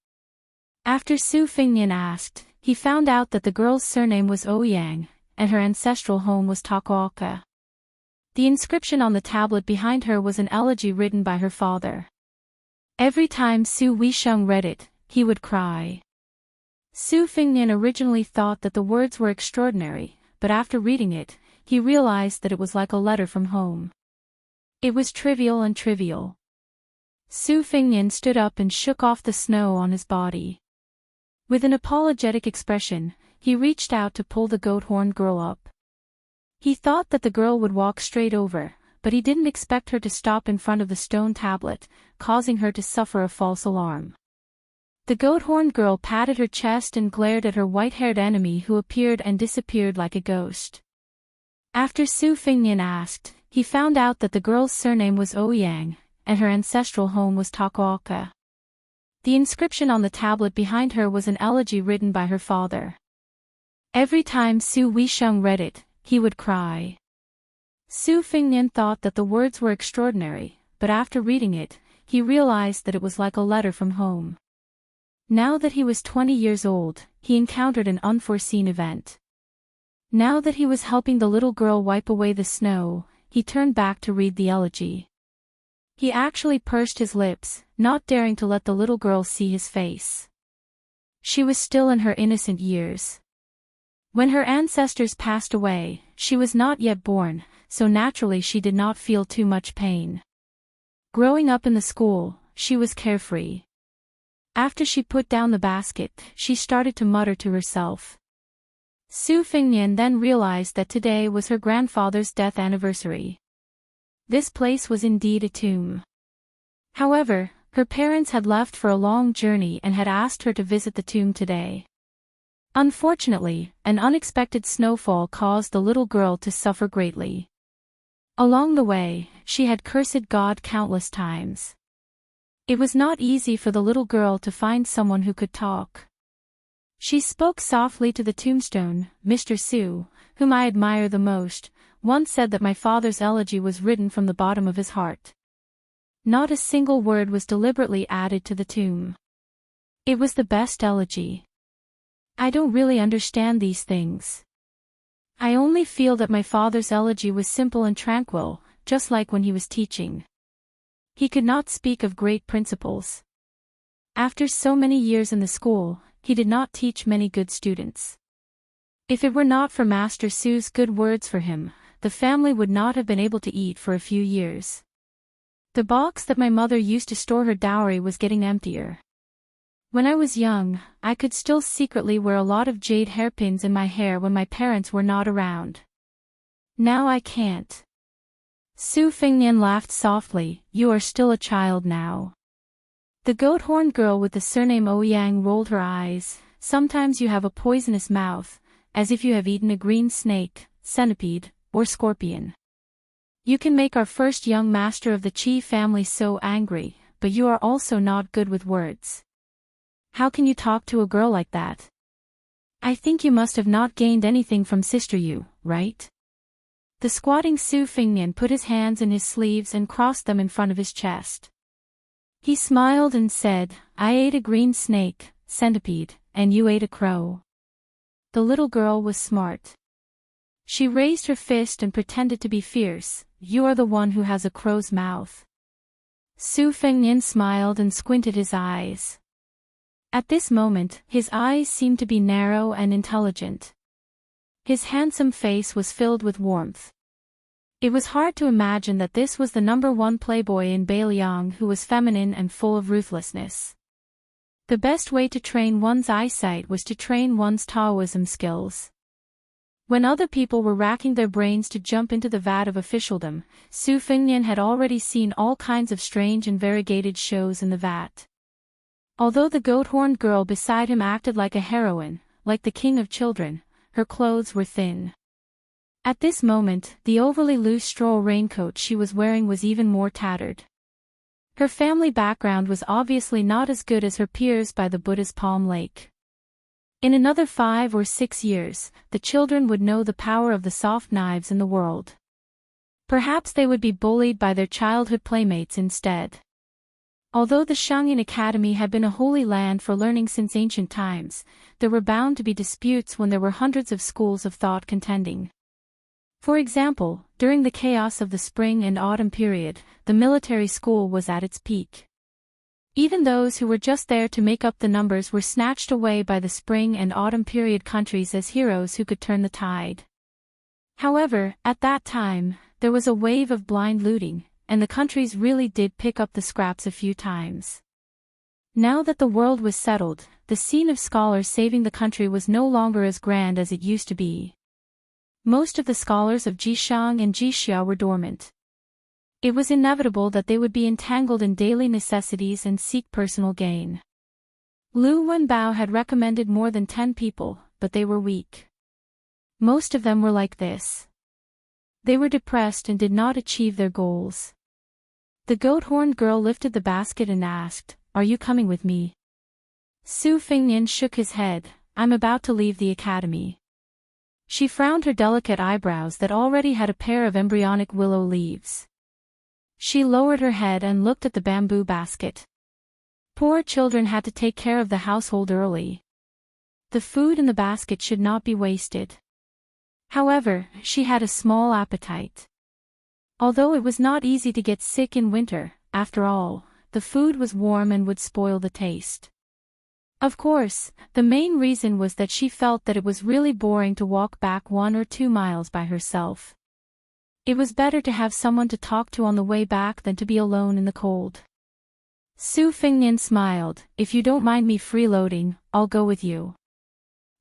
After Su Fengnian asked, he found out that the girl's surname was Ouyang, and her ancestral home was Takuoka. The inscription on the tablet behind her was an elegy written by her father. Every time Su Weisheng read it, he would cry. Su Fengnian originally thought that the words were extraordinary, but after reading it, he realized that it was like a letter from home. It was trivial and trivial. Su Fengnian stood up and shook off the snow on his body. With an apologetic expression, he reached out to pull the goat-horned girl up. He thought that the girl would walk straight over, but he didn't expect her to stop in front of the stone tablet, causing her to suffer a false alarm. The goat-horned girl patted her chest and glared at her white-haired enemy who appeared and disappeared like a ghost. After Su Fengnian asked, he found out that the girl's surname was Ouyang, and her ancestral home was Takuoka. The inscription on the tablet behind her was an elegy written by her father. Every time Su Weisheng read it, he would cry. Su Fengnian thought that the words were extraordinary, but after reading it, he realized that it was like a letter from home. Now that he was 20 years old, he encountered an unforeseen event. Now that he was helping the little girl wipe away the snow, he turned back to read the elegy. He actually pursed his lips, not daring to let the little girl see his face. She was still in her innocent years. When her ancestors passed away, she was not yet born, so naturally she did not feel too much pain. Growing up in the school, she was carefree. After she put down the basket, she started to mutter to herself. Su Fengnian then realized that today was her grandfather's death anniversary. This place was indeed a tomb. However, her parents had left for a long journey and had asked her to visit the tomb today. Unfortunately, an unexpected snowfall caused the little girl to suffer greatly. Along the way, she had cursed God countless times. It was not easy for the little girl to find someone who could talk. She spoke softly to the tombstone. Mr. Su, whom I admire the most, once said that my father's elegy was written from the bottom of his heart. Not a single word was deliberately added to the tomb. It was the best elegy. I don't really understand these things. I only feel that my father's elegy was simple and tranquil, just like when he was teaching. He could not speak of great principles. After so many years in the school, he did not teach many good students. If it were not for Master Su's good words for him, the family would not have been able to eat for a few years. The box that my mother used to store her dowry was getting emptier. When I was young, I could still secretly wear a lot of jade hairpins in my hair when my parents were not around. Now I can't. Su Fengnian laughed softly. You are still a child now. The goat-horned girl with the surname Ouyang rolled her eyes. Sometimes you have a poisonous mouth, as if you have eaten a green snake, centipede, or scorpion. You can make our first young master of the Qi family so angry, but you are also not good with words. How can you talk to a girl like that? I think you must have not gained anything from Sister Yu, right? The squatting Su Fengnian put his hands in his sleeves and crossed them in front of his chest. He smiled and said, I ate a green snake, centipede, and you ate a crow. The little girl was smart. She raised her fist and pretended to be fierce. You are the one who has a crow's mouth. Su Fengnian smiled and squinted his eyes. At this moment, his eyes seemed to be narrow and intelligent. His handsome face was filled with warmth. It was hard to imagine that this was the #1 playboy in Beiliang who was feminine and full of ruthlessness. The best way to train one's eyesight was to train one's Taoism skills. When other people were racking their brains to jump into the vat of officialdom, Su Fengnian had already seen all kinds of strange and variegated shows in the vat. Although the goat-horned girl beside him acted like a heroine, like the king of children, her clothes were thin. At this moment, the overly loose straw raincoat she was wearing was even more tattered. Her family background was obviously not as good as her peers by the Buddha's Palm Lake. In another 5 or 6 years, the children would know the power of the soft knives in the world. Perhaps they would be bullied by their childhood playmates instead. Although the Shangyin Academy had been a holy land for learning since ancient times, there were bound to be disputes when there were hundreds of schools of thought contending. For example, during the chaos of the spring and autumn period, the military school was at its peak. Even those who were just there to make up the numbers were snatched away by the spring and autumn period countries as heroes who could turn the tide. However, at that time, there was a wave of blind looting, and the countries really did pick up the scraps a few times. Now that the world was settled, the scene of scholars saving the country was no longer as grand as it used to be. Most of the scholars of Jishang and Jixia were dormant. It was inevitable that they would be entangled in daily necessities and seek personal gain. Lu Wenbao had recommended more than 10 people, but they were weak. Most of them were like this. They were depressed and did not achieve their goals. The goat-horned girl lifted the basket and asked, Are you coming with me? Su Fengnian shook his head. I'm about to leave the academy. She frowned her delicate eyebrows that already had a pair of embryonic willow leaves. She lowered her head and looked at the bamboo basket. Poor children had to take care of the household early. The food in the basket should not be wasted. However, she had a small appetite. Although it was not easy to get sick in winter, after all, the food was warm and would spoil the taste. Of course, the main reason was that she felt that it was really boring to walk back 1 or 2 miles by herself. It was better to have someone to talk to on the way back than to be alone in the cold. Su Fengnian smiled. If you don't mind me freeloading, I'll go with you.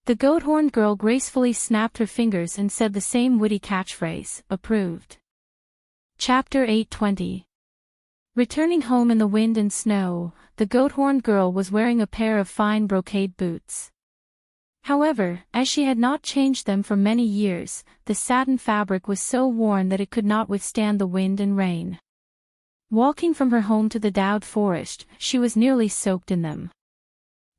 The goat-horned girl gracefully snapped her fingers and said the same witty catchphrase, approved. Chapter 820. Returning home in the wind and snow, the goat-horned girl was wearing a pair of fine brocade boots. However, as she had not changed them for many years, the satin fabric was so worn that it could not withstand the wind and rain. Walking from her home to the Dowd forest, she was nearly soaked in them.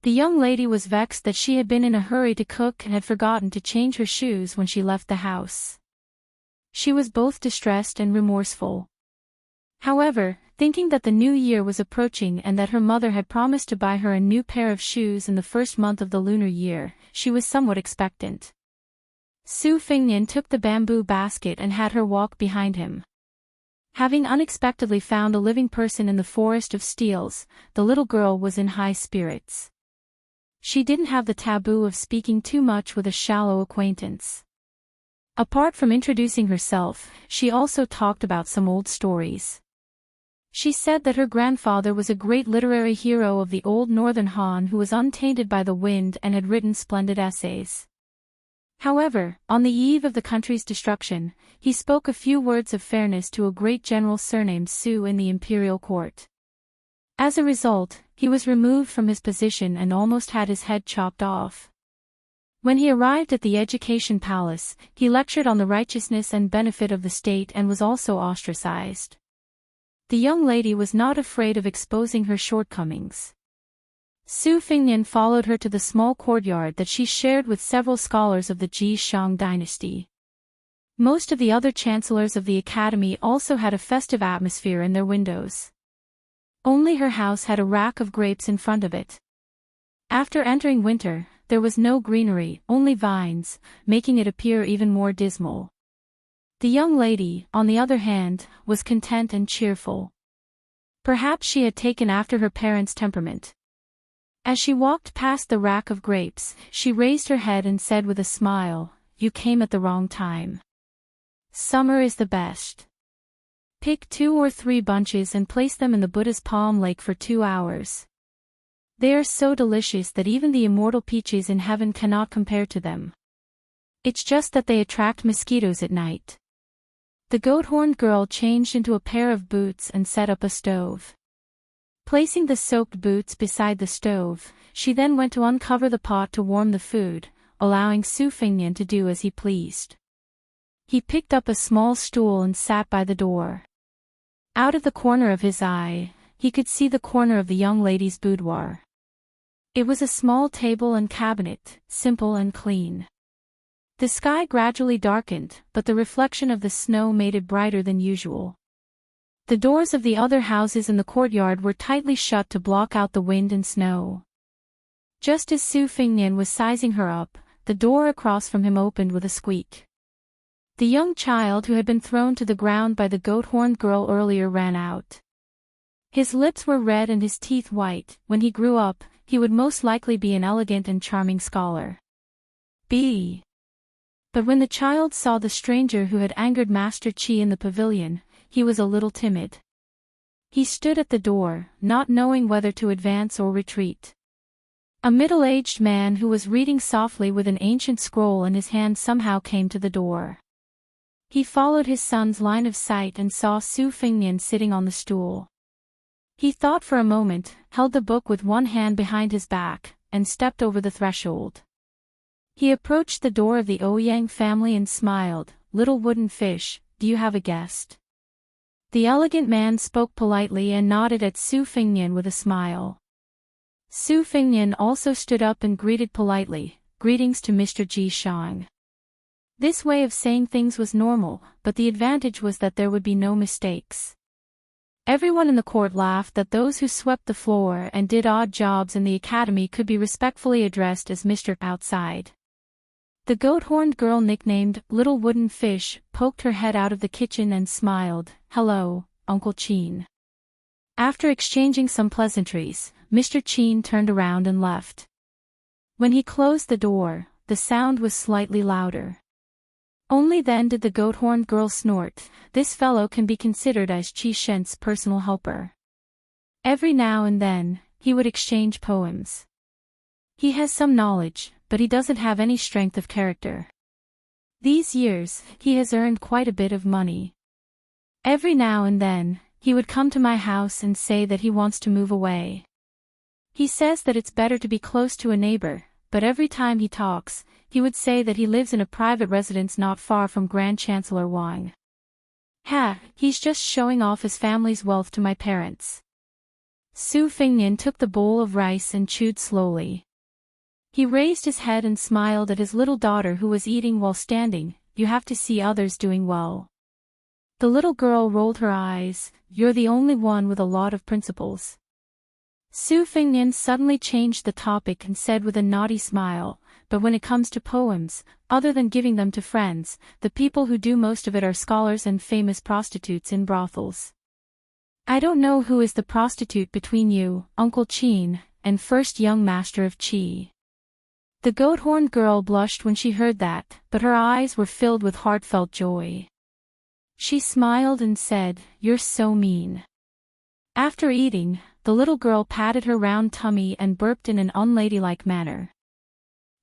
The young lady was vexed that she had been in a hurry to cook and had forgotten to change her shoes when she left the house. She was both distressed and remorseful. However, thinking that the new year was approaching and that her mother had promised to buy her a new pair of shoes in the first month of the lunar year, she was somewhat expectant. Su Fingnian took the bamboo basket and had her walk behind him. Having unexpectedly found a living person in the forest of steels, the little girl was in high spirits. She didn't have the taboo of speaking too much with a shallow acquaintance. Apart from introducing herself, she also talked about some old stories. She said that her grandfather was a great literary hero of the old northern Han who was untainted by the wind and had written splendid essays. However, on the eve of the country's destruction, he spoke a few words of fairness to a great general surnamed Su in the imperial court. As a result, he was removed from his position and almost had his head chopped off. When he arrived at the education palace, he lectured on the righteousness and benefit of the state and was also ostracized. The young lady was not afraid of exposing her shortcomings. Su Fingnian followed her to the small courtyard that she shared with several scholars of the Ji Shang dynasty. Most of the other chancellors of the academy also had a festive atmosphere in their windows. Only her house had a rack of grapes in front of it. After entering winter, there was no greenery, only vines, making it appear even more dismal. The young lady, on the other hand, was content and cheerful. Perhaps she had taken after her parents' temperament. As she walked past the rack of grapes, she raised her head and said with a smile, "You came at the wrong time. Summer is the best. Pick 2 or 3 bunches and place them in the Buddha's palm lake for 2 hours. They are so delicious that even the immortal peaches in heaven cannot compare to them. It's just that they attract mosquitoes at night." The goat-horned girl changed into a pair of boots and set up a stove. Placing the soaked boots beside the stove, she then went to uncover the pot to warm the food, allowing Su Fingnian to do as he pleased. He picked up a small stool and sat by the door. Out of the corner of his eye, he could see the corner of the young lady's boudoir. It was a small table and cabinet, simple and clean. The sky gradually darkened, but the reflection of the snow made it brighter than usual. The doors of the other houses in the courtyard were tightly shut to block out the wind and snow. Just as Su Fingnian was sizing her up, the door across from him opened with a squeak. The young child who had been thrown to the ground by the goat-horned girl earlier ran out. His lips were red and his teeth white. When he grew up, he would most likely be an elegant and charming scholar. But when the child saw the stranger who had angered Master Qi in the pavilion, he was a little timid. He stood at the door, not knowing whether to advance or retreat. A middle-aged man who was reading softly with an ancient scroll in his hand somehow came to the door. He followed his son's line of sight and saw Su Fingnian sitting on the stool. He thought for a moment, held the book with one hand behind his back, and stepped over the threshold. He approached the door of the Ouyang family and smiled, "Little wooden fish, do you have a guest?" The elegant man spoke politely and nodded at Su Fingnian with a smile. Su Fingnian also stood up and greeted politely, "Greetings to Mr. Ji Shang." This way of saying things was normal, but the advantage was that there would be no mistakes. Everyone in the court laughed that those who swept the floor and did odd jobs in the academy could be respectfully addressed as Mr. Outside. The goat-horned girl nicknamed Little Wooden Fish poked her head out of the kitchen and smiled, "Hello, Uncle Qin." After exchanging some pleasantries, Mr. Qin turned around and left. When he closed the door, the sound was slightly louder. Only then did the goat-horned girl snort. This fellow can be considered as Qi Shen's personal helper. Every now and then, he would exchange poems. He has some knowledge, but he doesn't have any strength of character. These years, he has earned quite a bit of money. Every now and then, he would come to my house and say that he wants to move away. He says that it's better to be close to a neighbor, but every time he talks, he would say that he lives in a private residence not far from Grand Chancellor Wang. He's just showing off his family's wealth to my parents. Su Fengnian took the bowl of rice and chewed slowly. He raised his head and smiled at his little daughter who was eating while standing. You have to see others doing well. The little girl rolled her eyes. You're the only one with a lot of principles. Su Fengnian suddenly changed the topic and said with a naughty smile, but when it comes to poems, other than giving them to friends, the people who do most of it are scholars and famous prostitutes in brothels. I don't know who is the prostitute between you, Uncle Qin, and first young master of Qi. The goat-horned girl blushed when she heard that, but her eyes were filled with heartfelt joy. She smiled and said, "You're so mean." After eating, the little girl patted her round tummy and burped in an unladylike manner.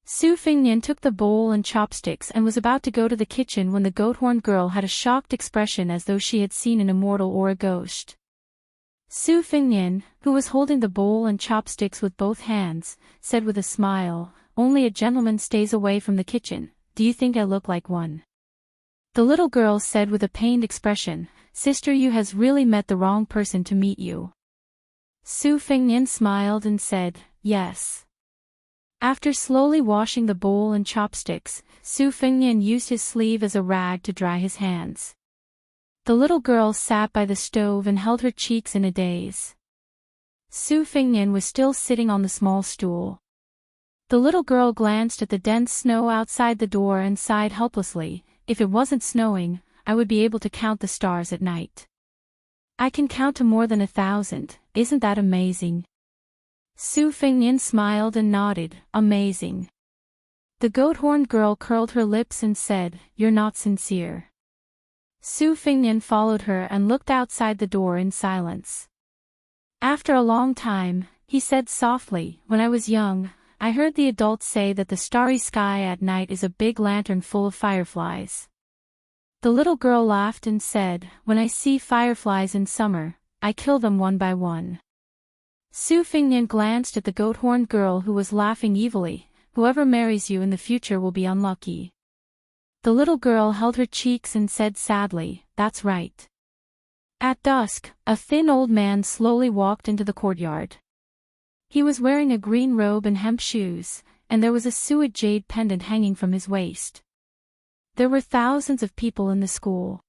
Su Fengnian took the bowl and chopsticks and was about to go to the kitchen when the goat-horned girl had a shocked expression as though she had seen an immortal or a ghost. Su Fengnian, who was holding the bowl and chopsticks with both hands, said with a smile, "Only a gentleman stays away from the kitchen. Do you think I look like one?" The little girl said with a pained expression, "Sister, you has really met the wrong person to meet you." Su Fengnian smiled and said, "Yes." After slowly washing the bowl and chopsticks, Su Fengnian used his sleeve as a rag to dry his hands. The little girl sat by the stove and held her cheeks in a daze. Su Fengnian was still sitting on the small stool. The little girl glanced at the dense snow outside the door and sighed helplessly. "If it wasn't snowing, I would be able to count the stars at night. I can count to more than 1,000, isn't that amazing?" Su Fengnian smiled and nodded, "Amazing." The goat-horned girl curled her lips and said, "You're not sincere." Su Fengnian followed her and looked outside the door in silence. After a long time, he said softly, "When I was young, I heard the adults say that the starry sky at night is a big lantern full of fireflies." The little girl laughed and said, "When I see fireflies in summer, I kill them one by one." Su Fengnian glanced at the goat-horned girl who was laughing evilly. "Whoever marries you in the future will be unlucky." The little girl held her cheeks and said sadly, "That's right." At dusk, a thin old man slowly walked into the courtyard. He was wearing a green robe and hemp shoes, and there was a suet jade pendant hanging from his waist. There were thousands of people in the school.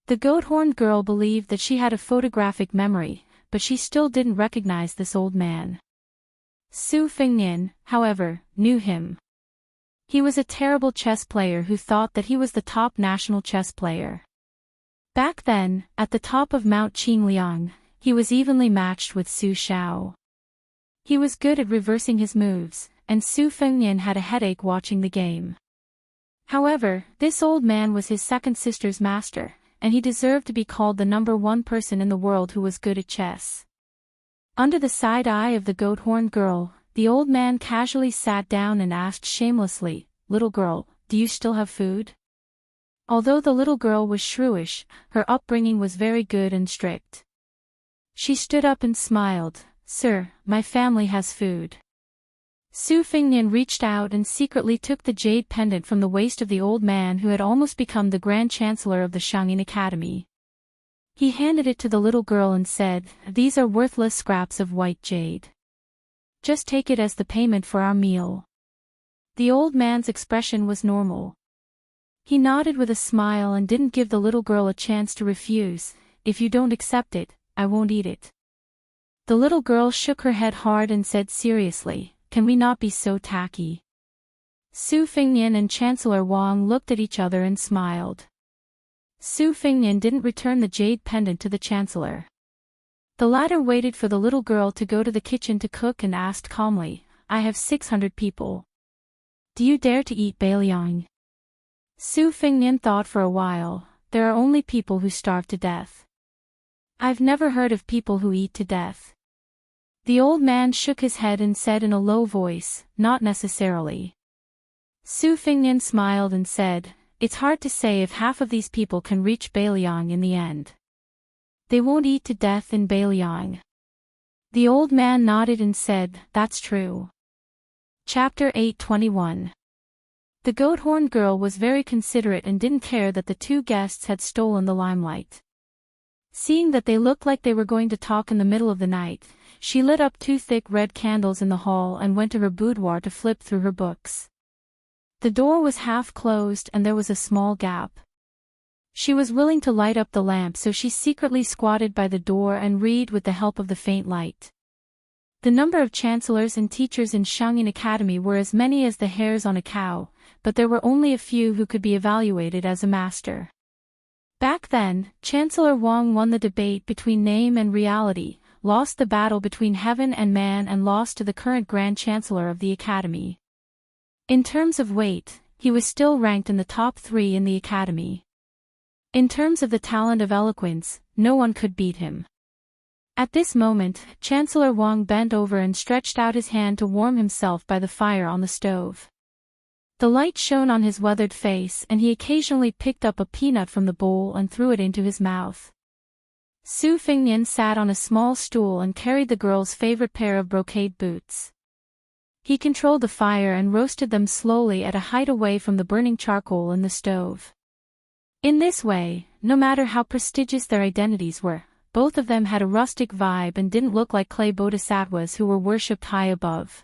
The goat-horned girl believed that she had a photographic memory, but she still didn't recognize this old man. Su Fengnian, however, knew him. He was a terrible chess player who thought that he was the top national chess player. Back then, at the top of Mount Qingliang, he was evenly matched with Su Xiao. He was good at reversing his moves, and Su Fengnian had a headache watching the game. However, this old man was his second sister's master, and he deserved to be called the #1 person in the world who was good at chess. Under the side eye of the goat-horned girl, the old man casually sat down and asked shamelessly, "Little girl, do you still have food?" Although the little girl was shrewish, her upbringing was very good and strict. She stood up and smiled, "Sir, my family has food." Su Fengnian reached out and secretly took the jade pendant from the waist of the old man who had almost become the Grand Chancellor of the Shangyin Academy. He handed it to the little girl and said, "These are worthless scraps of white jade. Just take it as the payment for our meal." The old man's expression was normal. He nodded with a smile and didn't give the little girl a chance to refuse. "If you don't accept it, I won't eat it." The little girl shook her head hard and said seriously, "Can we not be so tacky?" Su Fengnian and Chancellor Wang looked at each other and smiled. Su Fengnian didn't return the jade pendant to the Chancellor. The latter waited for the little girl to go to the kitchen to cook and asked calmly, "I have 600 people. Do you dare to eat Bailiang?" Su Fengnian thought for a while. "There are only people who starve to death. I've never heard of people who eat to death." The old man shook his head and said in a low voice, "Not necessarily." Su Fengnian smiled and said, it's hard to say if half of these people can reach Bailiang in the end. They won't eat to death in Bailiang. The old man nodded and said, "That's true." Chapter 8:21. The goat-horned girl was very considerate and didn't care that the two guests had stolen the limelight. Seeing that they looked like they were going to talk in the middle of the night, she lit up 2 thick red candles in the hall and went to her boudoir to flip through her books. The door was half closed and there was a small gap. She was willing to light up the lamp, so she secretly squatted by the door and read with the help of the faint light. The number of chancellors and teachers in Shangyin Academy were as many as the hairs on a cow, but there were only a few who could be evaluated as a master. Back then, Chancellor Wang won the debate between name and reality, lost the battle between heaven and man, and lost to the current Grand Chancellor of the Academy. In terms of weight, he was still ranked in the top 3 in the Academy. In terms of the talent of eloquence, no one could beat him. At this moment, Chancellor Wang bent over and stretched out his hand to warm himself by the fire on the stove. The light shone on his weathered face and he occasionally picked up a peanut from the bowl and threw it into his mouth. Su Fingnian sat on a small stool and carried the girl's favorite pair of brocade boots. He controlled the fire and roasted them slowly at a height away from the burning charcoal in the stove. In this way, no matter how prestigious their identities were, both of them had a rustic vibe and didn't look like clay bodhisattvas who were worshipped high above.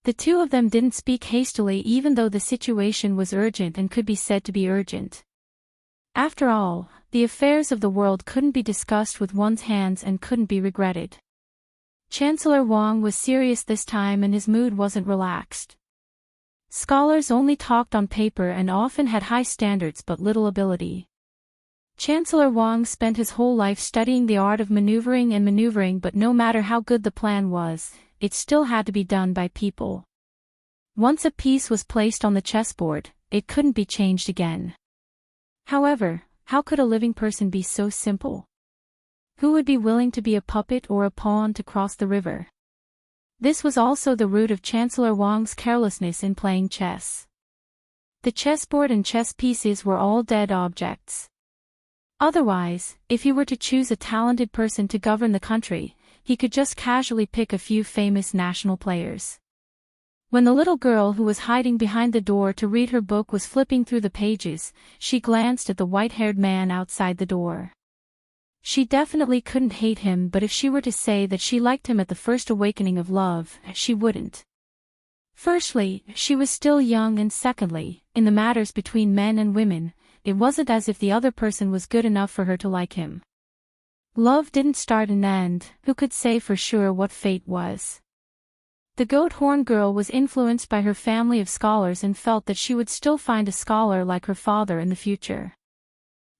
The two of them didn't speak hastily even though the situation was urgent and could be said to be urgent. After all, the affairs of the world couldn't be discussed with one's hands and couldn't be regretted. Chancellor Wang was serious this time and his mood wasn't relaxed. Scholars only talked on paper and often had high standards but little ability. Chancellor Wang spent his whole life studying the art of maneuvering, but no matter how good the plan was, it still had to be done by people. Once a piece was placed on the chessboard, it couldn't be changed again. However, how could a living person be so simple? Who would be willing to be a puppet or a pawn to cross the river? This was also the root of Chancellor Wang's carelessness in playing chess. The chessboard and chess pieces were all dead objects. Otherwise, if he were to choose a talented person to govern the country, he could just casually pick a few famous national players. When the little girl who was hiding behind the door to read her book was flipping through the pages, she glanced at the white-haired man outside the door. She definitely couldn't hate him, but if she were to say that she liked him at the first awakening of love, she wouldn't. Firstly, she was still young, and secondly, in the matters between men and women, it wasn't as if the other person was good enough for her to like him. Love didn't start and end, who could say for sure what fate was? The goat-horn girl was influenced by her family of scholars and felt that she would still find a scholar like her father in the future.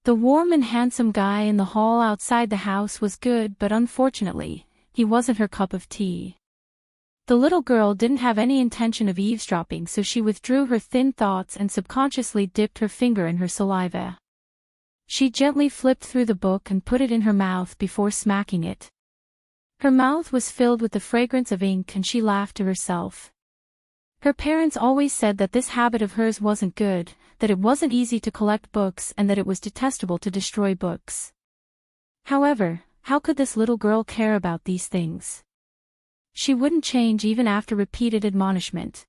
The warm and handsome guy in the hall outside the house was good, but unfortunately, he wasn't her cup of tea. The little girl didn't have any intention of eavesdropping, so she withdrew her thin thoughts and subconsciously dipped her finger in her saliva. She gently flipped through the book and put it in her mouth before smacking it. Her mouth was filled with the fragrance of ink and she laughed to herself. Her parents always said that this habit of hers wasn't good, that it wasn't easy to collect books and that it was detestable to destroy books. However, how could this little girl care about these things? She wouldn't change even after repeated admonishment.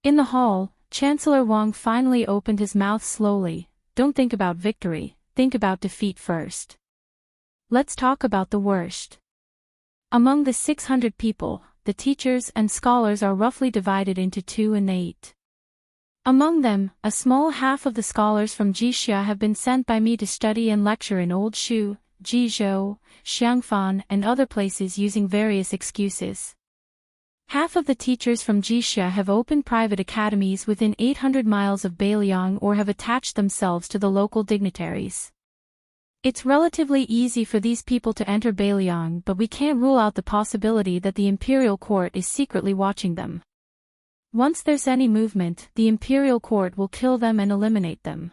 In the hall, Chancellor Wang finally opened his mouth slowly. Don't think about victory, think about defeat first. Let's talk about the worst. Among the 600 people, the teachers and scholars are roughly divided into 2 and 8. Among them, a small half of the scholars from Jixia have been sent by me to study and lecture in Old Shu, Jizhou, Xiangfan and other places using various excuses. Half of the teachers from Jixia have opened private academies within 800 miles of Bailiang or have attached themselves to the local dignitaries. It's relatively easy for these people to enter Bailiang, but we can't rule out the possibility that the imperial court is secretly watching them. Once there's any movement, the imperial court will kill them and eliminate them.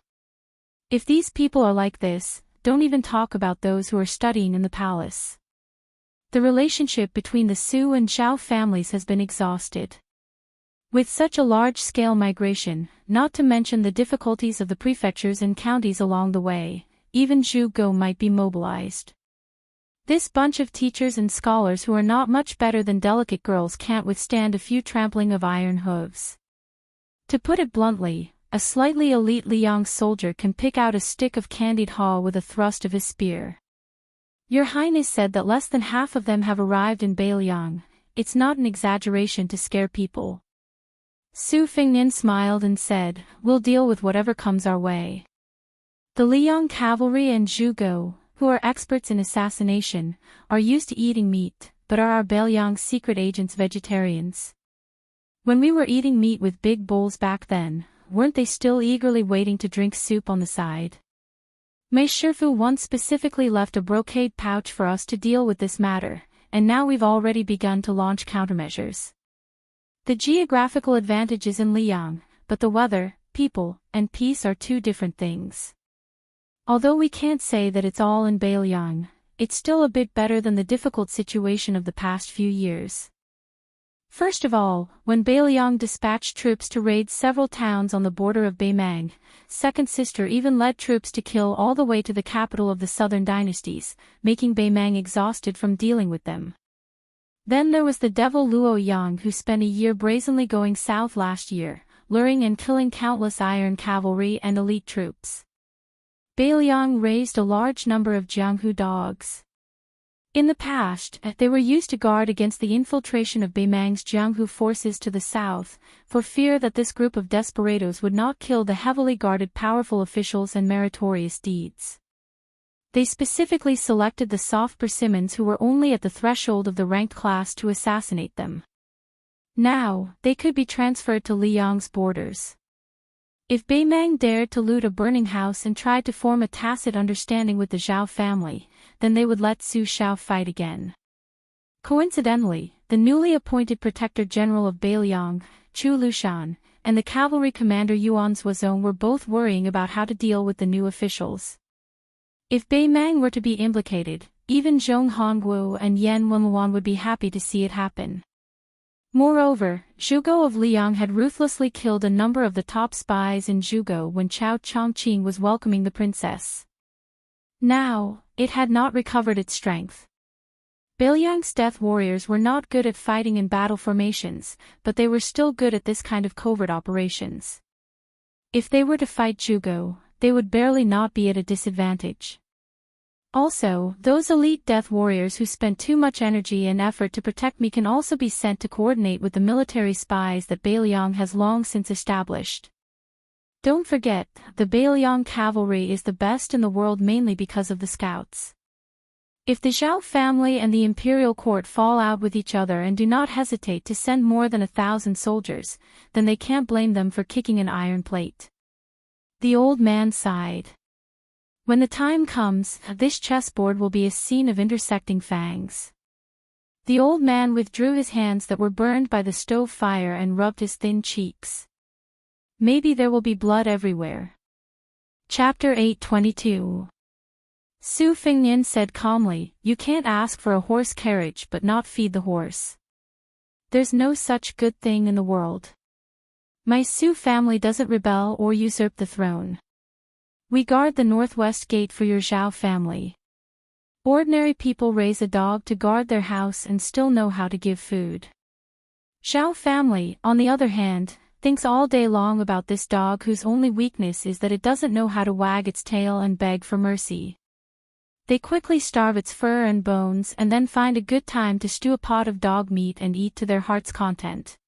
If these people are like this, don't even talk about those who are studying in the palace. The relationship between the Su and Zhao families has been exhausted. With such a large-scale migration, not to mention the difficulties of the prefectures and counties along the way, even Zhuge might be mobilized. This bunch of teachers and scholars who are not much better than delicate girls can't withstand a few trampling of iron hooves. To put it bluntly, a slightly elite Liang soldier can pick out a stick of candied haw with a thrust of his spear. Your Highness said that less than half of them have arrived in Beiliang. It's not an exaggeration to scare people. Su Fengnian smiled and said, "We'll deal with whatever comes our way." The Liang cavalry and Zhuge, who are experts in assassination, are used to eating meat, but are our Beiliang secret agents vegetarians? When we were eating meat with big bowls back then, weren't they still eagerly waiting to drink soup on the side? Mei Shifu once specifically left a brocade pouch for us to deal with this matter, and now we've already begun to launch countermeasures. The geographical advantage is in Liang, but the weather, people, and peace are two different things. Although we can't say that it's all in Beiliang, it's still a bit better than the difficult situation of the past few years. First of all, when Beiliang dispatched troops to raid several towns on the border of Beimang, Second Sister even led troops to kill all the way to the capital of the southern dynasties, making Beimang exhausted from dealing with them. Then there was the devil Luo Yang who spent a year brazenly going south last year, luring and killing countless iron cavalry and elite troops. Beiliang raised a large number of Jianghu dogs. In the past, they were used to guard against the infiltration of Beimang's Jianghu forces to the south, for fear that this group of desperados would not kill the heavily guarded powerful officials and meritorious deeds. They specifically selected the soft persimmons who were only at the threshold of the ranked class to assassinate them. Now, they could be transferred to Liang's borders. If Beimang dared to loot a burning house and tried to form a tacit understanding with the Zhao family, then they would let Su Shao fight again. Coincidentally, the newly appointed Protector General of Beiliang, Chu Lushan, and the cavalry commander Yuan Zuozong were both worrying about how to deal with the new officials. If Beimang were to be implicated, even Zhong Hongwu and Yan Wenluan would be happy to see it happen. Moreover, Zhuge of Liang had ruthlessly killed a number of the top spies in Zhuge when Chao Chongqing was welcoming the princess. Now, it had not recovered its strength. Beiliang's death warriors were not good at fighting in battle formations, but they were still good at this kind of covert operations. If they were to fight Zhuge, they would barely not be at a disadvantage. Also, those elite death warriors who spent too much energy and effort to protect me can also be sent to coordinate with the military spies that Beiliang has long since established. Don't forget, the Beiliang cavalry is the best in the world mainly because of the scouts. If the Zhao family and the imperial court fall out with each other and do not hesitate to send more than 1,000 soldiers, then they can't blame them for kicking an iron plate. The old man sighed. When the time comes, this chessboard will be a scene of intersecting fangs. The old man withdrew his hands that were burned by the stove fire and rubbed his thin cheeks. Maybe there will be blood everywhere. Chapter 822. Su Fengnian said calmly, "You can't ask for a horse carriage but not feed the horse. There's no such good thing in the world. My Su family doesn't rebel or usurp the throne. We guard the northwest gate for your Zhao family. Ordinary people raise a dog to guard their house and still know how to give food. Zhao family, on the other hand, thinks all day long about this dog whose only weakness is that it doesn't know how to wag its tail and beg for mercy. They quickly starve its fur and bones and then find a good time to stew a pot of dog meat and eat to their heart's content.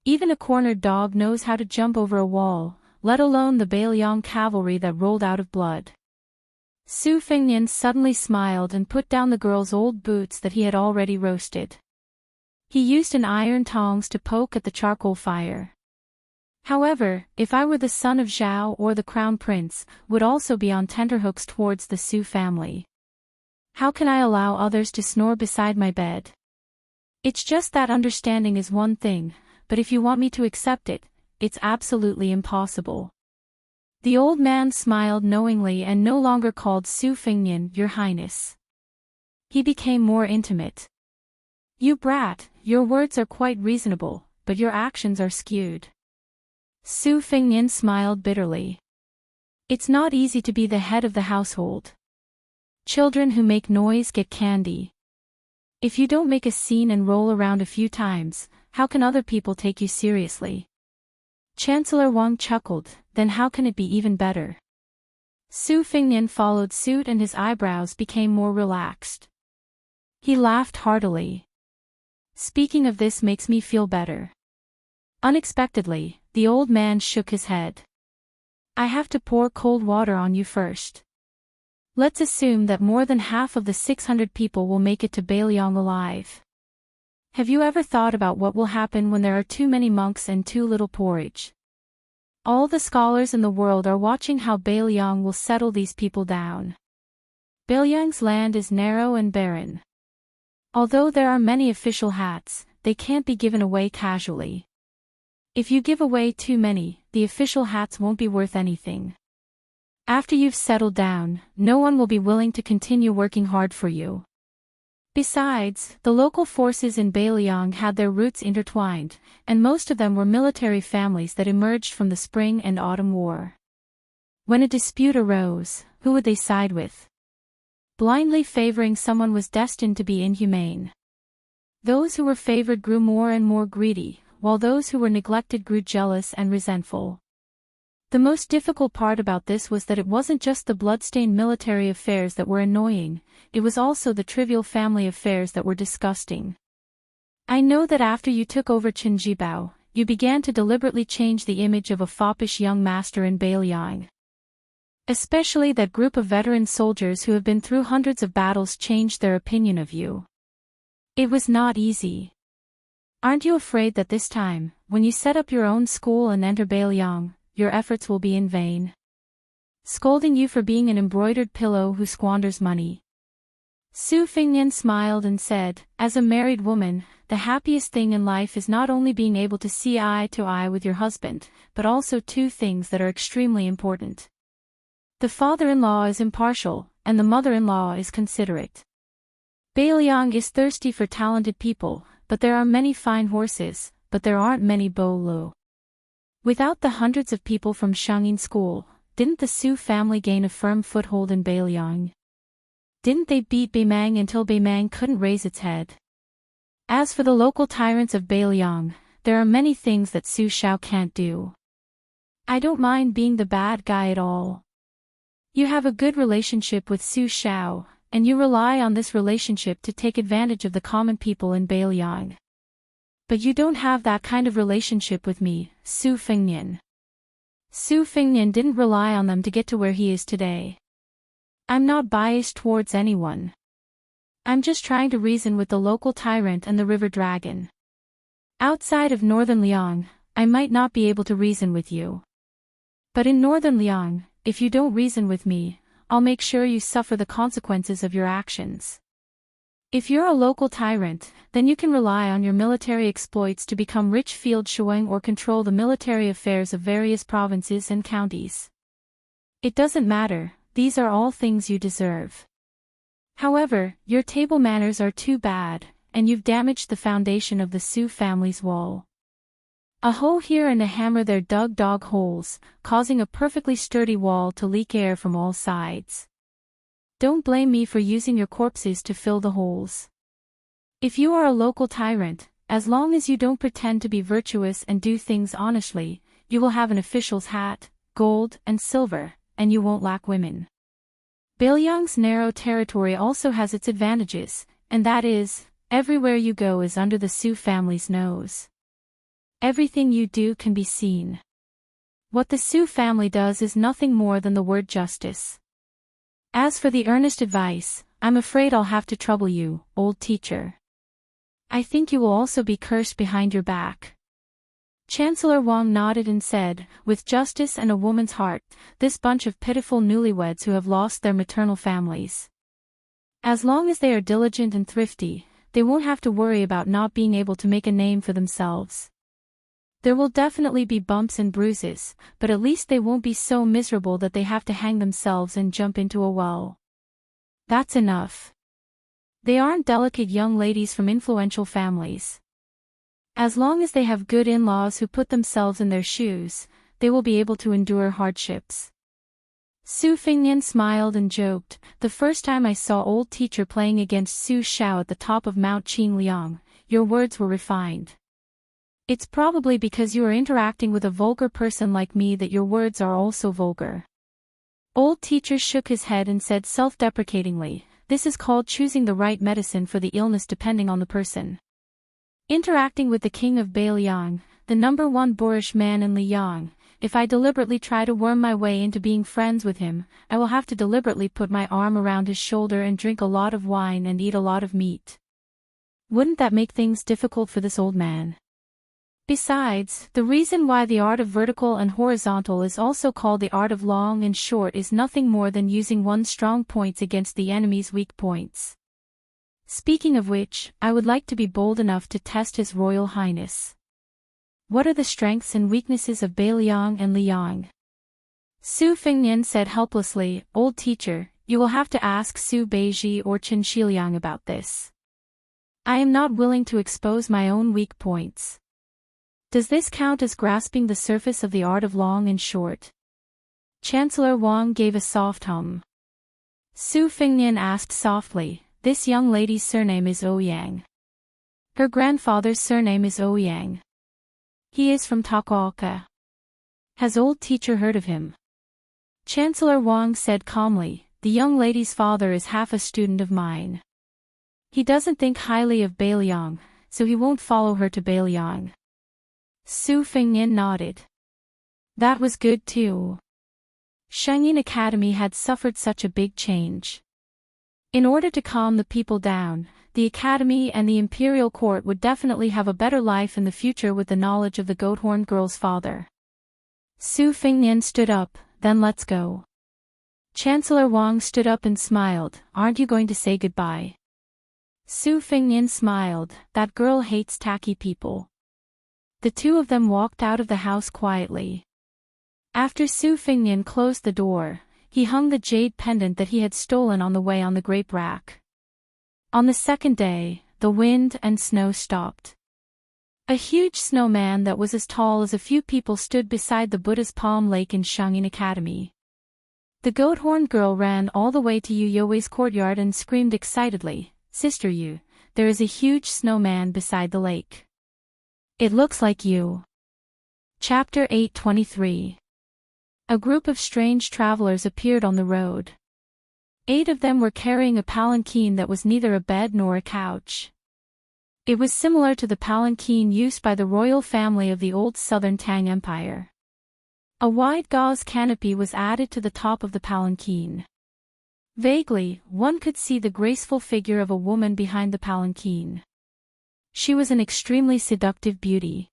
Even a cornered dog knows how to jump over a wall, let alone the Beiliang cavalry that rolled out of blood." Su Fengnian suddenly smiled and put down the girl's old boots that he had already roasted. He used an iron tongs to poke at the charcoal fire. However, if I were the son of Zhao or the crown prince, would also be on tenterhooks towards the Su family. How can I allow others to snore beside my bed? It's just that understanding is one thing, but if you want me to accept it, it's absolutely impossible. The old man smiled knowingly and no longer called Su Fengnian Your Highness. He became more intimate. You brat, your words are quite reasonable, but your actions are skewed. Su Fengnian smiled bitterly. It's not easy to be the head of the household. Children who make noise get candy. If you don't make a scene and roll around a few times, how can other people take you seriously? Chancellor Wang chuckled, then how can it be even better? Su Fengnian followed suit and his eyebrows became more relaxed. He laughed heartily. Speaking of this makes me feel better. Unexpectedly, the old man shook his head. I have to pour cold water on you first. Let's assume that more than half of the 600 people will make it to Beiliang alive. Have you ever thought about what will happen when there are too many monks and too little porridge? All the scholars in the world are watching how Beiliang will settle these people down. Beiliang's land is narrow and barren. Although there are many official hats, they can't be given away casually. If you give away too many, the official hats won't be worth anything. After you've settled down, no one will be willing to continue working hard for you. Besides, the local forces in Beiliang had their roots intertwined, and most of them were military families that emerged from the Spring and Autumn War. When a dispute arose, who would they side with? Blindly favoring someone was destined to be inhumane. Those who were favored grew more and more greedy, while those who were neglected grew jealous and resentful. The most difficult part about this was that it wasn't just the bloodstained military affairs that were annoying, it was also the trivial family affairs that were disgusting. I know that after you took over Qinjibao, you began to deliberately change the image of a foppish young master in Beiliang. Especially that group of veteran soldiers who have been through hundreds of battles changed their opinion of you. It was not easy. Aren't you afraid that this time, when you set up your own school and enter Beiliang, your efforts will be in vain? Scolding you for being an embroidered pillow who squanders money. Su Fengnian smiled and said, as a married woman, the happiest thing in life is not only being able to see eye to eye with your husband, but also two things that are extremely important. The father-in-law is impartial, and the mother-in-law is considerate. Beiliang is thirsty for talented people, but there are many fine horses, but there aren't many Bo Lu. Without the hundreds of people from Shangyin School, didn't the Su family gain a firm foothold in Beiliang? Didn't they beat Beimang until Beimang couldn't raise its head? As for the local tyrants of Beiliang, there are many things that Su Shao can't do. I don't mind being the bad guy at all. You have a good relationship with Su Shao, and you rely on this relationship to take advantage of the common people in Beiliang. But you don't have that kind of relationship with me, Su Fengnian. Su Fengnian didn't rely on them to get to where he is today. I'm not biased towards anyone. I'm just trying to reason with the local tyrant and the river dragon. Outside of Northern Liang, I might not be able to reason with you. But in Northern Liang, if you don't reason with me, I'll make sure you suffer the consequences of your actions. If you're a local tyrant, then you can rely on your military exploits to become rich field shuang or control the military affairs of various provinces and counties. It doesn't matter, these are all things you deserve. However, your table manners are too bad, and you've damaged the foundation of the Su family's wall. A hole here and a hammer there dug dog holes, causing a perfectly sturdy wall to leak air from all sides. Don't blame me for using your corpses to fill the holes. If you are a local tyrant, as long as you don't pretend to be virtuous and do things honestly, you will have an official's hat, gold and silver, and you won't lack women. Beiliang's narrow territory also has its advantages, and that is, everywhere you go is under the Su family's nose. Everything you do can be seen. What the Su family does is nothing more than the word justice. As for the earnest advice, I'm afraid I'll have to trouble you, old teacher. I think you will also be cursed behind your back. Chancellor Wang nodded and said, with justice and a woman's heart, this bunch of pitiful newlyweds who have lost their maternal families. As long as they are diligent and thrifty, they won't have to worry about not being able to make a name for themselves. There will definitely be bumps and bruises, but at least they won't be so miserable that they have to hang themselves and jump into a well. That's enough. They aren't delicate young ladies from influential families. As long as they have good in-laws who put themselves in their shoes, they will be able to endure hardships. Su Fingnian smiled and joked, the first time I saw old teacher playing against Su Xiao at the top of Mount Qingliang, your words were refined. It's probably because you are interacting with a vulgar person like me that your words are also vulgar. Old teacher shook his head and said self-deprecatingly, this is called choosing the right medicine for the illness depending on the person. Interacting with the king of Beiliang, the #1 boorish man in Liang, if I deliberately try to worm my way into being friends with him, I will have to deliberately put my arm around his shoulder and drink a lot of wine and eat a lot of meat. Wouldn't that make things difficult for this old man? Besides, the reason why the art of vertical and horizontal is also called the art of long and short is nothing more than using one's strong points against the enemy's weak points. Speaking of which, I would like to be bold enough to test His Royal Highness. What are the strengths and weaknesses of Beiliang and Liang? Su Fingnian said helplessly, old teacher, you will have to ask Su Beiji or Chen Shiliang about this. I am not willing to expose my own weak points. Does this count as grasping the surface of the art of long and short? Chancellor Wang gave a soft hum. Su Fingnian asked softly, this young lady's surname is Ouyang. Her grandfather's surname is Ouyang. He is from Takaoka. Has old teacher heard of him? Chancellor Wang said calmly, the young lady's father is half a student of mine. He doesn't think highly of Beiliang, so he won't follow her to Beiliang. Su Fingnian nodded. That was good too. Shengyin Academy had suffered such a big change. In order to calm the people down, the academy and the imperial court would definitely have a better life in the future with the knowledge of the goat-horned girl's father. Su Fingnian stood up, then let's go. Chancellor Wang stood up and smiled, aren't you going to say goodbye? Su Fingnian smiled, that girl hates tacky people. The two of them walked out of the house quietly. After Su Fingnian closed the door, he hung the jade pendant that he had stolen on the way on the grape rack. On the second day, the wind and snow stopped. A huge snowman that was as tall as a few people stood beside the Buddha's Palm Lake in Shangyin Academy. The goat-horned girl ran all the way to Yu Youwei's courtyard and screamed excitedly, Sister Yu, there is a huge snowman beside the lake. It looks like you. Chapter 823. A group of strange travelers appeared on the road. 8 of them were carrying a palanquin that was neither a bed nor a couch. It was similar to the palanquin used by the royal family of the old southern Tang Empire. A wide gauze canopy was added to the top of the palanquin. Vaguely, one could see the graceful figure of a woman behind the palanquin. She was an extremely seductive beauty.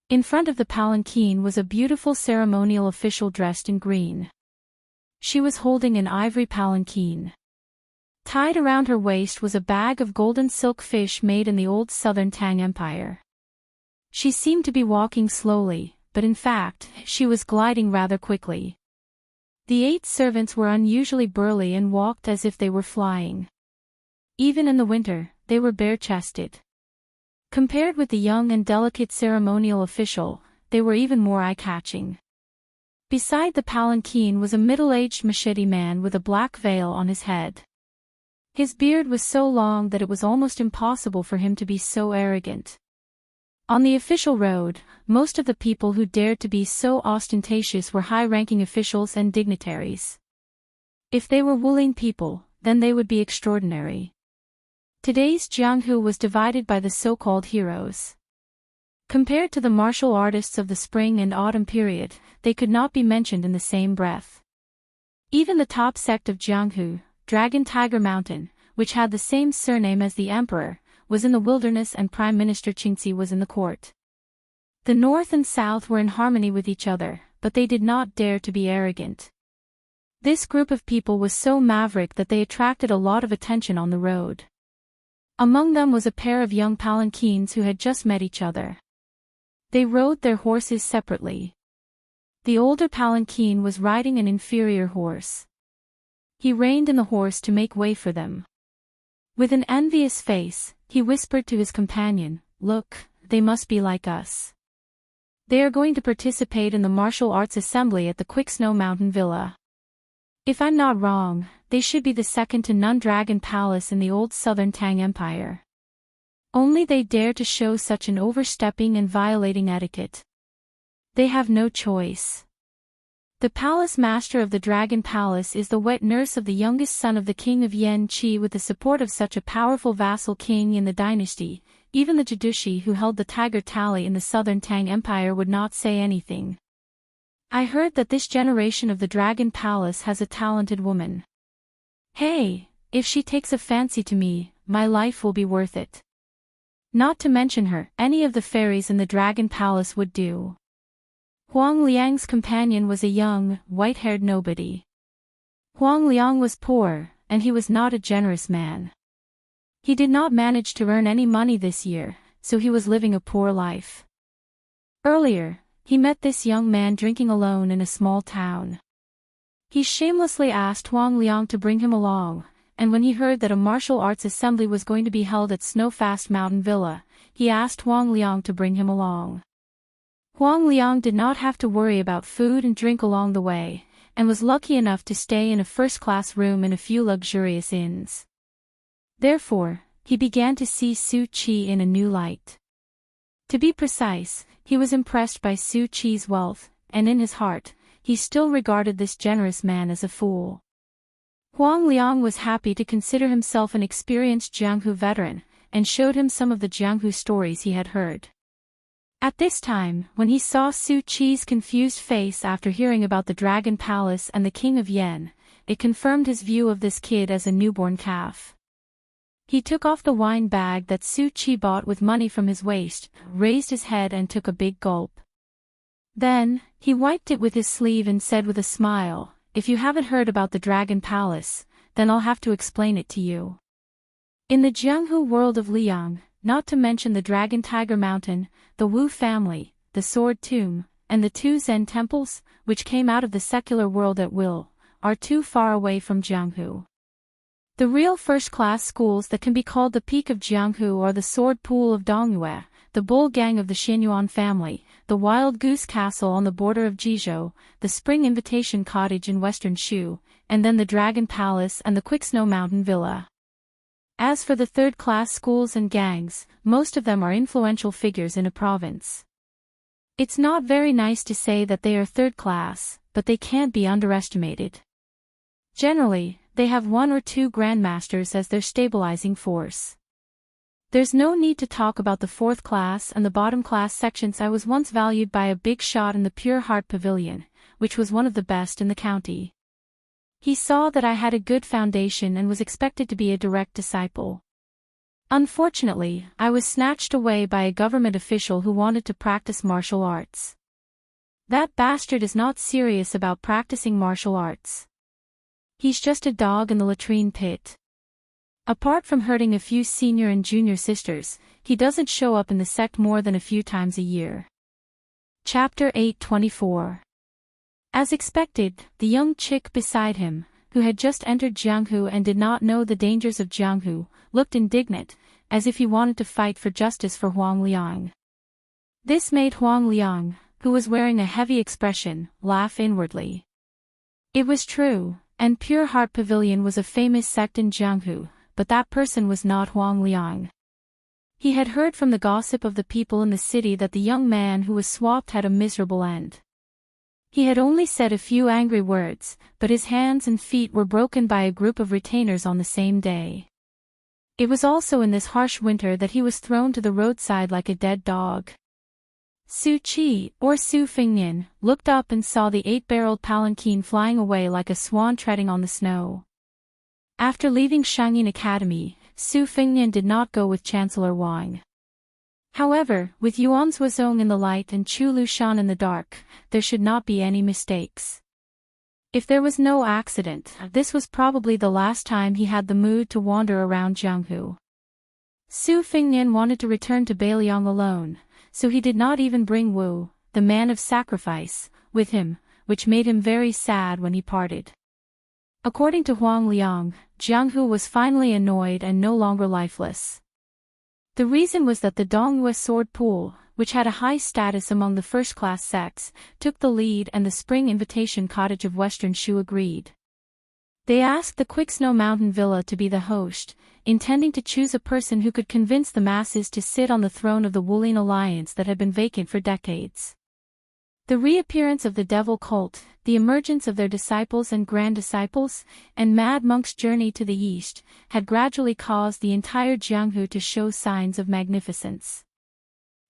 In front of the palanquin was a beautiful ceremonial official dressed in green. She was holding an ivory palanquin. Tied around her waist was a bag of golden silk fish made in the old southern Tang Empire. She seemed to be walking slowly, but in fact, she was gliding rather quickly. The 8 servants were unusually burly and walked as if they were flying. Even in the winter, they were bare-chested. Compared with the young and delicate ceremonial official, they were even more eye-catching. Beside the palanquin was a middle-aged machete man with a black veil on his head. His beard was so long that it was almost impossible for him to be so arrogant. On the official road, most of the people who dared to be so ostentatious were high-ranking officials and dignitaries. If they were Wulin people, then they would be extraordinary. Today's Jianghu was divided by the so-called heroes. Compared to the martial artists of the spring and autumn period, they could not be mentioned in the same breath. Even the top sect of Jianghu, Dragon Tiger Mountain, which had the same surname as the emperor, was in the wilderness and Prime Minister Qingxi was in the court. The north and south were in harmony with each other, but they did not dare to be arrogant. This group of people was so maverick that they attracted a lot of attention on the road. Among them was a pair of young palanquins who had just met each other. They rode their horses separately. The older palanquin was riding an inferior horse. He reined in the horse to make way for them. With an envious face, he whispered to his companion, "Look, they must be like us. They are going to participate in the martial arts assembly at the Quick Snow Mountain Villa. If I'm not wrong, they should be the second to none Dragon Palace in the old Southern Tang Empire. Only they dare to show such an overstepping and violating etiquette. They have no choice. The palace master of the Dragon Palace is the wet nurse of the youngest son of the king of Yen Qi. With the support of such a powerful vassal king in the dynasty, even the Jidushi who held the Tiger Tally in the Southern Tang Empire would not say anything. I heard that this generation of the Dragon Palace has a talented woman. Hey, if she takes a fancy to me, my life will be worth it. Not to mention her, any of the fairies in the Dragon Palace would do. Huang Liang's companion was a young, white-haired nobody. Huang Liang was poor, and he was not a generous man. He did not manage to earn any money this year, so he was living a poor life. Earlier, he met this young man drinking alone in a small town. He shamelessly asked Huang Liang to bring him along, and when he heard that a martial arts assembly was going to be held at Snowfast Mountain Villa, he asked Huang Liang to bring him along. Huang Liang did not have to worry about food and drink along the way, and was lucky enough to stay in a first-class room in a few luxurious inns. Therefore, he began to see Su Qi in a new light. To be precise, he was impressed by Su Qi's wealth, and in his heart, he still regarded this generous man as a fool. Huang Liang was happy to consider himself an experienced Jianghu veteran, and showed him some of the Jianghu stories he had heard. At this time, when he saw Su Qi's confused face after hearing about the Dragon Palace and the King of Yen, it confirmed his view of this kid as a newborn calf. He took off the wine bag that Su Qi bought with money from his waist, raised his head and took a big gulp. Then, he wiped it with his sleeve and said with a smile, "If you haven't heard about the Dragon Palace, then I'll have to explain it to you. In the Jianghu world of Liang, not to mention the Dragon Tiger Mountain, the Wu family, the Sword Tomb, and the two Zen temples, which came out of the secular world at will, are too far away from Jianghu. The real first-class schools that can be called the Peak of Jianghu are the Sword Pool of Dongyue, the Bull Gang of the Xinyuan family, the Wild Goose Castle on the border of Jizhou, the Spring Invitation Cottage in western Shu, and then the Dragon Palace and the Quick Snow Mountain Villa. As for the third-class schools and gangs, most of them are influential figures in a province. It's not very nice to say that they are third-class, but they can't be underestimated. Generally, they have one or two grandmasters as their stabilizing force. There's no need to talk about the fourth class and the bottom class sections. I was once valued by a big shot in the Pure Heart Pavilion, which was one of the best in the county. He saw that I had a good foundation and was expected to be a direct disciple. Unfortunately, I was snatched away by a government official who wanted to practice martial arts. That bastard is not serious about practicing martial arts. He's just a dog in the latrine pit. Apart from hurting a few senior and junior sisters, he doesn't show up in the sect more than a few times a year. Chapter 824. As expected, the young chick beside him, who had just entered Jianghu and did not know the dangers of Jianghu, looked indignant, as if he wanted to fight for justice for Huang Liang. This made Huang Liang, who was wearing a heavy expression, laugh inwardly. It was true, and Pure Heart Pavilion was a famous sect in Jianghu, but that person was not Huang Liang. He had heard from the gossip of the people in the city that the young man who was swapped had a miserable end. He had only said a few angry words, but his hands and feet were broken by a group of retainers on the same day. It was also in this harsh winter that he was thrown to the roadside like a dead dog. Su Qi, or Su Fingnian, looked up and saw the 8-barreled palanquin flying away like a swan treading on the snow. After leaving Shangyin Academy, Su Fingnian did not go with Chancellor Wang. However, with Yuan Zuozong in the light and Chu Lushan in the dark, there should not be any mistakes. If there was no accident, this was probably the last time he had the mood to wander around Jianghu. Su Fingnian wanted to return to Beiliang alone, so he did not even bring Wu, the man of sacrifice, with him, which made him very sad when he parted. According to Huang Liang, Jianghu was finally annoyed and no longer lifeless. The reason was that the Dongyue sword pool, which had a high status among the first-class sects, took the lead and the Spring Invitation Cottage of Western Shu agreed. They asked the Quick Snow Mountain Villa to be the host, intending to choose a person who could convince the masses to sit on the throne of the Wulian alliance that had been vacant for decades. The reappearance of the devil cult, the emergence of their disciples and grand disciples, and mad monks' journey to the east, had gradually caused the entire Jianghu to show signs of magnificence.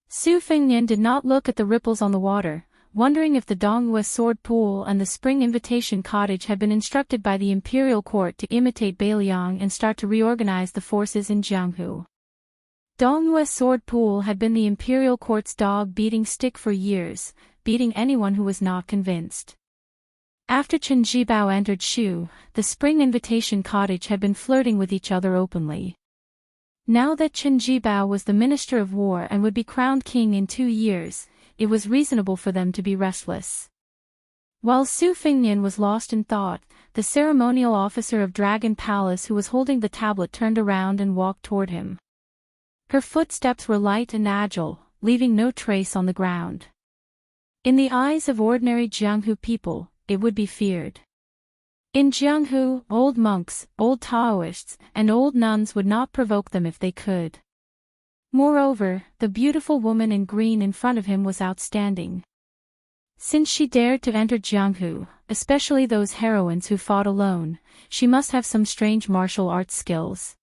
Su Fengnian did not look at the ripples on the water, wondering if the Dongyue sword pool and the Spring Invitation Cottage had been instructed by the imperial court to imitate Beiliang and start to reorganize the forces in Jianghu. Dongyue sword pool had been the imperial court's dog-beating stick for years, beating anyone who was not convinced. After Chen Jibao entered Shu, the Spring Invitation Cottage had been flirting with each other openly. Now that Chen Jibao was the Minister of War and would be crowned king in 2 years, it was reasonable for them to be restless. While Su Fengnian was lost in thought, the ceremonial officer of Dragon Palace who was holding the tablet turned around and walked toward him. Her footsteps were light and agile, leaving no trace on the ground. In the eyes of ordinary Jianghu people, it would be feared. In Jianghu, old monks, old Taoists, and old nuns would not provoke them if they could. Moreover, the beautiful woman in green in front of him was outstanding. Since she dared to enter Jianghu, especially those heroines who fought alone, she must have some strange martial arts skills.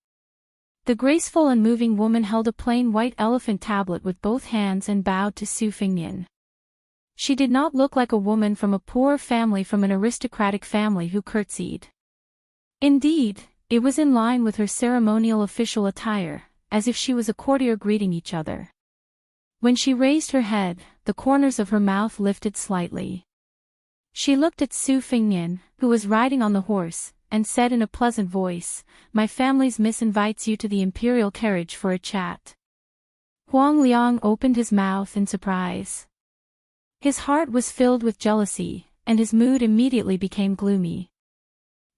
The graceful and moving woman held a plain white elephant tablet with both hands and bowed to Su Fengnian. She did not look like a woman from a poor family from an aristocratic family who curtsied. Indeed, it was in line with her ceremonial official attire, as if she was a courtier greeting each other. When she raised her head, the corners of her mouth lifted slightly. She looked at Su Fengnian, who was riding on the horse, and said in a pleasant voice, "My family's miss invites you to the imperial carriage for a chat." Huang Liang opened his mouth in surprise. His heart was filled with jealousy, and his mood immediately became gloomy.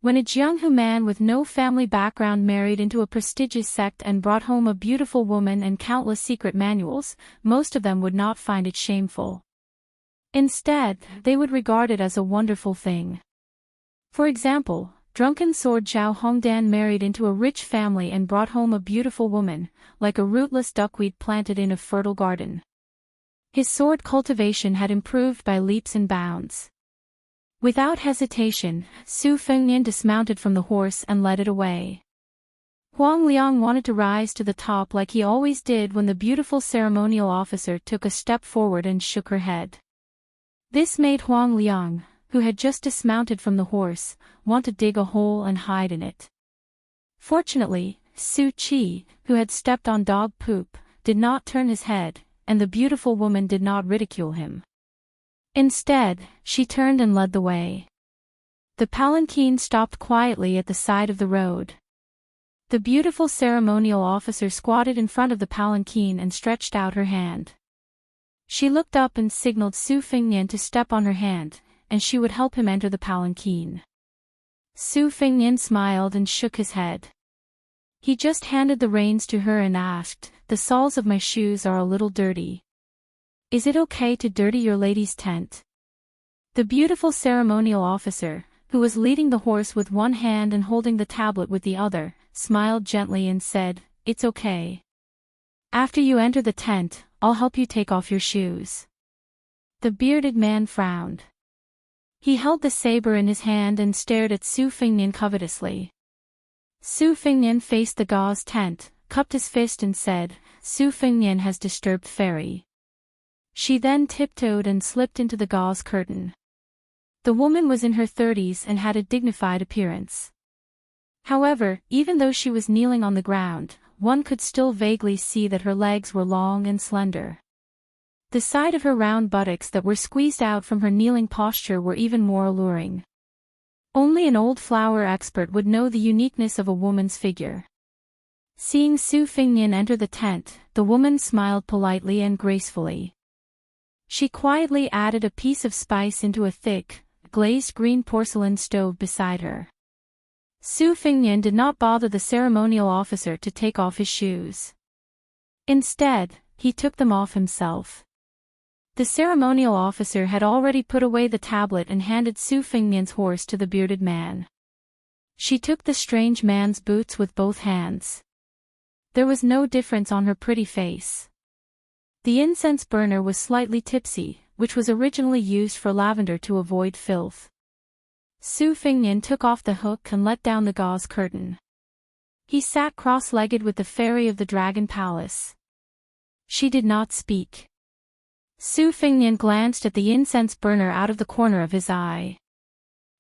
When a Jianghu man with no family background married into a prestigious sect and brought home a beautiful woman and countless secret manuals, most of them would not find it shameful. Instead, they would regard it as a wonderful thing. For example, drunken sword Zhao Hongdan married into a rich family and brought home a beautiful woman, like a rootless duckweed planted in a fertile garden. His sword cultivation had improved by leaps and bounds. Without hesitation, Su Fengnian dismounted from the horse and led it away. Huang Liang wanted to rise to the top like he always did when the beautiful ceremonial officer took a step forward and shook her head. This made Huang Liang, who had just dismounted from the horse, want to dig a hole and hide in it. Fortunately, Su Qi, who had stepped on dog poop, did not turn his head, and the beautiful woman did not ridicule him. Instead, she turned and led the way. The palanquin stopped quietly at the side of the road. The beautiful ceremonial officer squatted in front of the palanquin and stretched out her hand. She looked up and signaled Su Fengnian to step on her hand, and she would help him enter the palanquin. Su Fengnian smiled and shook his head. He just handed the reins to her and asked, "The soles of my shoes are a little dirty. Is it okay to dirty your lady's tent?" The beautiful ceremonial officer, who was leading the horse with one hand and holding the tablet with the other, smiled gently and said, "It's okay. After you enter the tent, I'll help you take off your shoes." The bearded man frowned. He held the saber in his hand and stared at Su Fengnian covetously. Su Fengnian faced the gauze tent, cupped his fist and said, "Su Fengnian has disturbed Fairy." She then tiptoed and slipped into the gauze curtain. The woman was in her 30s and had a dignified appearance. However, even though she was kneeling on the ground, one could still vaguely see that her legs were long and slender. The side of her round buttocks that were squeezed out from her kneeling posture were even more alluring. Only an old flower expert would know the uniqueness of a woman's figure. Seeing Su Fengnian enter the tent, the woman smiled politely and gracefully. She quietly added a piece of spice into a thick, glazed green porcelain stove beside her. Su Fengnian did not bother the ceremonial officer to take off his shoes. Instead, he took them off himself. The ceremonial officer had already put away the tablet and handed Su Fengnian's horse to the bearded man. She took the strange man's boots with both hands. There was no difference on her pretty face. The incense burner was slightly tipsy, which was originally used for lavender to avoid filth. Su Fengnian took off the hook and let down the gauze curtain. He sat cross-legged with the fairy of the Dragon Palace. She did not speak. Su Fengnian glanced at the incense burner out of the corner of his eye.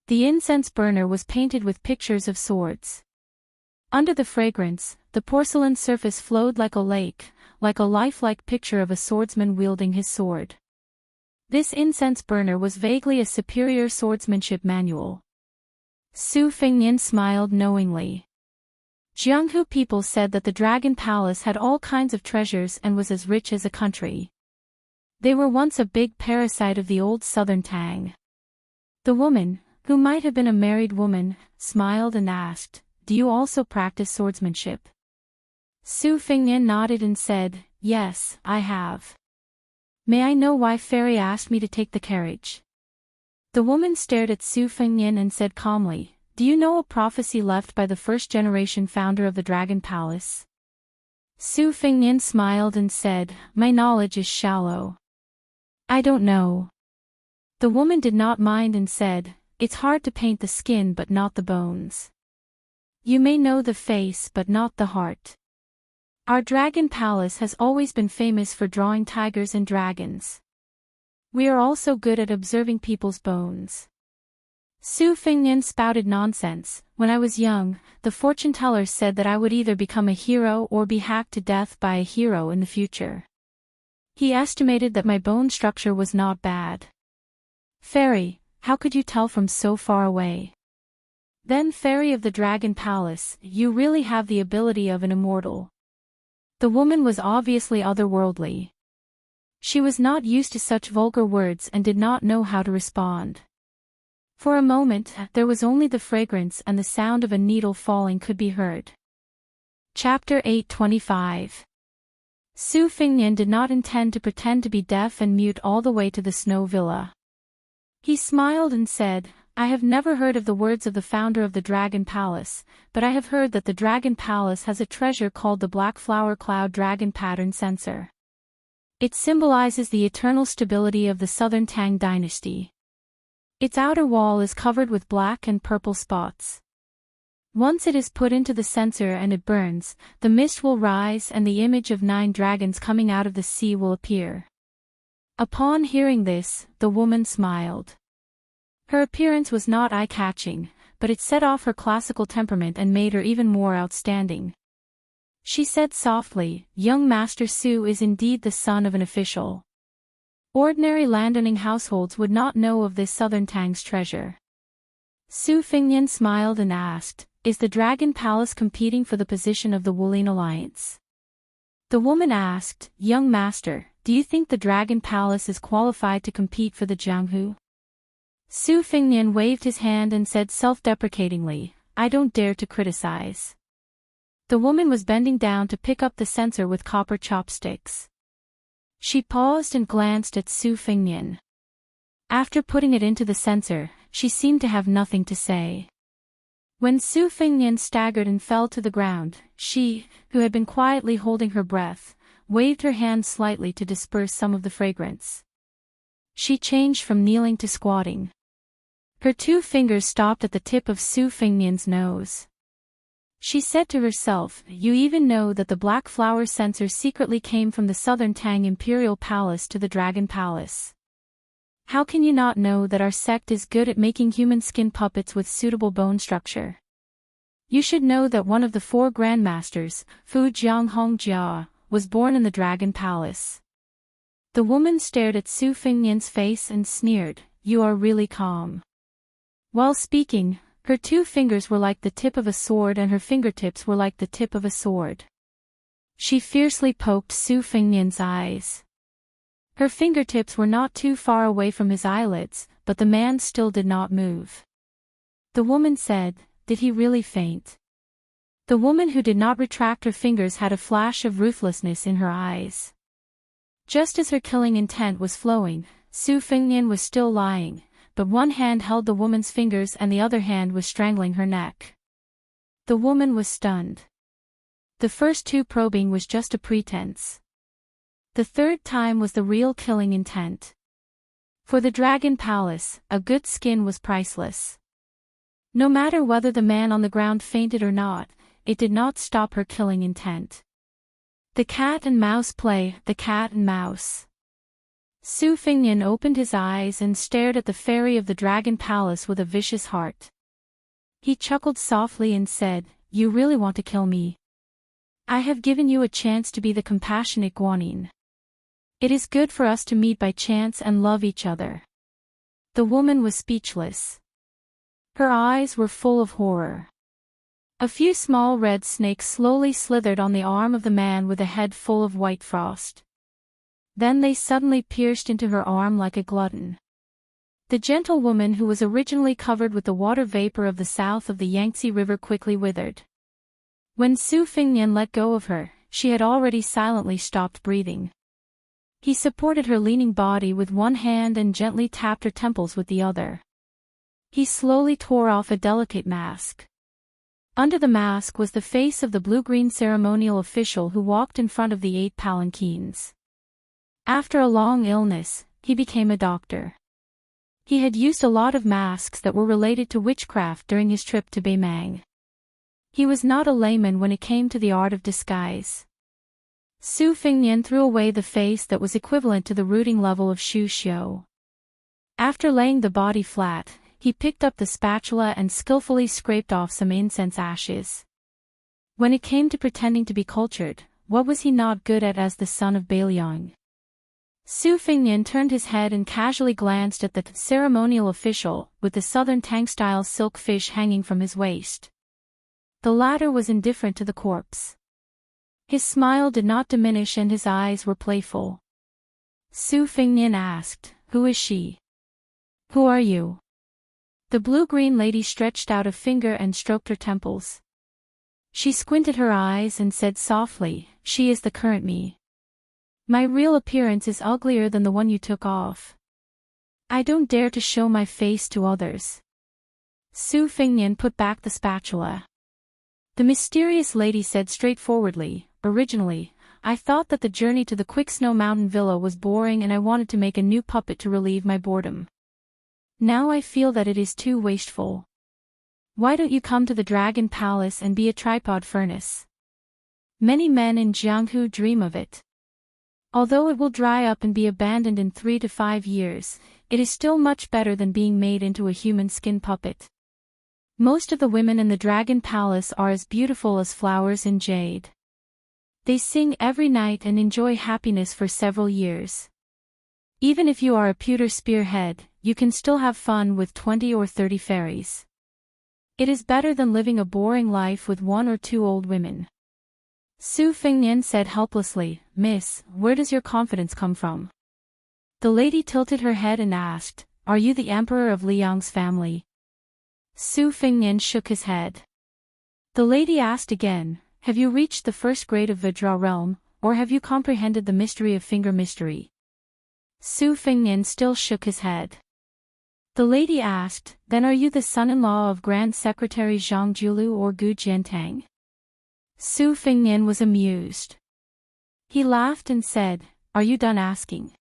The incense burner was painted with pictures of swords. Under the fragrance, the porcelain surface flowed like a lake, like a lifelike picture of a swordsman wielding his sword. This incense burner was vaguely a superior swordsmanship manual. Su Fengnian smiled knowingly. Jianghu people said that the Dragon Palace had all kinds of treasures and was as rich as a country. They were once a big parasite of the old southern Tang. The woman, who might have been a married woman, smiled and asked, "Do you also practice swordsmanship?" Su Fengnian nodded and said, "Yes, I have." "May I know why Fairy asked me to take the carriage?" The woman stared at Su Fengnian and said calmly, "Do you know a prophecy left by the first-generation founder of the Dragon Palace?" Su Fengnian smiled and said, "My knowledge is shallow. I don't know." The woman did not mind and said, "It's hard to paint the skin but not the bones. You may know the face but not the heart. Our Dragon Palace has always been famous for drawing tigers and dragons. We are also good at observing people's bones." Su Fengnian spouted nonsense. "When I was young, the fortune teller said that I would either become a hero or be hacked to death by a hero in the future. He estimated that my bone structure was not bad." "Fairy, how could you tell from so far away?" "Then Fairy of the Dragon Palace, you really have the ability of an immortal." The woman was obviously otherworldly. She was not used to such vulgar words and did not know how to respond. For a moment, there was only the fragrance and the sound of a needle falling could be heard. Chapter 825. Su Fengnian did not intend to pretend to be deaf and mute all the way to the snow villa. He smiled and said, "I have never heard of the words of the founder of the Dragon Palace, but I have heard that the Dragon Palace has a treasure called the Black Flower Cloud Dragon Pattern Censer. It symbolizes the eternal stability of the Southern Tang dynasty. Its outer wall is covered with black and purple spots. Once it is put into the censer and it burns, the mist will rise and the image of 9 dragons coming out of the sea will appear." Upon hearing this, the woman smiled. Her appearance was not eye-catching, but it set off her classical temperament and made her even more outstanding. She said softly, "Young Master Su is indeed the son of an official. Ordinary landowning households would not know of this Southern Tang's treasure." Su Fengnian smiled and asked, "Is the Dragon Palace competing for the position of the Wulin Alliance?" The woman asked, "Young Master, do you think the Dragon Palace is qualified to compete for the Jianghu?" Su Fengnian waved his hand and said self-deprecatingly, "I don't dare to criticize." The woman was bending down to pick up the censer with copper chopsticks. She paused and glanced at Su Fengnian. After putting it into the censer, she seemed to have nothing to say. When Su Fengnian staggered and fell to the ground, she, who had been quietly holding her breath, waved her hand slightly to disperse some of the fragrance. She changed from kneeling to squatting. Her 2 fingers stopped at the tip of Su Fengnian's nose. She said to herself, "You even know that the Black Flower Censer secretly came from the Southern Tang Imperial Palace to the Dragon Palace. How can you not know that our sect is good at making human skin puppets with suitable bone structure? You should know that one of the 4 grandmasters, Fu Jianghongjia, was born in the Dragon Palace." The woman stared at Su Fengnian's face and sneered, "You are really calm." While speaking, her 2 fingers were like the tip of a sword and her fingertips were like the tip of a sword. She fiercely poked Su Fengnian's eyes. Her fingertips were not too far away from his eyelids, but the man still did not move. The woman said, "Did he really faint?" The woman who did not retract her fingers had a flash of ruthlessness in her eyes. Just as her killing intent was flowing, Su Fengnian was still lying, but one hand held the woman's fingers and the other hand was strangling her neck. The woman was stunned. The first two probing was just a pretense. The third time was the real killing intent. For the Dragon Palace, a good skin was priceless. No matter whether the man on the ground fainted or not, it did not stop her killing intent. The cat and mouse play, the cat and mouse. Su Fengnian opened his eyes and stared at the fairy of the Dragon Palace with a vicious heart. He chuckled softly and said, "You really want to kill me? I have given you a chance to be the compassionate Guanyin. It is good for us to meet by chance and love each other." The woman was speechless. Her eyes were full of horror. A few small red snakes slowly slithered on the arm of the man with a head full of white frost. Then they suddenly pierced into her arm like a glutton. The gentlewoman who was originally covered with the water vapor of the south of the Yangtze River quickly withered. When Su Fengnian let go of her, she had already silently stopped breathing. He supported her leaning body with one hand and gently tapped her temples with the other. He slowly tore off a delicate mask. Under the mask was the face of the blue-green ceremonial official who walked in front of the 8 palanquins. After a long illness, he became a doctor. He had used a lot of masks that were related to witchcraft during his trip to Beimang. He was not a layman when it came to the art of disguise. Su Fengnian threw away the face that was equivalent to the rooting level of Shu Xiu. After laying the body flat, he picked up the spatula and skillfully scraped off some incense ashes. When it came to pretending to be cultured, what was he not good at as the son of Bailiang? Su Fengnian turned his head and casually glanced at the ceremonial official, with the southern Tang-style silk fish hanging from his waist. The latter was indifferent to the corpse. His smile did not diminish and his eyes were playful. Su Fengnian asked, "Who is she? Who are you?" The blue-green lady stretched out a finger and stroked her temples. She squinted her eyes and said softly, "She is the current me. My real appearance is uglier than the one you took off. I don't dare to show my face to others." Su Fengnian put back the spatula. The mysterious lady said straightforwardly, "Originally, I thought that the journey to the Quick Snow Mountain Villa was boring and I wanted to make a new puppet to relieve my boredom. Now I feel that it is too wasteful. Why don't you come to the Dragon Palace and be a tripod furnace? Many men in Jianghu dream of it. Although it will dry up and be abandoned in 3 to 5 years, it is still much better than being made into a human skin puppet. Most of the women in the Dragon Palace are as beautiful as flowers in jade. They sing every night and enjoy happiness for several years. Even if you are a pewter spearhead, you can still have fun with 20 or 30 fairies. It is better than living a boring life with 1 or 2 old women." Su Fengnian said helplessly, "Miss, where does your confidence come from?" The lady tilted her head and asked, "Are you the emperor of Liang's family?" Su Fengnian shook his head. The lady asked again, "Have you reached the first grade of Vajra realm, or have you comprehended the mystery of finger mystery?" Su Fengnian still shook his head. The lady asked, "Then are you the son-in-law of Grand Secretary Zhang Julu or Gu Jiantang?" Su Fengnian was amused. He laughed and said, "Are you done asking?"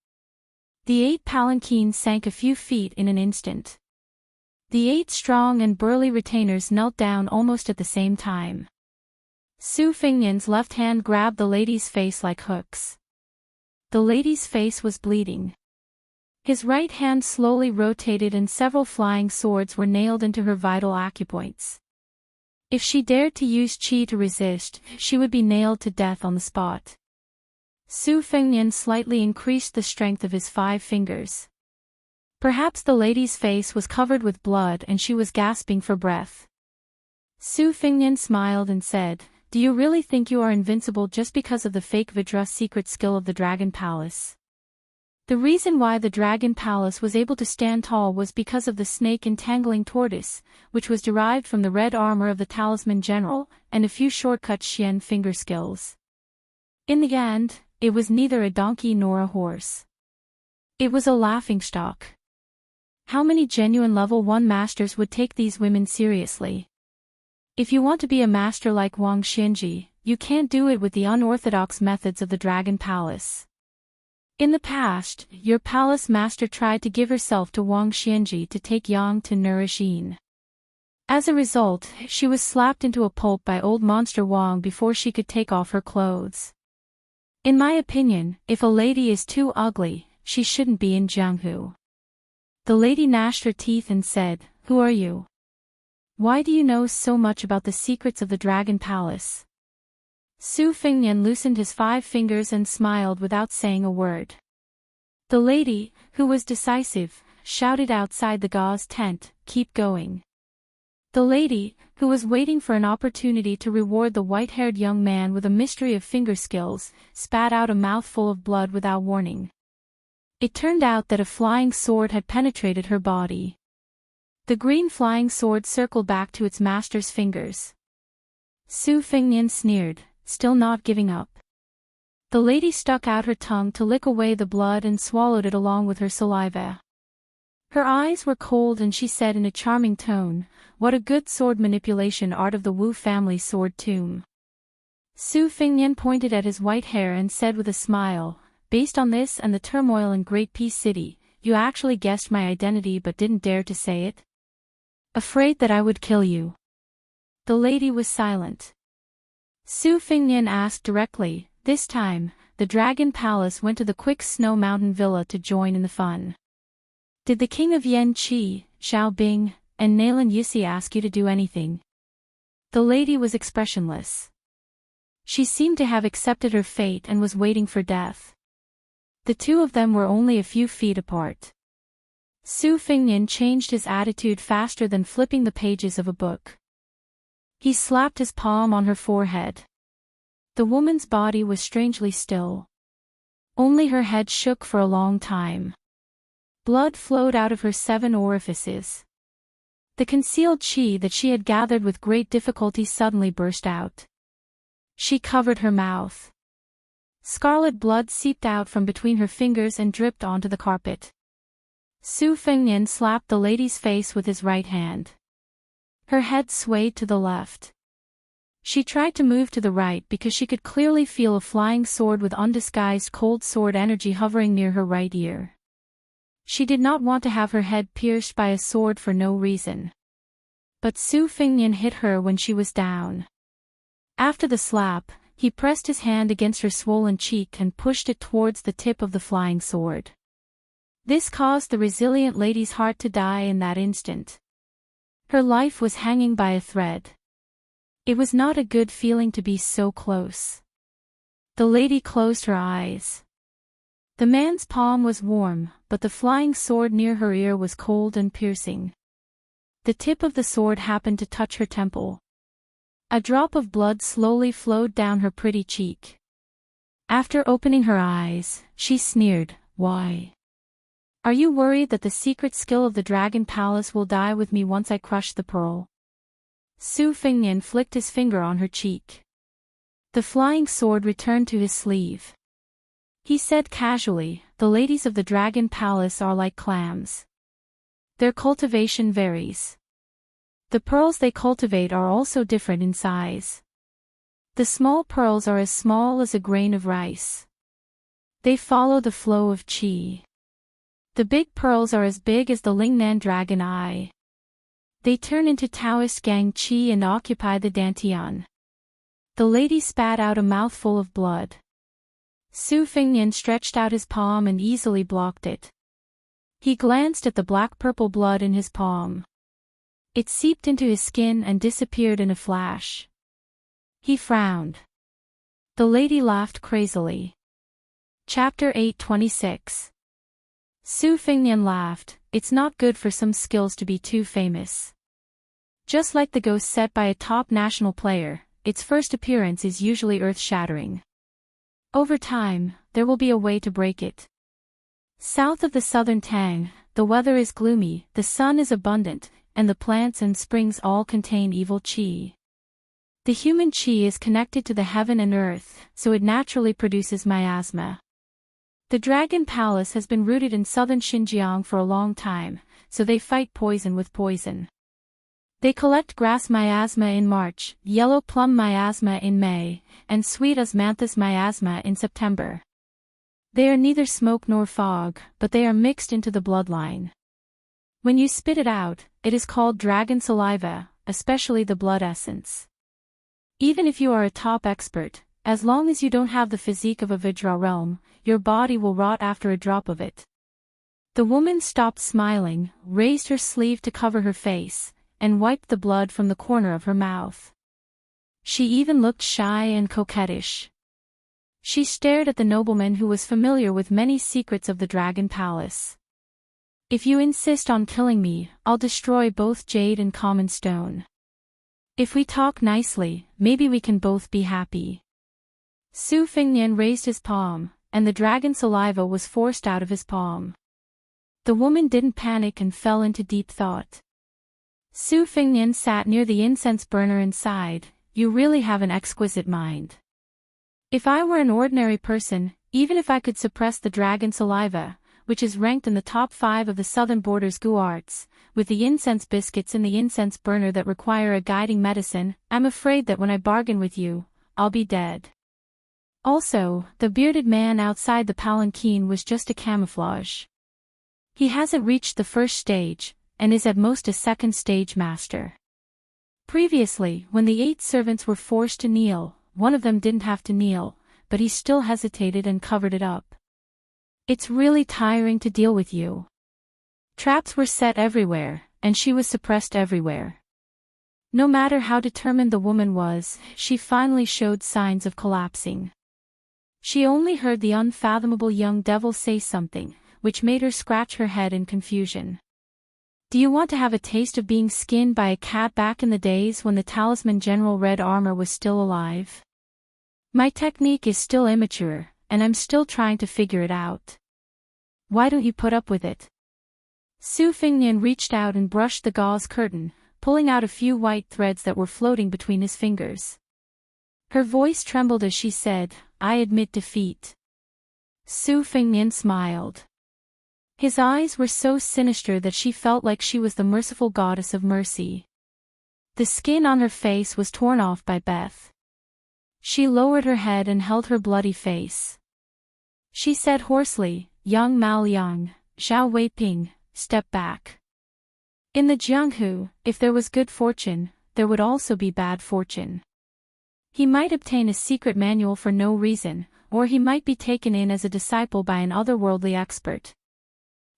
The 8 palanquins sank a few feet in an instant. The 8 strong and burly retainers knelt down almost at the same time. Su Fengnian's left hand grabbed the lady's face like hooks. The lady's face was bleeding. His right hand slowly rotated and several flying swords were nailed into her vital acupoints. If she dared to use qi to resist, she would be nailed to death on the spot. Su Fengnian slightly increased the strength of his 5 fingers. Perhaps the lady's face was covered with blood and she was gasping for breath. Su Fengnian smiled and said, "Do you really think you are invincible just because of the fake Vajra secret skill of the Dragon Palace? The reason why the Dragon Palace was able to stand tall was because of the snake entangling tortoise, which was derived from the red armor of the Talisman General, and a few shortcut Xian finger skills. In the end, it was neither a donkey nor a horse. It was a laughingstock. How many genuine level 1 masters would take these women seriously? If you want to be a master like Wang Xianji, you can't do it with the unorthodox methods of the Dragon Palace. In the past, your palace master tried to give herself to Wang Xianji to take Yang to nourish Yin. As a result, she was slapped into a pulp by old monster Wang before she could take off her clothes. In my opinion, if a lady is too ugly, she shouldn't be in Jianghu. The lady gnashed her teeth and said, "Who are you? Why do you know so much about the secrets of the Dragon Palace?" Su Fengnian loosened his 5 fingers and smiled without saying a word. The lady, who was decisive, shouted outside the gauze tent, "Keep going." The lady, who was waiting for an opportunity to reward the white-haired young man with a mystery of finger skills, spat out a mouthful of blood without warning. It turned out that a flying sword had penetrated her body. The green flying sword circled back to its master's fingers. Su Fengnian sneered, still not giving up. The lady stuck out her tongue to lick away the blood and swallowed it along with her saliva. Her eyes were cold and she said in a charming tone, "What a good sword manipulation art of the Wu family sword tomb." Su Fengnian pointed at his white hair and said with a smile, "Based on this and the turmoil in Great Peace City, you actually guessed my identity but didn't dare to say it? Afraid that I would kill you." The lady was silent. Su Fengnian asked directly, this time, the Dragon Palace went to the Quick Snow Mountain Villa to join in the fun. "Did the king of Yanqi, Xiao Bing, and Nayland Yisi ask you to do anything?" The lady was expressionless. She seemed to have accepted her fate and was waiting for death. The two of them were only a few feet apart. Su Fengnian changed his attitude faster than flipping the pages of a book. He slapped his palm on her forehead. The woman's body was strangely still. Only her head shook for a long time. Blood flowed out of her 7 orifices. The concealed qi that she had gathered with great difficulty suddenly burst out. She covered her mouth. Scarlet blood seeped out from between her fingers and dripped onto the carpet. Su Fengnian slapped the lady's face with his right hand. Her head swayed to the left. She tried to move to the right because she could clearly feel a flying sword with undisguised cold sword energy hovering near her right ear. She did not want to have her head pierced by a sword for no reason. But Su Fengnian hit her when she was down. After the slap, he pressed his hand against her swollen cheek and pushed it towards the tip of the flying sword. This caused the resilient lady's heart to die in that instant. Her life was hanging by a thread. It was not a good feeling to be so close. The lady closed her eyes. The man's palm was warm, but the flying sword near her ear was cold and piercing. The tip of the sword happened to touch her temple. A drop of blood slowly flowed down her pretty cheek. After opening her eyes, she sneered, "Why? Are you worried that the secret skill of the Dragon Palace will die with me once I crush the pearl?" Su Fengnian flicked his finger on her cheek. The flying sword returned to his sleeve. He said casually, "The ladies of the Dragon Palace are like clams. Their cultivation varies. The pearls they cultivate are also different in size. The small pearls are as small as a grain of rice. They follow the flow of qi. The big pearls are as big as the Lingnan dragon eye. They turn into Taoist gang qi and occupy the dantian." The lady spat out a mouthful of blood. Su Fengnian stretched out his palm and easily blocked it. He glanced at the black-purple blood in his palm. It seeped into his skin and disappeared in a flash. He frowned. The lady laughed crazily. Chapter 826. Su Fengnian laughed. "It's not good for some skills to be too famous. Just like the ghost set by a top national player, its first appearance is usually earth-shattering. Over time, there will be a way to break it." South of the southern Tang, the weather is gloomy, the sun is abundant, and the plants and springs all contain evil qi. The human qi is connected to the heaven and earth, so it naturally produces miasma. The Dragon Palace has been rooted in southern Xinjiang for a long time, so they fight poison with poison. They collect grass miasma in March, yellow plum miasma in May, and sweet osmanthus miasma in September. They are neither smoke nor fog, but they are mixed into the bloodline. When you spit it out, it is called dragon saliva, especially the blood essence. Even if you are a top expert, as long as you don't have the physique of a Vajra realm, your body will rot after a drop of it. The woman stopped smiling, raised her sleeve to cover her face, and wiped the blood from the corner of her mouth. She even looked shy and coquettish. She stared at the nobleman who was familiar with many secrets of the Dragon Palace. If you insist on killing me, I'll destroy both jade and common stone. If we talk nicely, maybe we can both be happy. Su Fengnian raised his palm, and the dragon saliva was forced out of his palm. The woman didn't panic and fell into deep thought. Su Fengnian sat near the incense burner and sighed, "You really have an exquisite mind. If I were an ordinary person, even if I could suppress the dragon saliva, which is ranked in the top 5 of the southern borders Gu arts, with the incense biscuits in the incense burner that require a guiding medicine, I'm afraid that when I bargain with you, I'll be dead." Also, the bearded man outside the palanquin was just a camouflage. He hasn't reached the first stage, and is at most a second stage master. Previously, when the 8 servants were forced to kneel, one of them didn't have to kneel, but he still hesitated and covered it up. "It's really tiring to deal with you." Traps were set everywhere, and she was suppressed everywhere. No matter how determined the woman was, she finally showed signs of collapsing. She only heard the unfathomable young devil say something, which made her scratch her head in confusion. "Do you want to have a taste of being skinned by a cat back in the days when the Talisman General Red Armor was still alive? My technique is still immature, and I'm still trying to figure it out. Why don't you put up with it?" Su Fengnian reached out and brushed the gauze curtain, pulling out a few white threads that were floating between his fingers. Her voice trembled as she said, "I admit defeat." Su Fengnian smiled. His eyes were so sinister that she felt like she was the merciful goddess of mercy. The skin on her face was torn off by Beth. She lowered her head and held her bloody face. She said hoarsely, "Young Mao Liang, Zhao Weiping, step back." In the Jianghu, if there was good fortune, there would also be bad fortune. He might obtain a secret manual for no reason, or he might be taken in as a disciple by an otherworldly expert.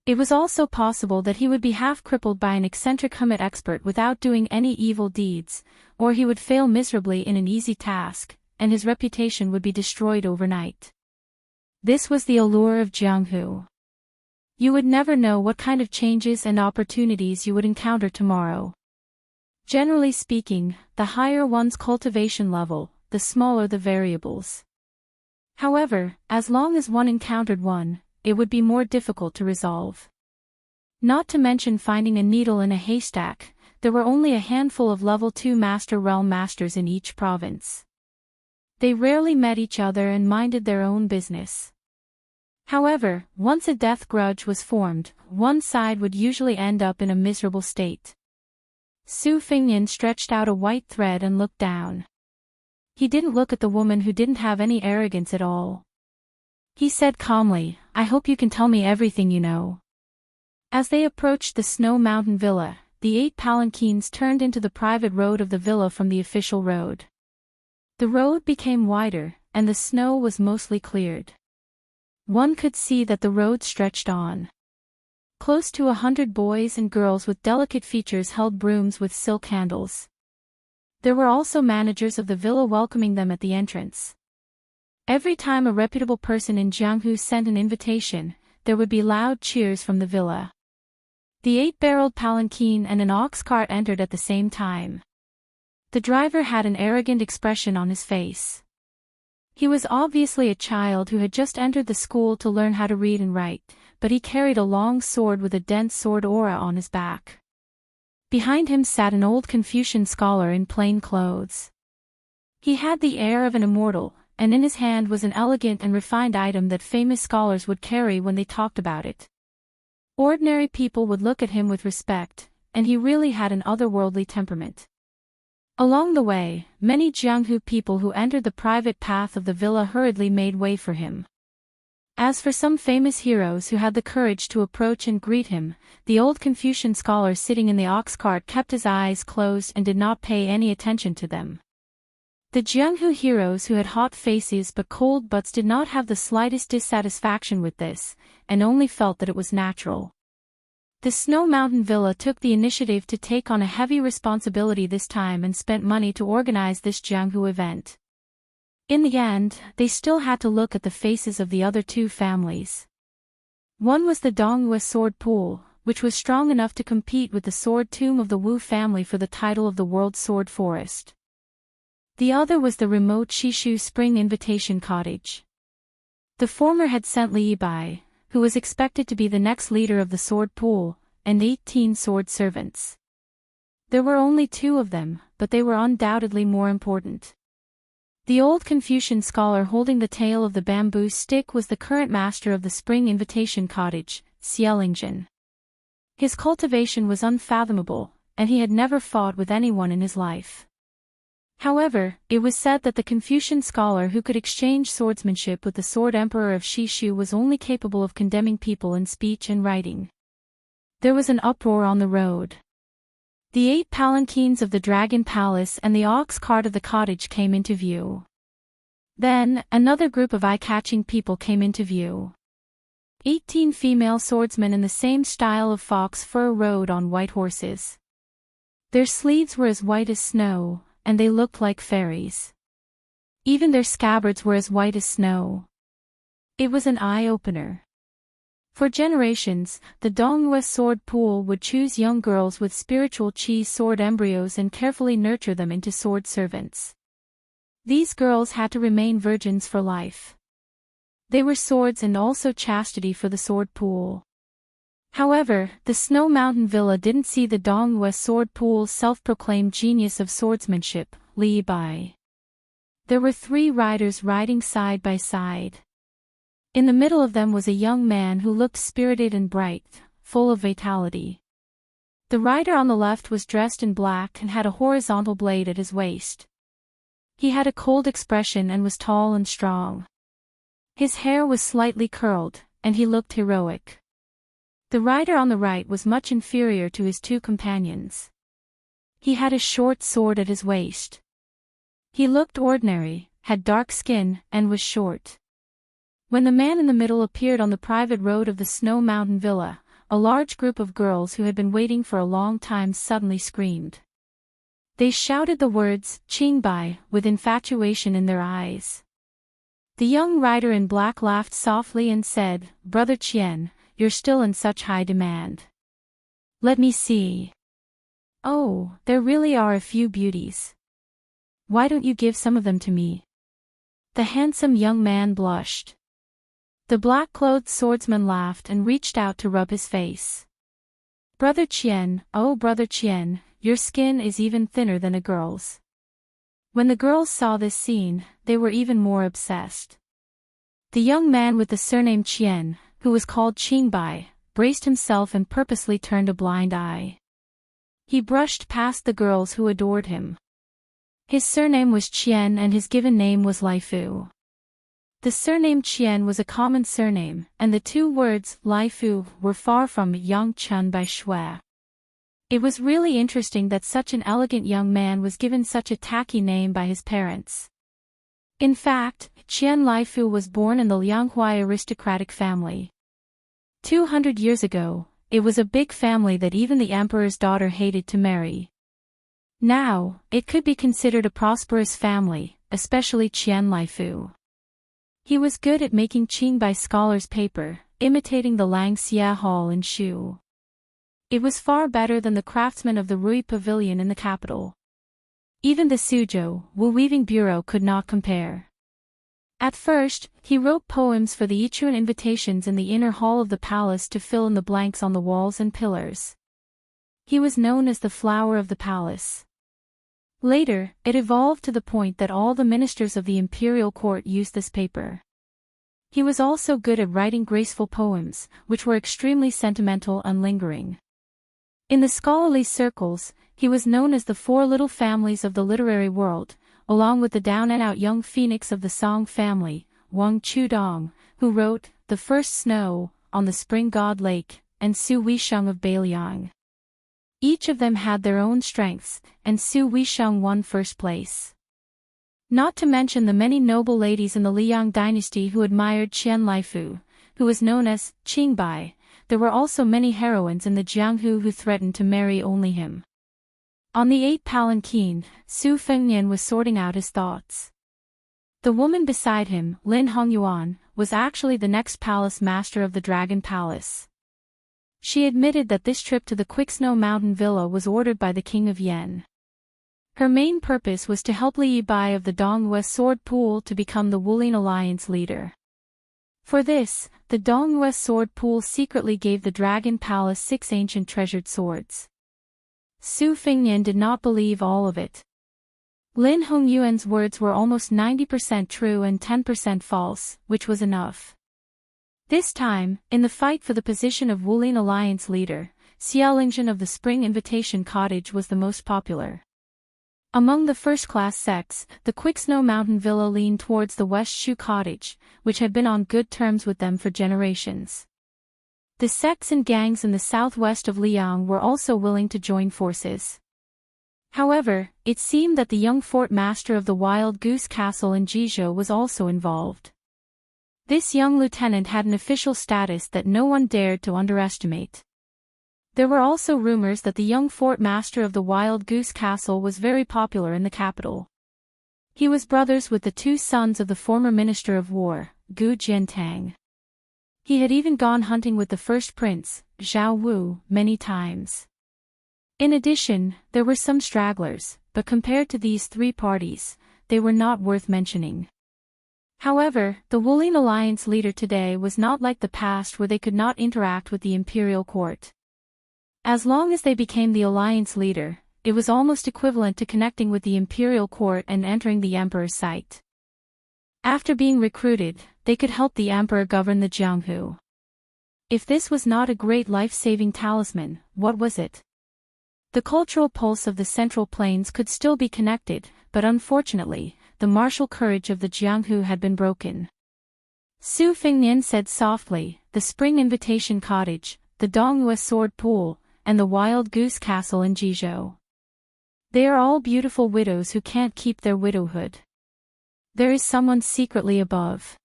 It was also possible that he would be half-crippled by an eccentric hermit expert without doing any evil deeds, or he would fail miserably in an easy task, and his reputation would be destroyed overnight. This was the allure of Jianghu. You would never know what kind of changes and opportunities you would encounter tomorrow. Generally speaking, the higher one's cultivation level, the smaller the variables. However, as long as one encountered one, it would be more difficult to resolve. Not to mention finding a needle in a haystack, there were only a handful of level 2 Master Realm Masters in each province. They rarely met each other and minded their own business. However, once a death grudge was formed, one side would usually end up in a miserable state. Su Fengnian stretched out a white thread and looked down. He didn't look at the woman who didn't have any arrogance at all. He said calmly, "I hope you can tell me everything you know." As they approached the Snow Mountain Villa, the 8 palanquins turned into the private road of the villa from the official road. The road became wider, and the snow was mostly cleared. One could see that the road stretched on. Close to 100 boys and girls with delicate features held brooms with silk handles. There were also managers of the villa welcoming them at the entrance. Every time a reputable person in Jianghu sent an invitation, there would be loud cheers from the villa. The 8-barreled palanquin and an ox cart entered at the same time. The driver had an arrogant expression on his face. He was obviously a child who had just entered the school to learn how to read and write, but he carried a long sword with a dense sword aura on his back. Behind him sat an old Confucian scholar in plain clothes. He had the air of an immortal, and in his hand was an elegant and refined item that famous scholars would carry when they talked about it. Ordinary people would look at him with respect, and he really had an otherworldly temperament. Along the way, many Jianghu people who entered the private path of the villa hurriedly made way for him. As for some famous heroes who had the courage to approach and greet him, the old Confucian scholar sitting in the ox cart kept his eyes closed and did not pay any attention to them. The Jianghu heroes who had hot faces but cold butts did not have the slightest dissatisfaction with this, and only felt that it was natural. The Snow Mountain Villa took the initiative to take on a heavy responsibility this time and spent money to organize this Jianghu event. In the end, they still had to look at the faces of the other two families. One was the Dongyue sword pool, which was strong enough to compete with the sword tomb of the Wu family for the title of the World Sword Forest. The other was the remote Shishu Spring Invitation Cottage. The former had sent Li Yibai, who was expected to be the next leader of the sword pool, and 18 sword servants. There were only 2 of them, but they were undoubtedly more important. The old Confucian scholar holding the tail of the bamboo stick was the current master of the Spring Invitation Cottage, Xielingzhen. His cultivation was unfathomable, and he had never fought with anyone in his life. However, it was said that the Confucian scholar who could exchange swordsmanship with the sword emperor of Shishu was only capable of condemning people in speech and writing. There was an uproar on the road. The 8 palanquins of the Dragon Palace and the ox cart of the cottage came into view. Then, another group of eye-catching people came into view. 18 female swordsmen in the same style of fox fur rode on white horses. Their sleeves were as white as snow, and they looked like fairies. Even their scabbards were as white as snow. It was an eye-opener. For generations, the Dongyue sword pool would choose young girls with spiritual chi sword embryos and carefully nurture them into sword servants. These girls had to remain virgins for life. They were swords and also chastity for the sword pool. However, the Snow Mountain Villa didn't see the Dongyue sword pool's self-proclaimed genius of swordsmanship, Li Yibai. There were 3 riders riding side by side. In the middle of them was a young man who looked spirited and bright, full of vitality. The rider on the left was dressed in black and had a horizontal blade at his waist. He had a cold expression and was tall and strong. His hair was slightly curled, and he looked heroic. The rider on the right was much inferior to his 2 companions. He had a short sword at his waist. He looked ordinary, had dark skin, and was short. When the man in the middle appeared on the private road of the Snow Mountain Villa, a large group of girls who had been waiting for a long time suddenly screamed. They shouted the words, "Qingbai," with infatuation in their eyes. The young rider in black laughed softly and said, "Brother Qian, you're still in such high demand. Let me see. Oh, there really are a few beauties. Why don't you give some of them to me?" The handsome young man blushed. The black-clothed swordsman laughed and reached out to rub his face. "Brother Qian, oh Brother Qian, your skin is even thinner than a girl's." When the girls saw this scene, they were even more obsessed. The young man with the surname Qian, who was called Qingbai, braced himself and purposely turned a blind eye. He brushed past the girls who adored him. His surname was Qian and his given name was Laifu. The surname Qian was a common surname, and the 2 words, Laifu, were far from Yang Chun by Shui. It was really interesting that such an elegant young man was given such a tacky name by his parents. In fact, Qian Laifu was born in the Lianghuai aristocratic family. 200 years ago, it was a big family that even the emperor's daughter hated to marry. Now, it could be considered a prosperous family, especially Qian Laifu. He was good at making Qingbai scholars' paper, imitating the Langxia Hall in Shu. It was far better than the craftsmen of the Rui Pavilion in the capital. Even the Suzhou, wool-weaving bureau could not compare. At first, he wrote poems for the Ichuan invitations in the inner hall of the palace to fill in the blanks on the walls and pillars. He was known as the flower of the palace. Later, it evolved to the point that all the ministers of the imperial court used this paper. He was also good at writing graceful poems, which were extremely sentimental and lingering. In the scholarly circles, he was known as the four little families of the literary world, along with the down-and-out young phoenix of the Song family, Wang Chudong, who wrote The First Snow on the Spring God Lake, and Su Weisheng of Beiliang. Each of them had their own strengths, and Su Weisheng won first place. Not to mention the many noble ladies in the Liang dynasty who admired Qian Laifu, who was known as Qingbai. There were also many heroines in the Jianghu who threatened to marry only him. On the 8th palanquin, Su Fengnian was sorting out his thoughts. The woman beside him, Lin Hongyuan, was actually the next palace master of the Dragon Palace. She admitted that this trip to the Quicksnow Mountain Villa was ordered by the King of Yen. Her main purpose was to help Li Yibai of the Dongyue Sword Pool to become the Wulin Alliance leader. For this, the Dongyue Sword Pool secretly gave the Dragon Palace 6 ancient treasured swords. Su Fengnian did not believe all of it. Lin Hongyuan's words were almost 90% true and 10% false, which was enough. This time, in the fight for the position of Wulin Alliance leader, Xiaolingzhen of the Spring Invitation Cottage was the most popular. Among the first-class sects, the Quicksnow Mountain Villa leaned towards the West Shu Cottage, which had been on good terms with them for generations. The sects and gangs in the southwest of Liang were also willing to join forces. However, it seemed that the young fort master of the Wild Goose Castle in Jizhou was also involved. This young lieutenant had an official status that no one dared to underestimate. There were also rumors that the young fort master of the Wild Goose Castle was very popular in the capital. He was brothers with the 2 sons of the former Minister of War, Gu Jiantang. He had even gone hunting with the first prince, Zhao Wu, many times. In addition, there were some stragglers, but compared to these 3 parties, they were not worth mentioning. However, the Wulin Alliance leader today was not like the past where they could not interact with the imperial court. As long as they became the alliance leader, it was almost equivalent to connecting with the imperial court and entering the emperor's sight. After being recruited, they could help the emperor govern the Jianghu. If this was not a great life-saving talisman, what was it? The cultural pulse of the Central Plains could still be connected, but unfortunately, the martial courage of the Jianghu had been broken. Su Fengnian said softly, the Spring Invitation Cottage, the Dongyue Sword Pool, and the Wild Goose Castle in Jizhou. They are all beautiful widows who can't keep their widowhood. There is someone secretly above.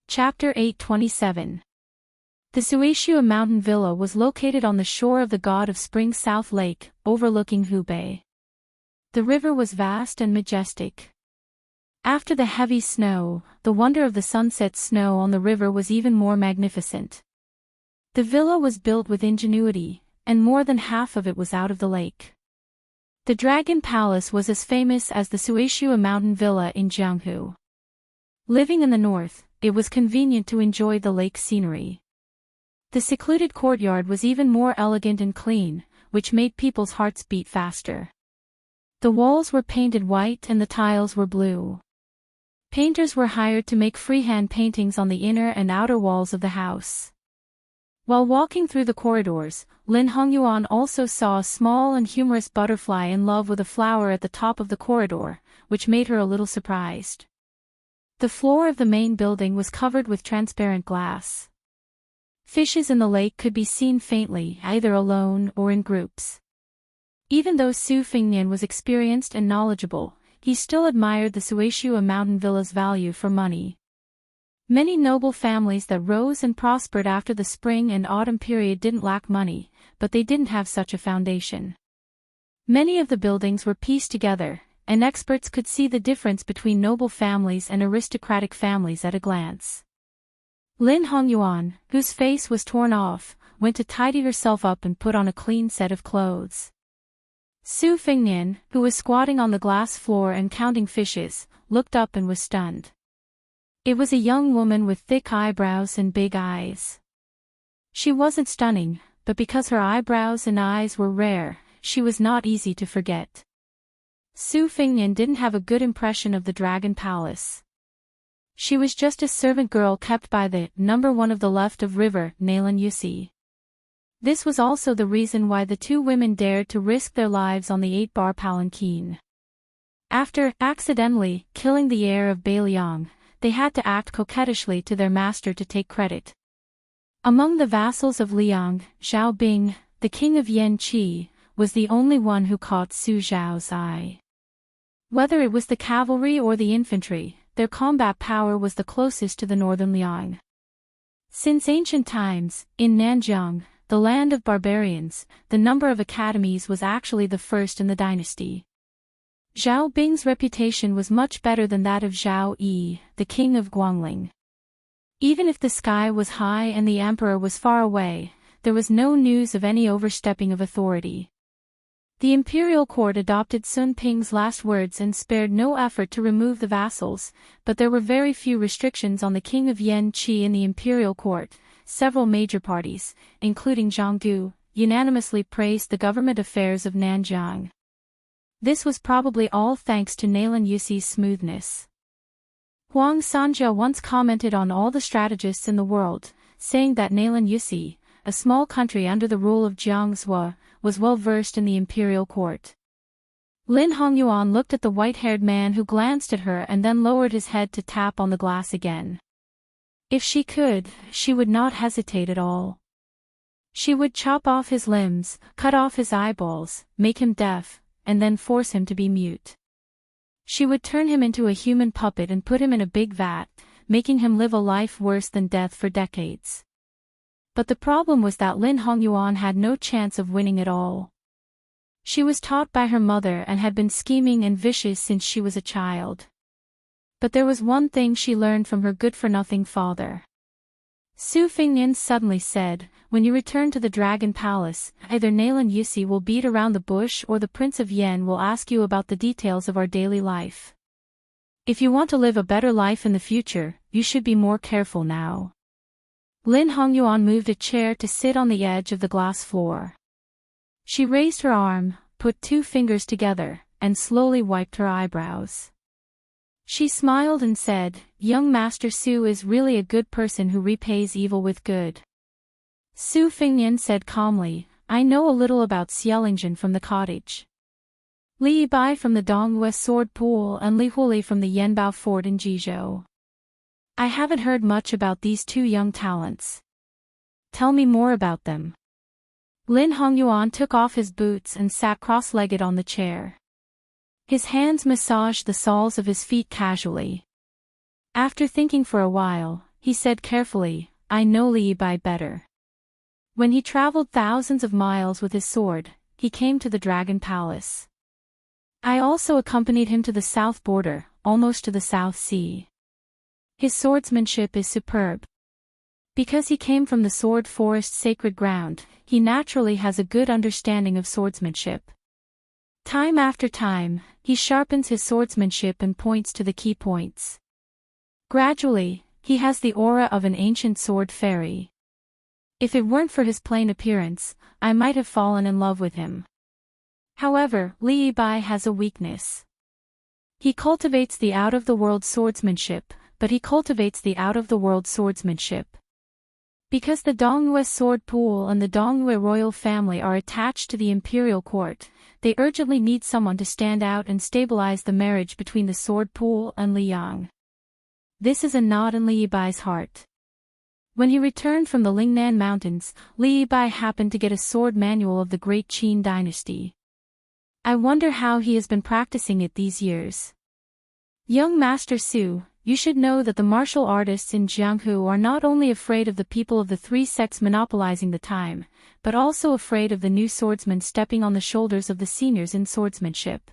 Chapter 827. The Suishua Mountain Villa was located on the shore of the God of Spring South Lake, overlooking Hubei. The river was vast and majestic. After the heavy snow, the wonder of the sunset snow on the river was even more magnificent. The villa was built with ingenuity, and more than half of it was out of the lake. The Dragon Palace was as famous as the Suishua Mountain Villa in Jianghu. Living in the north, it was convenient to enjoy the lake scenery. The secluded courtyard was even more elegant and clean, which made people's hearts beat faster. The walls were painted white and the tiles were blue. Painters were hired to make freehand paintings on the inner and outer walls of the house. While walking through the corridors, Lin Hongyuan also saw a small and humorous butterfly in love with a flower at the top of the corridor, which made her a little surprised. The floor of the main building was covered with transparent glass. Fishes in the lake could be seen faintly, either alone or in groups. Even though Su Fengnian was experienced and knowledgeable, he still admired the Suishua Mountain Villa's value for money. Many noble families that rose and prospered after the spring and autumn period didn't lack money, but they didn't have such a foundation. Many of the buildings were pieced together, and experts could see the difference between noble families and aristocratic families at a glance. Lin Hongyuan, whose face was torn off, went to tidy herself up and put on a clean set of clothes. Su Fengnian, who was squatting on the glass floor and counting fishes, looked up and was stunned. It was a young woman with thick eyebrows and big eyes. She wasn't stunning, but because her eyebrows and eyes were rare, she was not easy to forget. Su Fingyan didn't have a good impression of the Dragon Palace. She was just a servant girl kept by the number one of the left of river, Nalan Yusi. This was also the reason why the two women dared to risk their lives on the 8-bar palanquin. After accidentally killing the heir of Bailiang, they had to act coquettishly to their master to take credit. Among the vassals of Liang, Zhao Bing, the king of Yanqi, was the only one who caught Su Zhao's eye. Whether it was the cavalry or the infantry, their combat power was the closest to the northern Liang. Since ancient times, in Nanjiang, the land of barbarians, the number of academies was actually the first in the dynasty. Zhao Bing's reputation was much better than that of Zhao Yi, the king of Guangling. Even if the sky was high and the emperor was far away, there was no news of any overstepping of authority. The imperial court adopted Sun Ping's last words and spared no effort to remove the vassals, but there were very few restrictions on the king of Yanqi in the imperial court. Several major parties, including Zhanggu, unanimously praised the government affairs of Nanjiang. This was probably all thanks to Nalan Yusi's smoothness. Huang Sanjia once commented on all the strategists in the world, saying that Nalan Yusi, a small country under the rule of Jiang Zhua, was well versed in the imperial court. Lin Hongyuan looked at the white-haired man who glanced at her and then lowered his head to tap on the glass again. If she could, she would not hesitate at all. She would chop off his limbs, cut off his eyeballs, make him deaf, and then force him to be mute. She would turn him into a human puppet and put him in a big vat, making him live a life worse than death for decades. But the problem was that Lin Hongyuan had no chance of winning at all. She was taught by her mother and had been scheming and vicious since she was a child. But there was one thing she learned from her good-for-nothing father. Su Fingyan suddenly said, "When you return to the Dragon Palace, either Nalan Yusi will beat around the bush or the Prince of Yen will ask you about the details of our daily life. If you want to live a better life in the future, you should be more careful now." Lin Hongyuan moved a chair to sit on the edge of the glass floor. She raised her arm, put 2 fingers together, and slowly wiped her eyebrows. She smiled and said, "Young Master Su is really a good person who repays evil with good." Su Fingyan said calmly, "I know a little about Xiaolingzhen from the cottage. Li Yibai from the Dongyue sword pool and Li Huli from the Yanbao fort in Jizhou. I haven't heard much about these 2 young talents. Tell me more about them." Lin Hongyuan took off his boots and sat cross-legged on the chair. His hands massaged the soles of his feet casually. After thinking for a while, he said carefully, "I know Li Yibai better. When he traveled thousands of miles with his sword, he came to the Dragon Palace. I also accompanied him to the south border, almost to the South Sea. His swordsmanship is superb. Because he came from the sword forest sacred ground, he naturally has a good understanding of swordsmanship. Time after time, he sharpens his swordsmanship and points to the key points. Gradually, he has the aura of an ancient sword fairy. If it weren't for his plain appearance, I might have fallen in love with him. However, Li Yibai has a weakness. He cultivates the out-of-the-world swordsmanship, but he cultivates the out-of-the-world swordsmanship. Because the Dongyue sword pool and the Dongyue royal family are attached to the imperial court, they urgently need someone to stand out and stabilize the marriage between the sword pool and Liang. This is a knot in Li Yibai's heart. When he returned from the Lingnan Mountains, Li Yibai happened to get a sword manual of the Great Qin dynasty. I wonder how he has been practicing it these years. Young Master Su, you should know that the martial artists in Jianghu are not only afraid of the people of the 3 sects monopolizing the time, but also afraid of the new swordsmen stepping on the shoulders of the seniors in swordsmanship.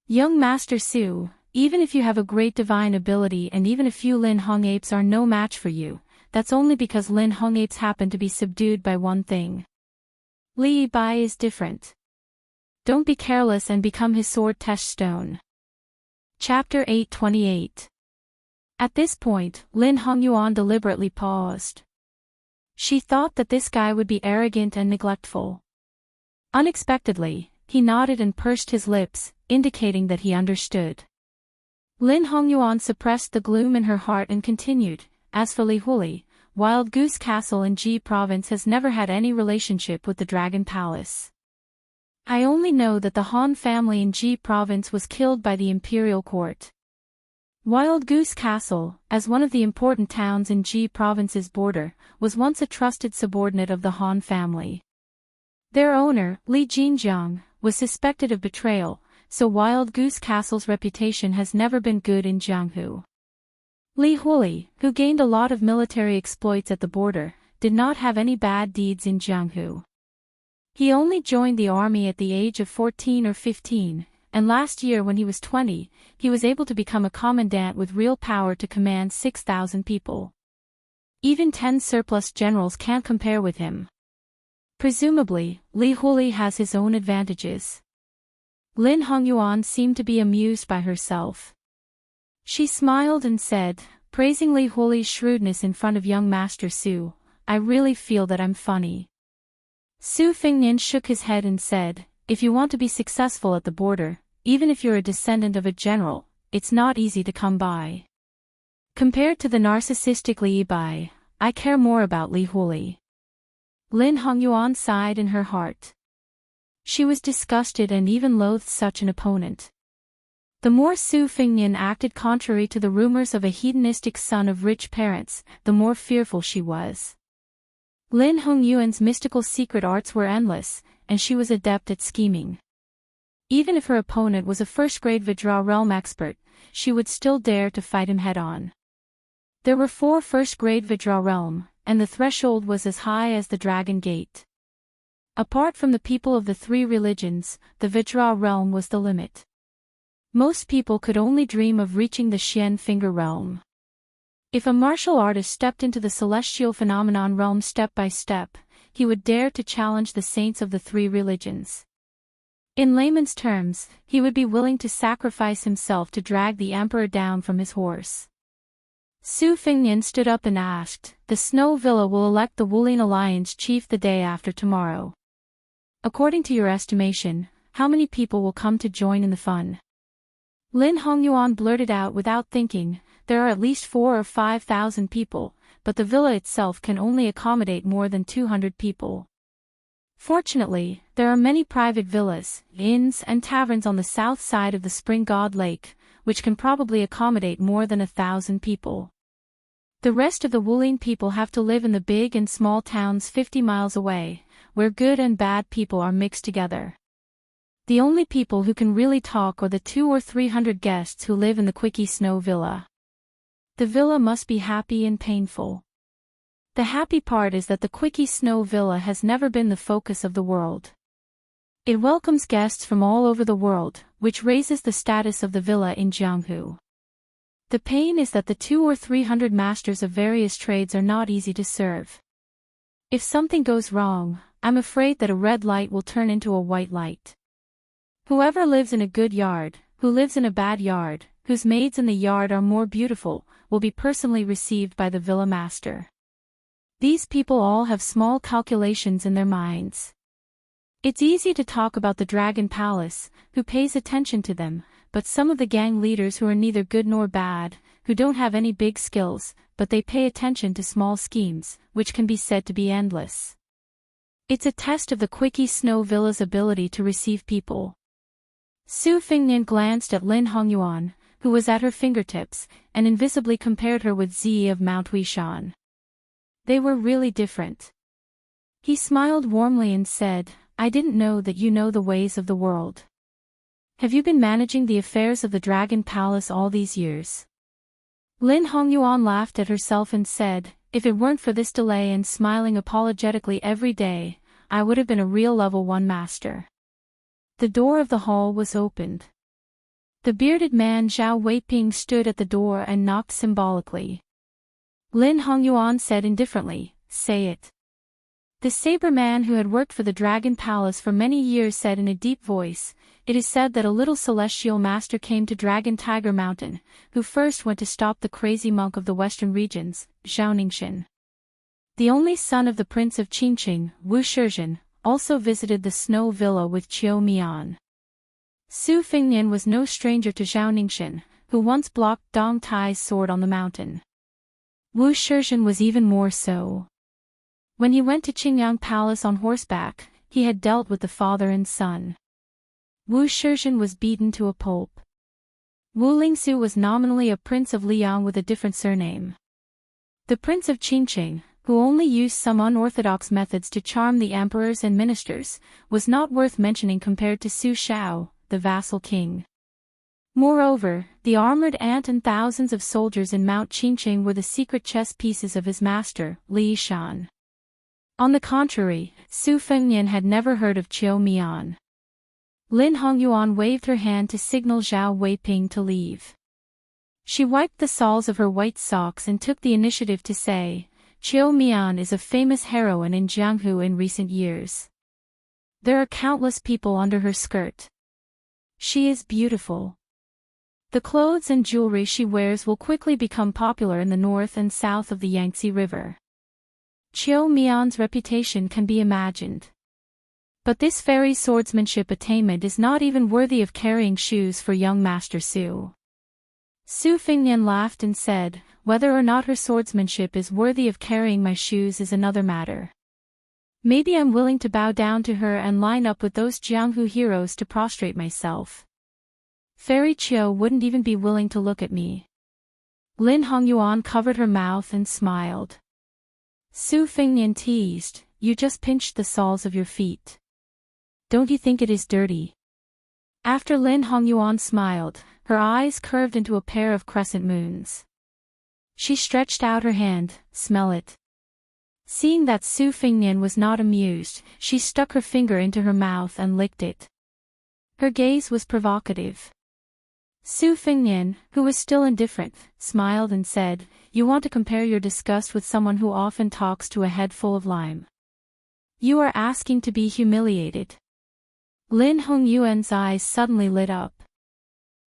Young Master Su, even if you have a great divine ability and even a few Lin Hung apes are no match for you, that's only because Lin Hung apes happen to be subdued by one thing. Li Yibai is different. Don't be careless and become his sword test stone. Chapter 828. At this point, Lin Hongyuan deliberately paused. She thought that this guy would be arrogant and neglectful. Unexpectedly, he nodded and pursed his lips, indicating that he understood. Lin Hongyuan suppressed the gloom in her heart and continued, as for Li Huli, Wild Goose Castle in Ji Province has never had any relationship with the Dragon Palace. I only know that the Han family in Ji Province was killed by the imperial court. Wild Goose Castle, as one of the important towns in Ji Province's border, was once a trusted subordinate of the Han family. Their owner, Li Jinjiang, was suspected of betrayal, so Wild Goose Castle's reputation has never been good in Jianghu. Li Huli, who gained a lot of military exploits at the border, did not have any bad deeds in Jianghu. He only joined the army at the age of 14 or 15, and last year when he was 20, he was able to become a commandant with real power to command 6,000 people. Even 10 surplus generals can't compare with him. Presumably, Li Huli has his own advantages. Lin Hongyuan seemed to be amused by herself. She smiled and said, praising Li Huli's shrewdness in front of young Master Su, I really feel that I'm funny. Su Fingnian shook his head and said, if you want to be successful at the border, even if you're a descendant of a general, it's not easy to come by. Compared to the narcissistic Li Yibai, I care more about Li Huli. Lin Hongyuan sighed in her heart. She was disgusted and even loathed such an opponent. The more Su Fingnian acted contrary to the rumors of a hedonistic son of rich parents, the more fearful she was. Lin Hongyuan's mystical secret arts were endless, and she was adept at scheming. Even if her opponent was a first-grade Vajra realm expert, she would still dare to fight him head-on. There were 4 first-grade Vajra realm, and the threshold was as high as the Dragon Gate. Apart from the people of the 3 religions, the Vajra realm was the limit. Most people could only dream of reaching the Xian Finger realm. If a martial artist stepped into the celestial phenomenon realm step by step, he would dare to challenge the saints of the 3 religions. In layman's terms, he would be willing to sacrifice himself to drag the emperor down from his horse. Su Fingnian stood up and asked, the Snow Villa will elect the Wulin Alliance chief the day after tomorrow. According to your estimation, how many people will come to join in the fun? Lin Hongyuan blurted out without thinking, there are at least 4,000 or 5,000 people, but the villa itself can only accommodate more than 200 people. Fortunately, there are many private villas, inns and taverns on the south side of the Spring God Lake, which can probably accommodate more than 1,000 people. The rest of the Wulin people have to live in the big and small towns 50 miles away, where good and bad people are mixed together. The only people who can really talk are the 200 or 300 guests who live in the Quickie Snow Villa. The villa must be happy and painful. The happy part is that the Quickie Snow Villa has never been the focus of the world. It welcomes guests from all over the world, which raises the status of the villa in Jianghu. The pain is that the 200 or 300 masters of various trades are not easy to serve. If something goes wrong, I'm afraid that a red light will turn into a white light. Whoever lives in a good yard, who lives in a bad yard, whose maids in the yard are more beautiful, will be personally received by the villa master. These people all have small calculations in their minds. It's easy to talk about the Dragon Palace, who pays attention to them, but some of the gang leaders who are neither good nor bad, who don't have any big skills, but they pay attention to small schemes, which can be said to be endless. It's a test of the Quickie Snow Villa's ability to receive people. Su Fingnian glanced at Lin Hongyuan, who was at her fingertips, and invisibly compared her with Zi of Mount Wishan. They were really different. He smiled warmly and said, I didn't know that you know the ways of the world. Have you been managing the affairs of the Dragon Palace all these years? Lin Hongyuan laughed at herself and said, if it weren't for this delay and smiling apologetically every day, I would have been a real level 1 master. The door of the hall was opened. The bearded man Zhao Weiping stood at the door and knocked symbolically. Lin Hongyuan said indifferently, say it. The saber man who had worked for the Dragon Palace for many years said in a deep voice, "It is said that a little celestial master came to Dragon Tiger Mountain, who first went to stop the crazy monk of the western regions, Zhao Ningxin. The only son of the prince of Qingqing, Wuxia, also visited the snow villa with Qiu Mian." Su Fengnian was no stranger to Zhao Ningxin, who once blocked Dong Tai's sword on the mountain. Wuxia was even more so. When he went to Qingyang Palace on horseback, he had dealt with the father and son. Wuxia was beaten to a pulp. Wu Lingsu was nominally a prince of Liang with a different surname. The prince of Qingqing, who only used some unorthodox methods to charm the emperors and ministers, was not worth mentioning compared to Su Shao, the vassal king. Moreover, the armored ant and thousands of soldiers in Mount Qingqing were the secret chess pieces of his master, Li Shan. On the contrary, Su Fengnian had never heard of Qiu Mian. Lin Hongyuan waved her hand to signal Zhao Weiping to leave. She wiped the soles of her white socks and took the initiative to say, "Qiu Mian is a famous heroine in Jianghu in recent years. There are countless people under her skirt. She is beautiful. The clothes and jewelry she wears will quickly become popular in the north and south of the Yangtze River. Qiu Mian's reputation can be imagined. But this fairy swordsmanship attainment is not even worthy of carrying shoes for young Master Su." Su Fengnian laughed and said, "Whether or not her swordsmanship is worthy of carrying my shoes is another matter. Maybe I'm willing to bow down to her and line up with those Jianghu heroes to prostrate myself. Fairy Qiu wouldn't even be willing to look at me." Lin Hongyuan covered her mouth and smiled. Su Fengnian teased, "You just pinched the soles of your feet. Don't you think it is dirty?" After Lin Hongyuan smiled, her eyes curved into a pair of crescent moons. She stretched out her hand, "Smell it." Seeing that Su Fengnian was not amused, she stuck her finger into her mouth and licked it. Her gaze was provocative. Su Fengnian, who was still indifferent, smiled and said, "You want to compare your disgust with someone who often talks to a head full of lime. You are asking to be humiliated." Lin Hongyuan's eyes suddenly lit up.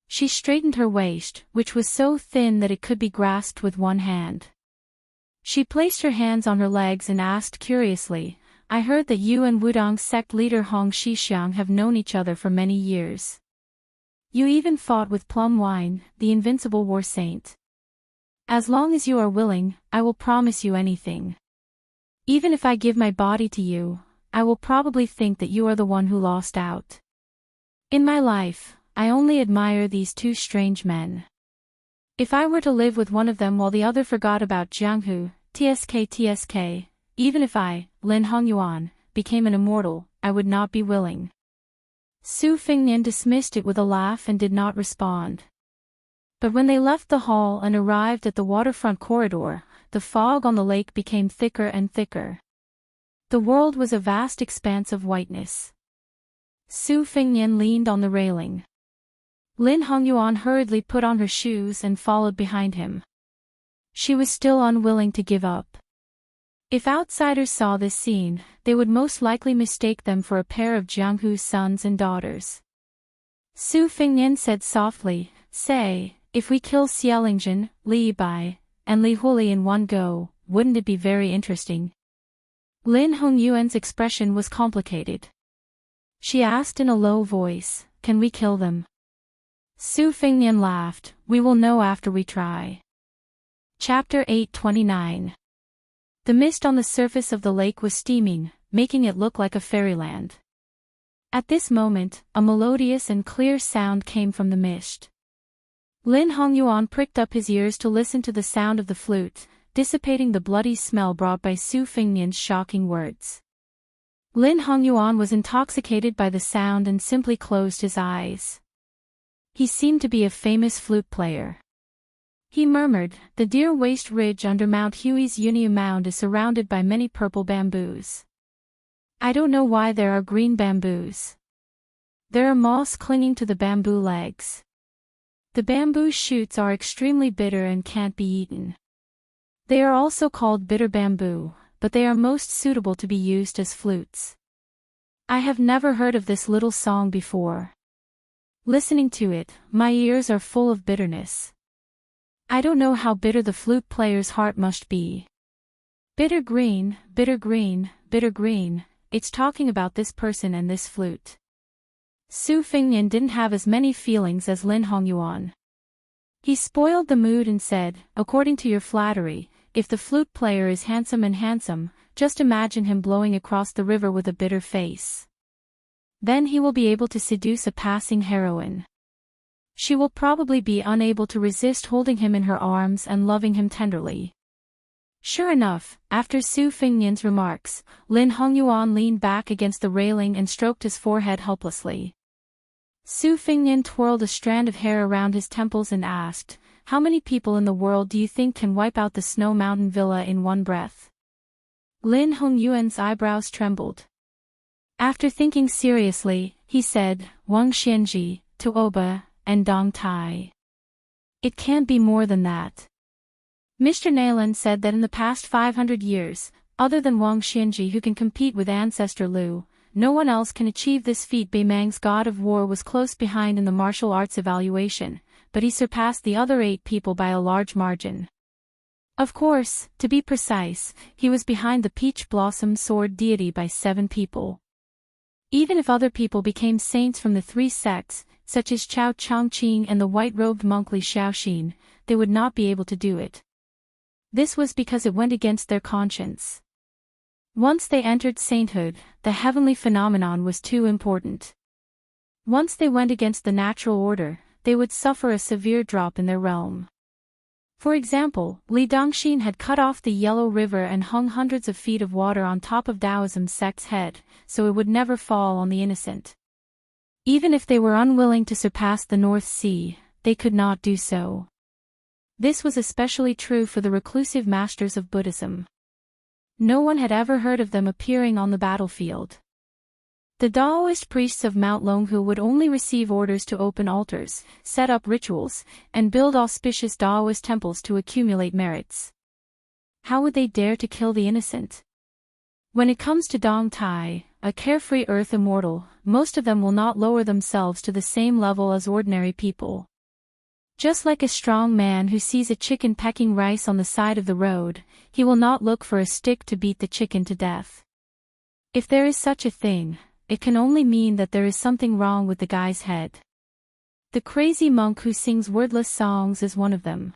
She straightened her waist, which was so thin that it could be grasped with one hand. She placed her hands on her legs and asked curiously, "I heard that you and Wudong sect leader Hong Shixiang have known each other for many years. You even fought with Plum Wine, the invincible war saint. As long as you are willing, I will promise you anything. Even if I give my body to you, I will probably think that you are the one who lost out. In my life, I only admire these two strange men. If I were to live with one of them while the other forgot about Jianghu, TSK, even if I, Lin Hongyuan, became an immortal, I would not be willing." Su Fengnian dismissed it with a laugh and did not respond. But when they left the hall and arrived at the waterfront corridor, the fog on the lake became thicker and thicker. The world was a vast expanse of whiteness. Su Fengnian leaned on the railing. Lin Hongyuan hurriedly put on her shoes and followed behind him. She was still unwilling to give up. If outsiders saw this scene, they would most likely mistake them for a pair of Jianghu's sons and daughters. Su Fengnian said softly, "Say, if we kill Xiaolingzhen, Li Bai, and Li Huli in one go, wouldn't it be very interesting?" Lin Hongyuan's expression was complicated. She asked in a low voice, "Can we kill them?" Su Fengnian laughed, "We will know after we try." Chapter 829. The mist on the surface of the lake was steaming, making it look like a fairyland. At this moment, a melodious and clear sound came from the mist. Lin Hongyuan pricked up his ears to listen to the sound of the flute, dissipating the bloody smell brought by Su Fengnian's shocking words. Lin Hongyuan was intoxicated by the sound and simply closed his eyes. He seemed to be a famous flute player. He murmured, "The Deer Waste Ridge under Mount Huey's Unia Mound is surrounded by many purple bamboos. I don't know why there are green bamboos. There are moss clinging to the bamboo legs. The bamboo shoots are extremely bitter and can't be eaten. They are also called bitter bamboo, but they are most suitable to be used as flutes. I have never heard of this little song before. Listening to it, my ears are full of bitterness. I don't know how bitter the flute player's heart must be. Bitter green, bitter green, bitter green, it's talking about this person and this flute. Su Fengnian didn't have as many feelings as Lin Hongyuan. He spoiled the mood and said, according to your flattery, if the flute player is handsome, just imagine him blowing across the river with a bitter face. Then he will be able to seduce a passing heroine. She will probably be unable to resist holding him in her arms and loving him tenderly. Sure enough, after Su Fengnian's remarks, Lin Hongyuan leaned back against the railing and stroked his forehead helplessly. Su Fengnian twirled a strand of hair around his temples and asked, how many people in the world do you think can wipe out the Snow Mountain Villa in one breath? Lin Hongyuan's eyebrows trembled. After thinking seriously, he said, Wang Xianji, Tuoba, and Dong Tai. It can't be more than that. Mr. Nayland said that in the past 500 years, other than Wang Xianji who can compete with Ancestor Liu, no one else can achieve this feat. Beimang's god of war was close behind in the martial arts evaluation, but he surpassed the other 8 people by a large margin. Of course, to be precise, he was behind the peach blossom sword deity by 7 people. Even if other people became saints from the 3 sects, such as Chao Chongqing and the white-robed monk Li Xiaoxin, they would not be able to do it. This was because it went against their conscience. Once they entered sainthood, the heavenly phenomenon was too important. Once they went against the natural order, they would suffer a severe drop in their realm. For example, Li Dongxin had cut off the Yellow River and hung hundreds of feet of water on top of Taoism sect's head, so it would never fall on the innocent. Even if they were unwilling to surpass the North Sea, they could not do so. This was especially true for the reclusive masters of Buddhism. No one had ever heard of them appearing on the battlefield. The Taoist priests of Mount Longhu would only receive orders to open altars, set up rituals, and build auspicious Taoist temples to accumulate merits. How would they dare to kill the innocent? When it comes to Dong Tai, a carefree earth immortal, most of them will not lower themselves to the same level as ordinary people. Just like a strong man who sees a chicken pecking rice on the side of the road, he will not look for a stick to beat the chicken to death. If there is such a thing, it can only mean that there is something wrong with the guy's head. The crazy monk who sings wordless songs is one of them.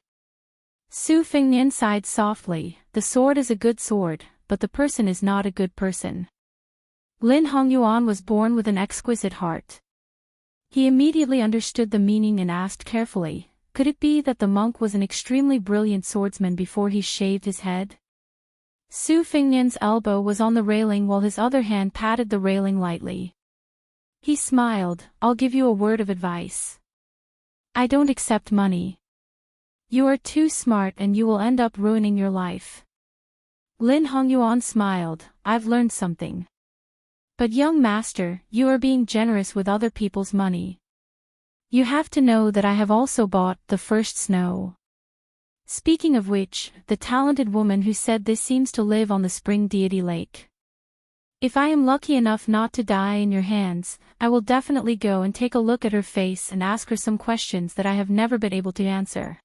Su Fengnian sighed softly, the sword is a good sword, but the person is not a good person. Lin Hongyuan was born with an exquisite heart. He immediately understood the meaning and asked carefully, could it be that the monk was an extremely brilliant swordsman before he shaved his head? Su Fengnian's elbow was on the railing while his other hand patted the railing lightly. He smiled, I'll give you a word of advice. I don't accept money. You are too smart and you will end up ruining your life. Lin Hongyuan smiled, I've learned something. But young master, you are being generous with other people's money. You have to know that I have also bought the first snow. Speaking of which, the talented woman who said this seems to live on the spring deity lake. If I am lucky enough not to die in your hands, I will definitely go and take a look at her face and ask her some questions that I have never been able to answer.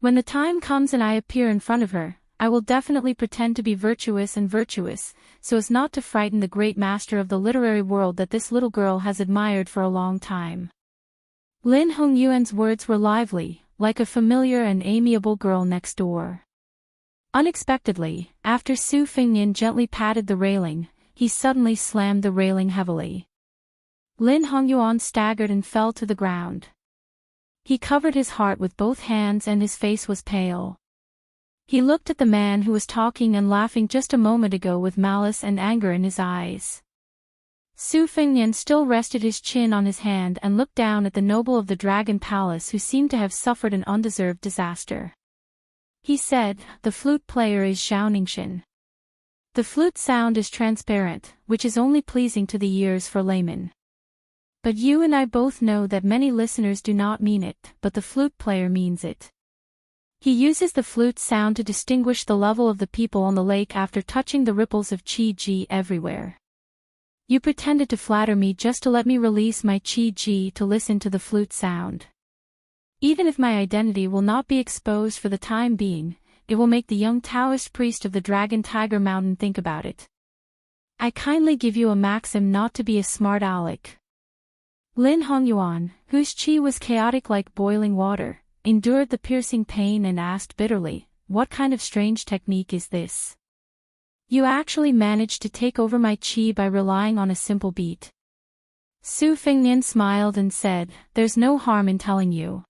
When the time comes and I appear in front of her, I will definitely pretend to be virtuous, so as not to frighten the great master of the literary world that this little girl has admired for a long time. Lin Hongyuan's words were lively, like a familiar and amiable girl next door. Unexpectedly, after Su Fengnian gently patted the railing, he suddenly slammed the railing heavily. Lin Hongyuan staggered and fell to the ground. He covered his heart with both hands and his face was pale. He looked at the man who was talking and laughing just a moment ago with malice and anger in his eyes. Su Fengnian still rested his chin on his hand and looked down at the noble of the Dragon Palace who seemed to have suffered an undeserved disaster. He said, the flute player is Zhao Ningxin. The flute sound is transparent, which is only pleasing to the ears for laymen. But you and I both know that many listeners do not mean it, but the flute player means it. He uses the flute sound to distinguish the level of the people on the lake after touching the ripples of Qi everywhere. You pretended to flatter me just to let me release my Qi to listen to the flute sound. Even if my identity will not be exposed for the time being, it will make the young Taoist priest of the Dragon Tiger Mountain think about it. I kindly give you a maxim not to be a smart aleck. Lin Hongyuan, whose qi was chaotic like boiling water, endured the piercing pain and asked bitterly, "What kind of strange technique is this? You actually managed to take over my qi by relying on a simple beat." Su Fengnian smiled and said, "There's no harm in telling you.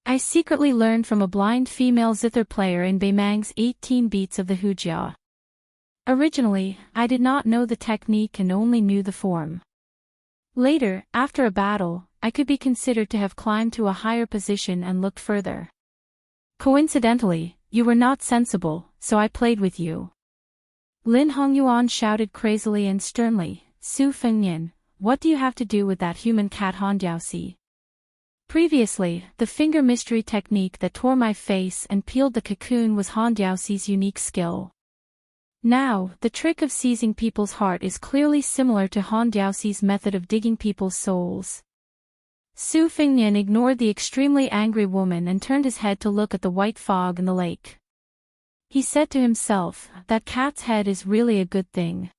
I secretly learned from a blind female zither player in Beimang's 18 beats of the Hujia. Originally, I did not know the technique and only knew the form. Later, after a battle, I could be considered to have climbed to a higher position and looked further. Coincidentally, you were not sensible, so I played with you." Lin Hongyuan shouted crazily and sternly, "Su Fengnian, what do you have to do with that human cat Hondiaosi?" Previously, the finger mystery technique that tore my face and peeled the cocoon was Hondiaosi's unique skill. Now, the trick of seizing people's heart is clearly similar to Hondiaosi's method of digging people's souls. Su Fengnian ignored the extremely angry woman and turned his head to look at the white fog in the lake. He said to himself, "That cat's head is really a good thing.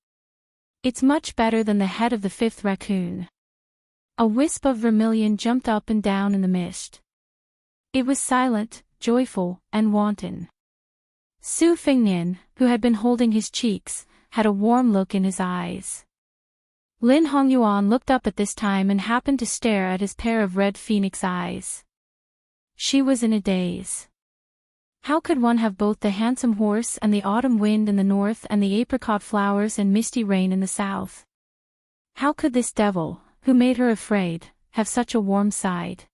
It's much better than the head of the fifth raccoon." A wisp of vermilion jumped up and down in the mist. It was silent, joyful, and wanton. Su Fengnian, who had been holding his cheeks, had a warm look in his eyes. Lin Hongyuan looked up at this time and happened to stare at his pair of red phoenix eyes. She was in a daze. How could one have both the handsome horse and the autumn wind in the north and the apricot flowers and misty rain in the south? How could this devil, who made her afraid, have such a warm side?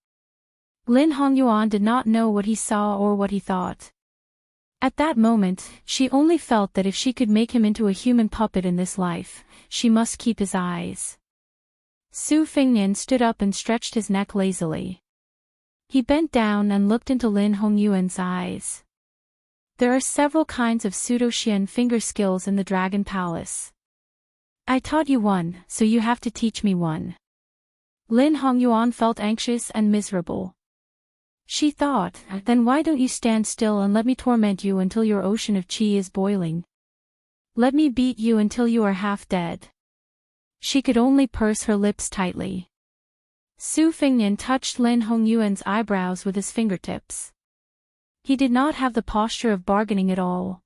Lin Hongyuan did not know what he saw or what he thought. At that moment, she only felt that if she could make him into a human puppet in this life, she must keep his eyes. Su Fengnian stood up and stretched his neck lazily. He bent down and looked into Lin Hongyuan's eyes. There are several kinds of pseudo-Xian finger skills in the Dragon Palace. I taught you one, so you have to teach me one. Lin Hongyuan felt anxious and miserable. She thought, "Then why don't you stand still and let me torment you until your ocean of qi is boiling? Let me beat you until you are half dead." She could only purse her lips tightly. Su Fengnian touched Lin Hongyuan's eyebrows with his fingertips. He did not have the posture of bargaining at all.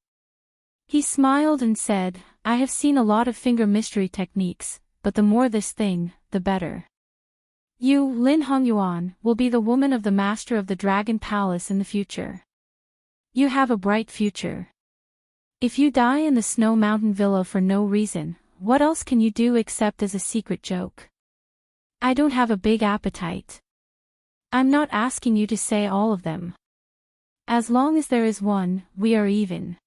He smiled and said, "I have seen a lot of finger mystery techniques, but the more this thing, the better. You, Lin Hongyuan, will be the woman of the master of the Dragon Palace in the future. You have a bright future. If you die in the Snow Mountain Villa for no reason, what else can you do except as a secret joke? I don't have a big appetite. I'm not asking you to say all of them. As long as there is one, we are even.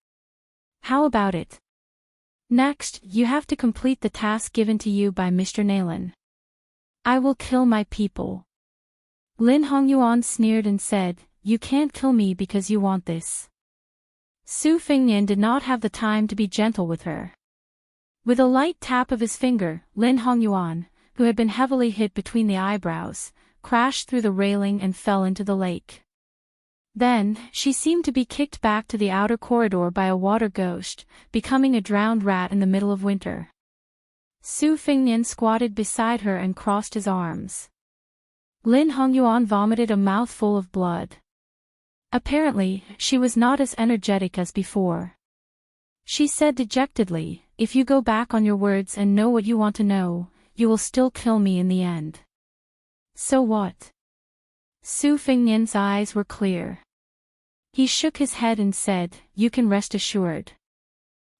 How about it? Next, you have to complete the task given to you by Mr. Nalen. I will kill my people." Lin Hongyuan sneered and said, "You can't kill me because you want this." Su Fengnian did not have the time to be gentle with her. With a light tap of his finger, Lin Hongyuan, who had been heavily hit between the eyebrows, crashed through the railing and fell into the lake. Then, she seemed to be kicked back to the outer corridor by a water ghost, becoming a drowned rat in the middle of winter. Su Fengnian squatted beside her and crossed his arms. Lin Hongyuan vomited a mouthful of blood. Apparently, she was not as energetic as before. She said dejectedly, "If you go back on your words and know what you want to know, you will still kill me in the end." "So what?" Su Fengnian's eyes were clear. He shook his head and said, "You can rest assured.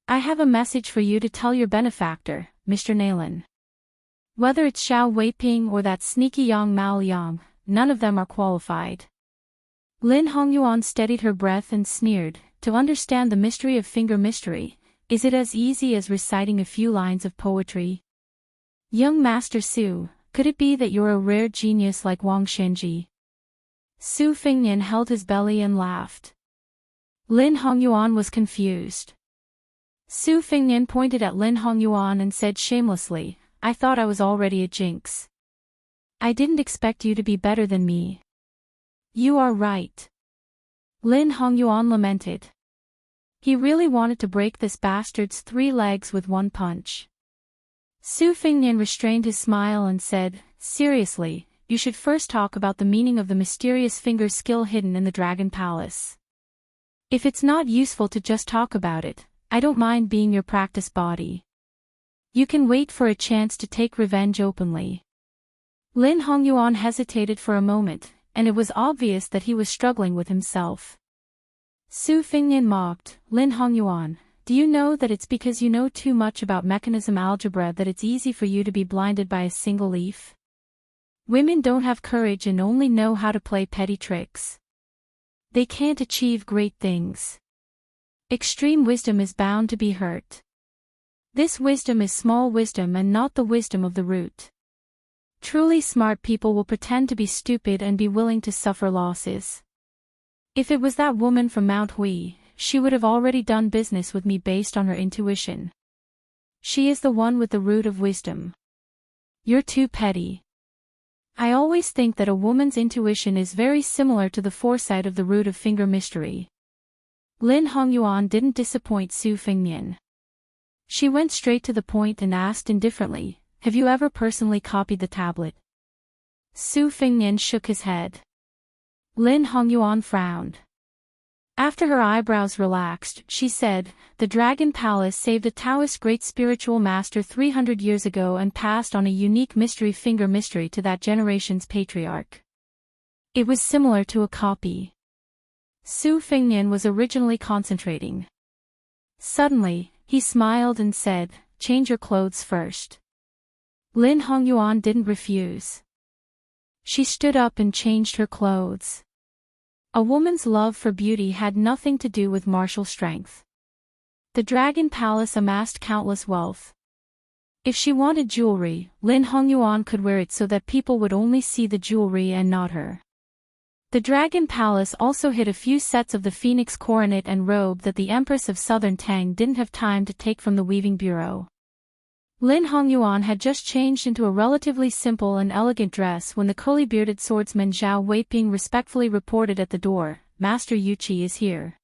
I have a message for you to tell your benefactor, Mr. Nalen. Whether it's Xiao Weiping or that sneaky Yang Mao Liang, none of them are qualified." Lin Hongyuan steadied her breath and sneered, "To understand the mystery of finger mystery, is it as easy as reciting a few lines of poetry? Young Master Su, could it be that you're a rare genius like Wang Shenji?" Su Fingnian held his belly and laughed. Lin Hongyuan was confused. Su Fingnian pointed at Lin Hongyuan and said shamelessly, I thought I was already a jinx. I didn't expect you to be better than me. You are right. Lin Hongyuan lamented. He really wanted to break this bastard's 3 legs with one punch. Su Fingnian restrained his smile and said, seriously, you should first talk about the meaning of the mysterious finger skill hidden in the Dragon Palace. If it's not useful to just talk about it, I don't mind being your practice body. You can wait for a chance to take revenge openly. Lin Hongyuan hesitated for a moment, and it was obvious that he was struggling with himself. Su Fingnian mocked, Lin Hongyuan, do you know that it's because you know too much about mechanism algebra that it's easy for you to be blinded by a single leaf? Women don't have courage and only know how to play petty tricks. They can't achieve great things. Extreme wisdom is bound to be hurt. This wisdom is small wisdom and not the wisdom of the root. Truly smart people will pretend to be stupid and be willing to suffer losses. If it was that woman from Mount Hui, she would have already done business with me based on her intuition. She is the one with the root of wisdom. You're too petty. I always think that a woman's intuition is very similar to the foresight of the root of finger mystery. Lin Hongyuan didn't disappoint Su Fingnian. She went straight to the point and asked indifferently, have you ever personally copied the tablet? Su Fingnian shook his head. Lin Hongyuan frowned. After her eyebrows relaxed, she said, the Dragon Palace saved a Taoist great spiritual master 300 years ago and passed on a unique mystery finger mystery to that generation's patriarch. It was similar to a copy. Su Fingnian was originally concentrating. Suddenly, he smiled and said, change your clothes first. Lin Hongyuan didn't refuse. She stood up and changed her clothes. A woman's love for beauty had nothing to do with martial strength. The Dragon Palace amassed countless wealth. If she wanted jewelry, Lin Hongyuan could wear it so that people would only see the jewelry and not her. The Dragon Palace also hid a few sets of the phoenix coronet and robe that the Empress of Southern Tang didn't have time to take from the weaving bureau. Lin Hongyuan had just changed into a relatively simple and elegant dress when the curly-bearded swordsman Zhao Weiping respectfully reported at the door, Master Yuqi is here.